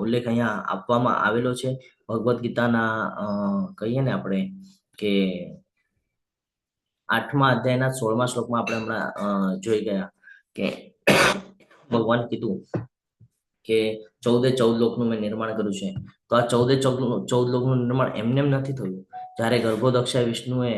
ઉલ્લેખ અહીંયા આપવામાં આવેલો છે. ભગવદ્ ગીતાના કહીએ ને આપણે કે 8મા અધ્યાયના 16મા શ્લોકમાં આપણે હમણાં જોઈ ગયા કે ભગવાન કીધું કે 14 લોકનું મેં નિર્માણ કર્યું છે. તો આ 14 લોકનું નિર્માણ એમને એમ નથી થયું. જ્યારે ગર્ભોદક્ષા વિષ્ણુએ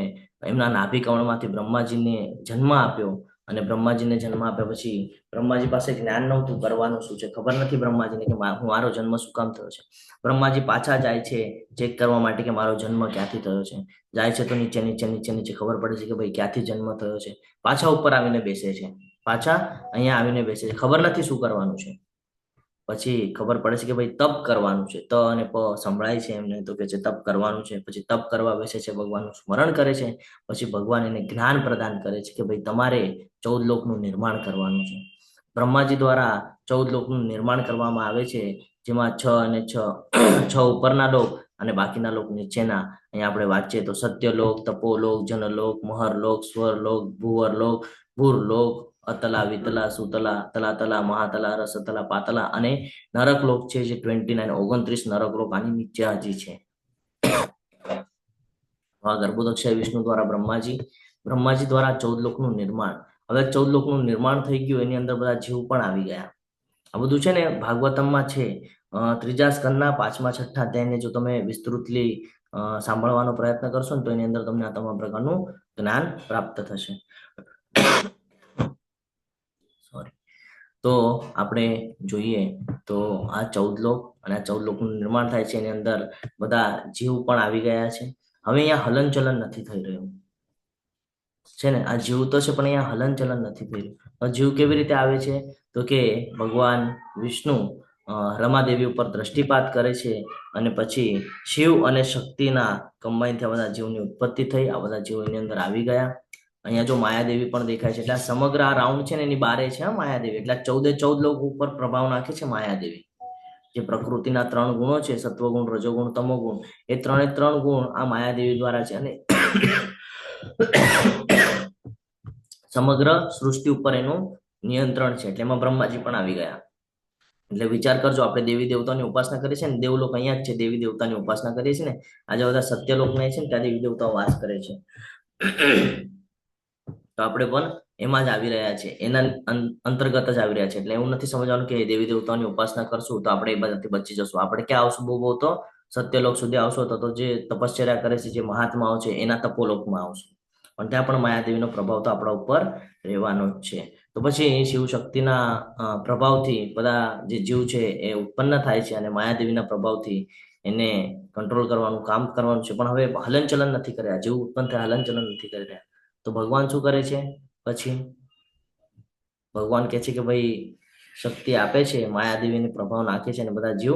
એમના નાભી કમળમાંથી બ્રહ્માજીને જન્મ આપ્યો, અને બ્રહ્માજીને જન્મ આપ્યા પછી બ્રહ્માજી પાસે જ્ઞાન નહોતું, કરવાનું શું છે ખબર નથી બ્રહ્માજીને કે મારો જન્મ શું કામ થયો છે. બ્રહ્માજી પાછા જાય છે ચેક કરવા માટે કે મારો જન્મ ક્યાંથી થયો છે. જાય છે તો નીચે ખબર પડે છે કે ભાઈ ક્યાંથી જન્મ થયો છે. પાછા ઉપર આવીને બેસે છે, પાછા અહીંયા આવીને બેસે છે. ખબર નથી શું કરવાનું છે. પછી ખબર પડે છે કે ભાઈ તપ કરવાનું છે. ત અને પ સંભળાય છે એમને, તો કે છે તપ કરવાનું છે. પછી તપ કરવા બેસે છે, ભગવાનનું સ્મરણ કરે છે. પછી ભગવાન એને જ્ઞાન પ્રદાન કરે છે કે ભાઈ તમારે 14 લોકનું નિર્માણ કરવાનું છે. બ્રહ્માજી દ્વારા 14 લોકનું નિર્માણ કરવામાં આવે છે, જેમાં 6 અને 6 ઉપરના લોક અને બાકીના લોક નીચેના. અહીંયા આપણે વાંચીએ તો સત્યલોક, તપોલોક, જનલોક, મહરલોક, સ્વરલોક, ભુવરલોક, ભૂરલોક, અતલા, વિતલા, સુતલા, તલાતલા, મહાતલા, રસતલા, પાતલા અને નરકલોક છે, જે 29 નરકલોક આની નીચે હજી છે. ગર્ભોદક્ષા વિષ્ણુ દ્વારા બ્રહ્માજી દ્વારા 14 લોકનું નિર્માણ. હવે 14 લોકનું નિર્માણ થઈ ગયું, એની અંદર બધા જીવ પણ આવી ગયા. આ બધું છે ને ભાગવતમમાં છે. 3જા સ્કંદના 5મા 6ઠા અધ્યાયને જો તમે વિસ્તૃતલી સાંભળવાનો પ્રયત્ન કરશો ને, તો એની અંદર તમને આ તમામ પ્રકારનું જ્ઞાન પ્રાપ્ત થશે. તો આપણે જોઈએ તો આ 14 લોક અને આ 14 લોકનું નિર્માણ થાય છે, એની અંદર બધા જીવ પણ આવી ગયા છે. હવે અહીંયા હલનચલન નથી થઈ રહ્યું છે ને, આ જીવ તો છે પણ અહીંયા હલનચલન નથી થઈ રહ્યું. જીવ કેવી રીતે આવે છે, તો કે ભગવાન વિષ્ણુ રમાદેવી ઉપર દ્રષ્ટિપાત કરે છે, અને પછી શિવ અને શક્તિના કમ્બાઈન થયા બધા જીવની ઉત્પત્તિ થઈ. આ બધા જીવો એની અંદર આવી ગયા. અહીંયા જો માયાદેવી પણ દેખાય છે. એટલે આ સમગ્ર આ રાઉન્ડ છે ને એની બારે છે માયાદેવી. એટલે 14 લોક ઉપર પ્રભાવ નાખે છે માયાદેવી. જે પ્રકૃતિના 3 ગુણો છે, સત્વગુણ, રજોગુણ, તમોગુણ, એ 3 ગુણ આ માયાદેવી દ્વારા છે. અને સમગ્ર સૃષ્ટિ ઉપર એનું નિયંત્રણ છે. એટલે એમાં બ્રહ્માજી પણ આવી ગયા. એટલે વિચાર કરજો, આપણે દેવી દેવતાની ઉપાસના કરીએ છીએ ને, દેવલોક અહીંયા જ છે. દેવી દેવતાની ઉપાસના કરીએ છીએ ને, આજે બધા સત્યલોકમાં છે ને, ત્યાં દેવી દેવતાઓ વાસ કરે છે. તો આપણે પણ એમાં જ આવી રહ્યા છે, એના અંતર્ગત જ આવી રહ્યા છે. એટલે એવું નથી સમજવાનું કે દેવી દેવતાઓની ઉપાસના કરશું તો આપણે એ બધાથી બચી જશું. આપણે ક્યાં આવશું? બહુ તો સત્યલોક સુધી આવશો તો જે તપશ્ચર્યા કરે છે, જે મહાત્માઓ છે, એના તપોલોકમાં આવશું. પણ ત્યાં પણ માયાદેવીનો પ્રભાવ તો આપણા ઉપર રહેવાનો જ છે. તો પછી શિવ શક્તિના પ્રભાવથી બધા જે જીવ છે એ ઉત્પન્ન થાય છે, અને માયાદેવીના પ્રભાવથી એને કંટ્રોલ કરવાનું કામ કરવાનું છે. પણ હવે હલનચલન નથી કર્યા, જીવ ઉત્પન્ન થયા હલનચલન નથી કરી રહ્યા. તો ભગવાન શું કરે છે? પછી ભગવાન કહે છે કે ભાઈ શક્તિ આપે છે, માયાદેવીને પ્રભાવ નાખે છે, અને બધા જીવ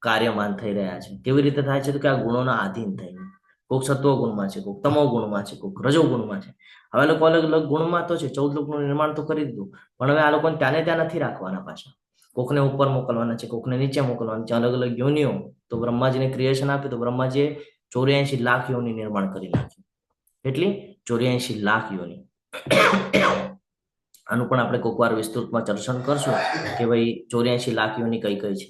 કાર્યમાન થઈ રહ્યા છે. કેવી રીતે થાય છે? તો કે આ ગુણોના આધીન થઈને. કોઈક સત્વ ગુણમાં છે, કોઈક તમો ગુણમાં છે, કોઈક રજો ગુણમાં છે. હવે આ લોકો અલગ અલગ ગુણમાં તો છે, 14 લોકનું નિર્માણ તો કરી દીધું, પણ હવે આ લોકોને ત્યાં નથી રાખવાના પાછા. કોકને ઉપર મોકલવાના છે, કોકને નીચે મોકલવાના છે, અલગ અલગ યોનિઓ. તો બ્રહ્માજીને ક્રિએશન આપ્યું તો બ્રહ્માજીએ 84 લાખ યોની નિર્માણ કરી નાખ્યું. એટલી 84 લાખ યોની. આનું પણ આપણે કોઈક વાર વિસ્તૃતમાં ચર્ચા કરશું કે ભાઈ 84 લાખ યોની કઈ કઈ છે.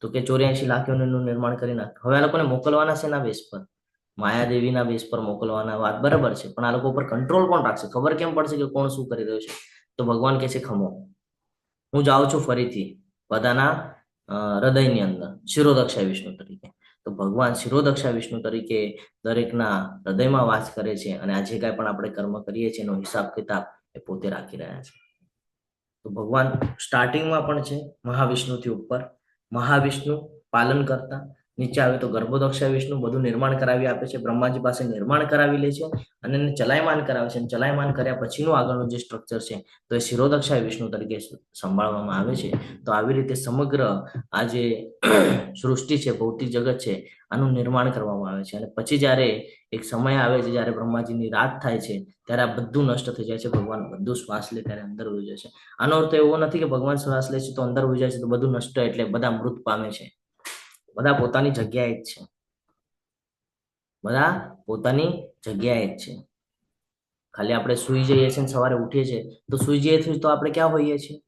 તો કે 84 લાખ યોનીનું નિર્માણ કરી નાખ્યું. હવે આ લોકોને મોકલવાના છે ના બેસ પર, માયાદેવીના બેસ પર મોકલવાના, વાત બરાબર છે, પણ આ લોકો પર કંટ્રોલ કોણ રાખશે? ખબર કેમ પડશે કે કોણ શું કરી રહ્યું છે? તો ભગવાન કહે છે ખમો, હું જાઉં છું ફરીથી બધાના હૃદયની અંદર શિરોદક્ષા વિષ્ણુ તરીકે. તો ભગવાન શિરોદક્ષા વિષ્ણુ તરીકે દરેકના હૃદયમાં વાસ કરે છે, અને આ જે કાંઈ પણ આપણે કર્મ કરીએ છીએ એનો હિસાબ કિતાબ એ પોતે રાખી રહ્યા છે. તો ભગવાન સ્ટાર્ટિંગમાં પણ છે મહાવિષ્ણુથી ઉપર, મહાવિષ્ણુ પાલન કરતા, નીચે આવે તો ગર્ભોદક્ષા વિષ્ણુ બધું નિર્માણ કરાવી આપે છે. બ્રહ્માજી પાસે નિર્માણ કરાવી લે છે અને એને ચલાયમાન કરાવે છે. ચલાયમાન કર્યા પછીનું આગળનું જે સ્ટ્રક્ચર છે તો એ શિરોદક્ષા વિષ્ણુ તરીકે સંભાળવામાં આવે છે. તો આવી રીતે સમગ્ર આ જે સૃષ્ટિ છે, ભૌતિક જગત છે, આનું નિર્માણ કરવામાં આવે છે. અને પછી જ્યારે એક સમય આવે છે જ્યારે બ્રહ્માજીની રાત થાય છે ત્યારે આ બધું નષ્ટ થઈ જાય છે. ભગવાન બધું શ્વાસ લે ત્યારે અંદર ઉઈ જાય છે. આનો અર્થ એવો નથી કે ભગવાન શ્વાસ લે છે તો અંદર ઉઈ જાય છે તો બધું નષ્ટ, એટલે બધા મૃત પામે છે. બધા પોતાની જગ્યાએ જ છે, બધા પોતાની જગ્યાએ જ છે. ખાલી આપણે સુઈ જઈએ છીએ, સવારે ઉઠીએ છીએ તો સુઈ જઈએ છીએ તો આપણે ક્યાં હોઈએ છીએ?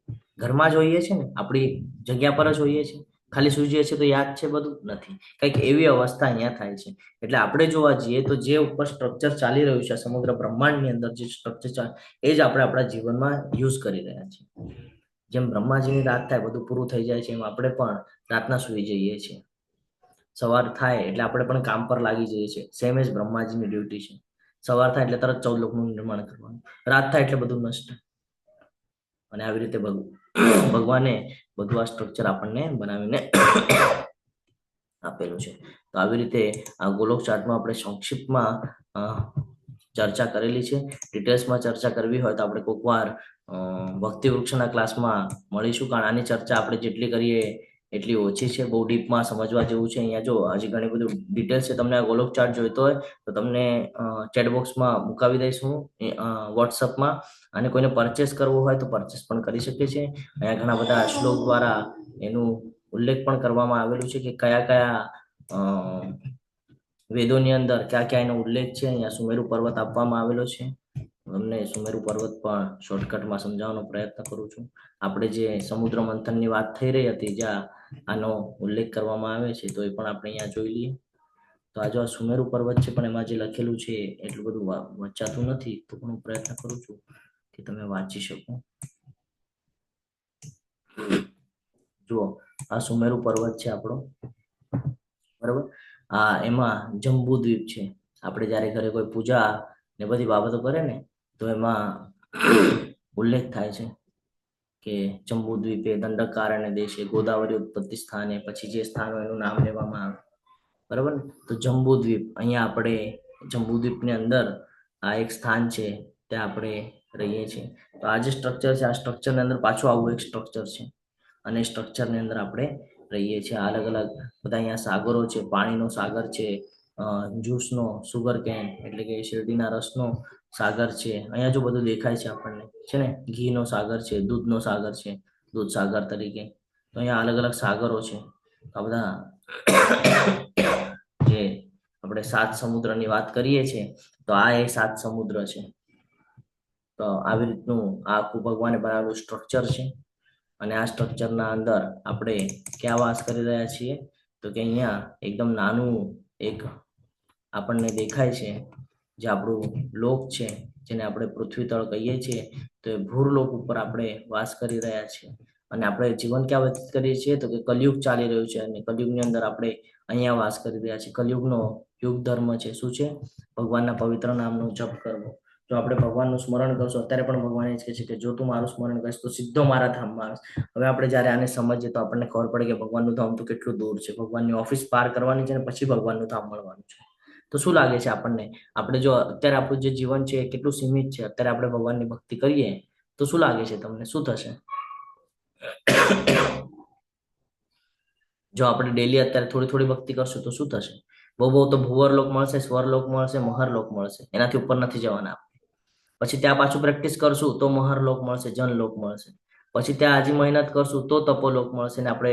ઘરમાં જ હોઈએ છીએ ને, આપણી જગ્યા પર જ હોઈએ છીએ. ખાલી સુઈ જઈએ છીએ તો યાદ છે બધું? નથી. કંઈક એવી અવસ્થા અહીંયા થાય છે. એટલે આપણે જોવા જઈએ તો જે ઉપર સ્ટ્રક્ચર ચાલી રહ્યું છે સમગ્ર બ્રહ્માંડની અંદર, જે સ્ટ્રક્ચર ચાલે એ જ આપણે આપણા જીવનમાં યુઝ કરી રહ્યા છીએ. જેમ બ્રહ્માજીની રાત થાય બધું પૂરું થઈ જાય છે, એમ આપણે પણ રાતના સુઈ જઈએ છીએ. સવાર થાય એટલે આપણે પણ કામ પર લાગી જઈએ છીએ. સેમ એજ બ્રહ્માજીની ડ્યુટી છે. સવાર થાય એટલે તરત 14 લોકનું નિર્માણ કરવાનું, રાત થાય એટલે બધું નષ્ટ. અને આવી રીતે ભગવાને બધું આ સ્ટ્રક્ચર આપણને બનાવીને આપેલું છે. તો આવી રીતે આ ગોલોક ચાર્ટમાં આપણે સંક્ષિપ્તમાં ચર્ચા કરેલી છે. ડિટેલ્સમાં ચર્ચા કરવી હોય તો આપણે કોઈક વાર ભક્તિ વૃક્ષના ક્લાસમાં મળીશું, કારણ આની ચર્ચા આપણે જેટલી કરીએ એટલી ઓછી છે. બહુ ડીપમાં સમજવા જેવું છે. અહીંયા જો હજી ઘણી બધું ડિટેલ્સ છે. તમને આ ગોલોક ચાર્ટ જોઈતો હોય તો તમને ચેટ બોક્સમાં મુકાવી દઈશું વોટ્સઅપમાં. અને કોઈને પરચેસ કરવો હોય તો પરચેસ પણ કરી શકે છે. અહીંયા ઘણા બધા શ્લોક દ્વારા એનું ઉલ્લેખ પણ કરવામાં આવેલું છે કે કયા કયા વેદોની અંદર ક્યાં ક્યાં એનો ઉલ્લેખ છે. અહીંયા સુમેરુ પર્વત આપવામાં આવેલો છે. તમને સુમેરુ પર્વત પણ શોર્ટકટમાં સમજાવવાનો પ્રયત્ન કરું છું. આપણે જે સમુદ્ર મંથનની વાત થઈ રહી હતી જ્યાં આનો ઉલ્લેખ કરવામાં આવે છે તો એ પણ આપણે અહીંયા જોઈ લઈએ. તો આ જો સુમેરુ પર્વત છે પણ એમાં જે લખેલું છે એટલું બધું વંચાતું નથી, તો પણ હું પ્રયત્ન કરું છું કે તમે વાંચી શકો. જુઓ, આ સુમેરુ પર્વત છે આપણો, બરાબર. એમાં જંબુ દ્વીપ છે. આપણે જ્યારે ઘરે કોઈ પૂજા ને બધી બાબતો કરે ને તો એમાં ઉલ્લેખ થાય છે કે જંબુ દ્વીપે દંડકારણ્ય દેશે ગોદાવરી ઉત્પત્તિ સ્થાને, પછી જે સ્થાન હોય એનું નામ લેવામાં આવે, બરાબર ને. તો જંબુ દ્વીપ, અહીંયા આપણે જંબુ દ્વીપની અંદર આ એક સ્થાન છે ત્યાં આપણે રહીએ છીએ. તો આ જે સ્ટ્રક્ચર છે આ સ્ટ્રક્ચરની અંદર પાછું આવું એક સ્ટ્રક્ચર છે અને સ્ટ્રક્ચરની અંદર આપણે રહીએ છીએ. અલગ અલગ બધા અહીંયા સાગરો છે, પાણીનો સાગર છે, જ્યુસનો, સુગર કેન એટલે કે શેરડીના રસનો સાગર છે. અહીંયા જો બધું દેખાય છે આપણને, છે ને, ઘીનો સાગર છે, દૂધનો સાગર છે, દૂધ સાગર તરીકે. તો અહીંયા અલગ અલગ સાગરો છે. આ બધા જે આપણે 7 સમુદ્રની વાત કરીએ છીએ તો આ એ 7 સમુદ્ર છે. તો આવી રીતનું આ આખું ભગવાને બનાવેલું સ્ટ્રક્ચર છે. અને આ સ્ટ્રક્ચરના અંદર આપણે ક્યાં વાસ કરી રહ્યા છીએ તો કે અહીંયા એકદમ નાનું એક આપણને દેખાય છે જે આપણું લોક છે, જેને આપણે પૃથ્વી તળ કહીએ છીએ. તો એ ભૂરલોક ઉપર આપણે વાસ કરી રહ્યા છીએ. અને આપણે જીવન ક્યાં વ્યતીત કરીએ છીએ તો કે કલયુગ ચાલી રહ્યું છે અને કલયુગની અંદર આપણે અહીંયા વાસ કરી રહ્યા છીએ. કલયુગનો યુગ ધર્મ છે શું છે? ભગવાનના પવિત્ર નામનો જપ કરવો. જો આપણે ભગવાનનું સ્મરણ કરશું, અત્યારે પણ ભગવાન એ જ કહે છે કે જો તું મારું સ્મરણ કરીશ તો સીધો મારા ધામમાં આવીશ. હવે આપણે જ્યારે આને સમજીએ તો આપણને ખબર પડે કે ભગવાનનું ધામ તો કેટલું દૂર છે. ભગવાનની ઓફિસ પાર કરવાની છે અને પછી ભગવાનનું ધામ મળવાનું છે. તો શું લાગે છે આપણને? આપણે જો અત્યારે આપણું જે જીવન છે એ કેટલું સીમિત છે, અત્યારે આપણે ભગવાનની ભક્તિ કરીએ તો શું લાગે છે તમને? શું થશે? જો આપણે ડેલી અત્યારે થોડી થોડી ભક્તિ કરશું તો શું થશે? બહુ બહુ તો ભુવરલોક મળશે, સ્વરલોક મળશે, મહરલોક મળશે, એનાથી ઉપર નથી જવાના. પછી ત્યાં પાછું પ્રેક્ટિસ કરશું તો મહરલોક મળશે, જનલોક મળશે. પછી ત્યાં હજી મહેનત કરશું તો તપોલોક મળશે ને આપણે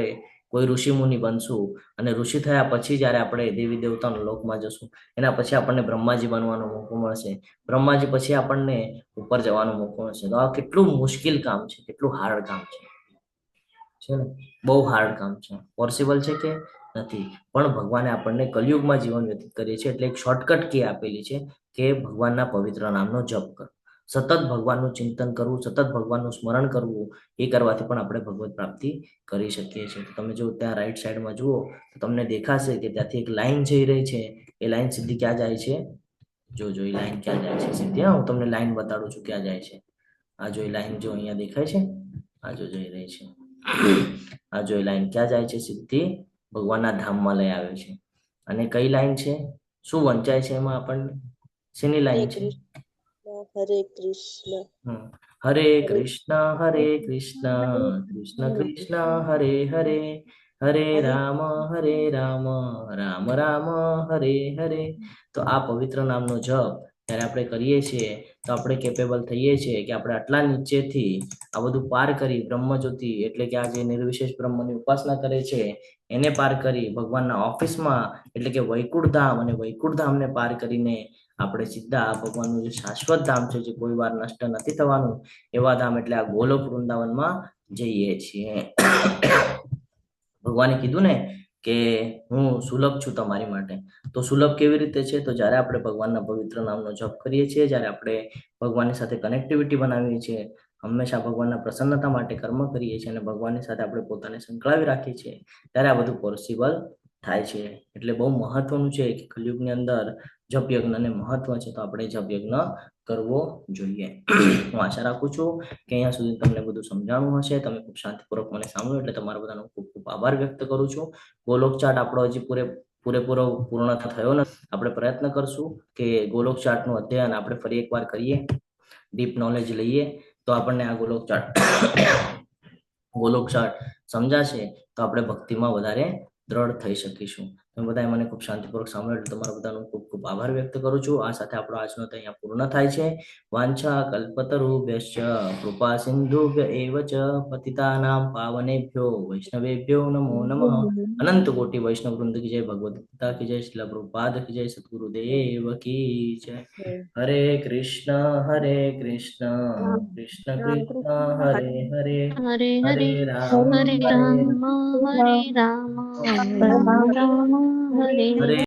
કોઈ ઋષિ મુનિ બનશું. અને ઋષિ થયા પછી જયારે આપણે દેવી દેવતાના લોકમાં જશું, એના પછી આપણને બ્રહ્માજી બનવાનો મોકો મળશે. બ્રહ્માજી પછી આપણને ઉપર જવાનો મોકો મળશે. તો આ કેટલું મુશ્કેલ કામ છે, કેટલું હાર્ડ કામ છે ને? બહુ હાર્ડ કામ છે. પોસિબલ છે કે નથી? પણ ભગવાને આપણને કલયુગમાં જીવન વ્યતીત કરીએ છીએ એટલે એક શોર્ટકટ કી આપેલી છે કે ભગવાનના પવિત્ર નામનો જપ કરો, સતત ભગવાનનું ચિંતન કરવું, સતત ભગવાનનું સ્મરણ કરવું. એ કરવાથી પણ આપણે ભગવત પ્રાપ્તિ કરી શકીએ છીએ. તમે જો ત્યાં રાઈટ સાઈડમાં જુઓ તો તમને દેખાશે કે ત્યાંથી એક લાઈન જઈ રહી છે. એ લાઈન સીધી ક્યાં જાય છે? જો એ લાઈન ક્યાં જાય છે સીધી? હા, હું તમને લાઈન બતાડું છું ક્યાં જાય છે. આ જો એ લાઈન જો અહીંયા દેખાય છે, આ જો જઈ રહી છે. આ જો એ લાઈન ક્યાં જાય છે? સીધી ભગવાનના ધામમાં લઈ આવે છે. અને કઈ લાઈન છે? શું વંચાય છે એમાં આપણને? શેની લાઈન છે? હરે કૃષ્ણ. હરે કૃષ્ણ હરે કૃષ્ણ કૃષ્ણ કૃષ્ણ હરે હરે, હરે રામ રામ રામ હરે હરે. તો આ પવિત્ર નામનો જપ જ્યારે આપણે કરીએ છીએ તો આપણે કેપેબલ થઈએ છીએ કે આપણે આટલા નીચેથી આ બધું પાર કરી બ્રહ્મજ્યોતિ એટલે કે આ જે નિર્વિશેષ બ્રહ્મની ઉપાસના કરે છે એને પાર કરી ભગવાનના ઓફિસમાં એટલે કે વૈકુંઠ ધામ, અને વૈકુંઠ ધામને પાર કરીને આપણે સીધા ભગવાનનું જે શાશ્વત ધામ છે, જે કોઈ વાર નષ્ટ નથી થવાનું, એવા ધામ એટલે આ ગોલોક વૃંદાવનમાં જઈએ છીએ. ભગવાને કીધું ને કે હું સુલભ છું તમારી માટે. તો સુલભ કેવી રીતે છે? તો જ્યારે આપણે ભગવાનના પવિત્ર નામનો જપ કરીએ છીએ, જ્યારે આપણે ભગવાનની સાથે કનેક્ટિવિટી બનાવીએ છીએ, હંમેશા ભગવાનના પ્રસન્નતા માટે કર્મ કરીએ છીએ અને ભગવાનની સાથે આપણે પોતાને સંકળાવી રાખીએ છીએ, ત્યારે આ બધું પોસિબલ થાય છે. એટલે બહુ મહત્વનું છે કે કલયુગની અંદર જપ યજ્ઞને મહત્વ છે, તો આપણે જપ યજ્ઞ કરવો જોઈએ. હું આશા રાખું છું કે અહીંયા સુધી તમને બધું સમજાણું હશે. તમે ખૂબ શાંતિપૂર્વક મને સાંભળ્યું એટલે તમારા બધાનો ખૂબ ખૂબ આભાર વ્યક્ત કરું છું. ગોલોક ચાર્ટ આપણો હજી પૂરેપૂરો પૂર્ણ થયો નથી. આપણે પ્રયત્ન કરશું કે ગોલોક ચાર્ટનું અધ્યયન આપણે ફરી એકવાર કરીએ, ડીપ નોલેજ લઈએ, તો આપણને આ ગોલોક ચાર્ટ સમજાશે તો આપણે ભક્તિમાં વધારે દ્રઢ થઈ શકીશું. તમે બધાએ મને ખૂબ શાંતિપૂર્વક સાંભળ્યું એટલે તમારા બધાનો ખૂબ ખૂબ આભાર વ્યક્ત કરું છું. આ સાથે આપણો આજનો તો અહીંયા પૂર્ણ થાય છે. વાંછા કલ્પતરુભ્યશ્ચ કૃપા સિંધુભ્ય એવ ચ પતિતાનામ પાવનેભ્યો વૈષ્ણવેભ્યો નમો નમઃ. અનંત કોટી વૈષ્ણવ વૃંદ કી જય, ભગવદ ગીતા કી જય, શ્રીલ પ્રભુપાદ કી જય, સદગુરુદેવ કી જય. હરે કૃષ્ણ કૃષ્ણ કૃષ્ણ હરે હરે, હરે હરે હરે રામ હરે રામ હરે રામ રામ રામ હરે હરે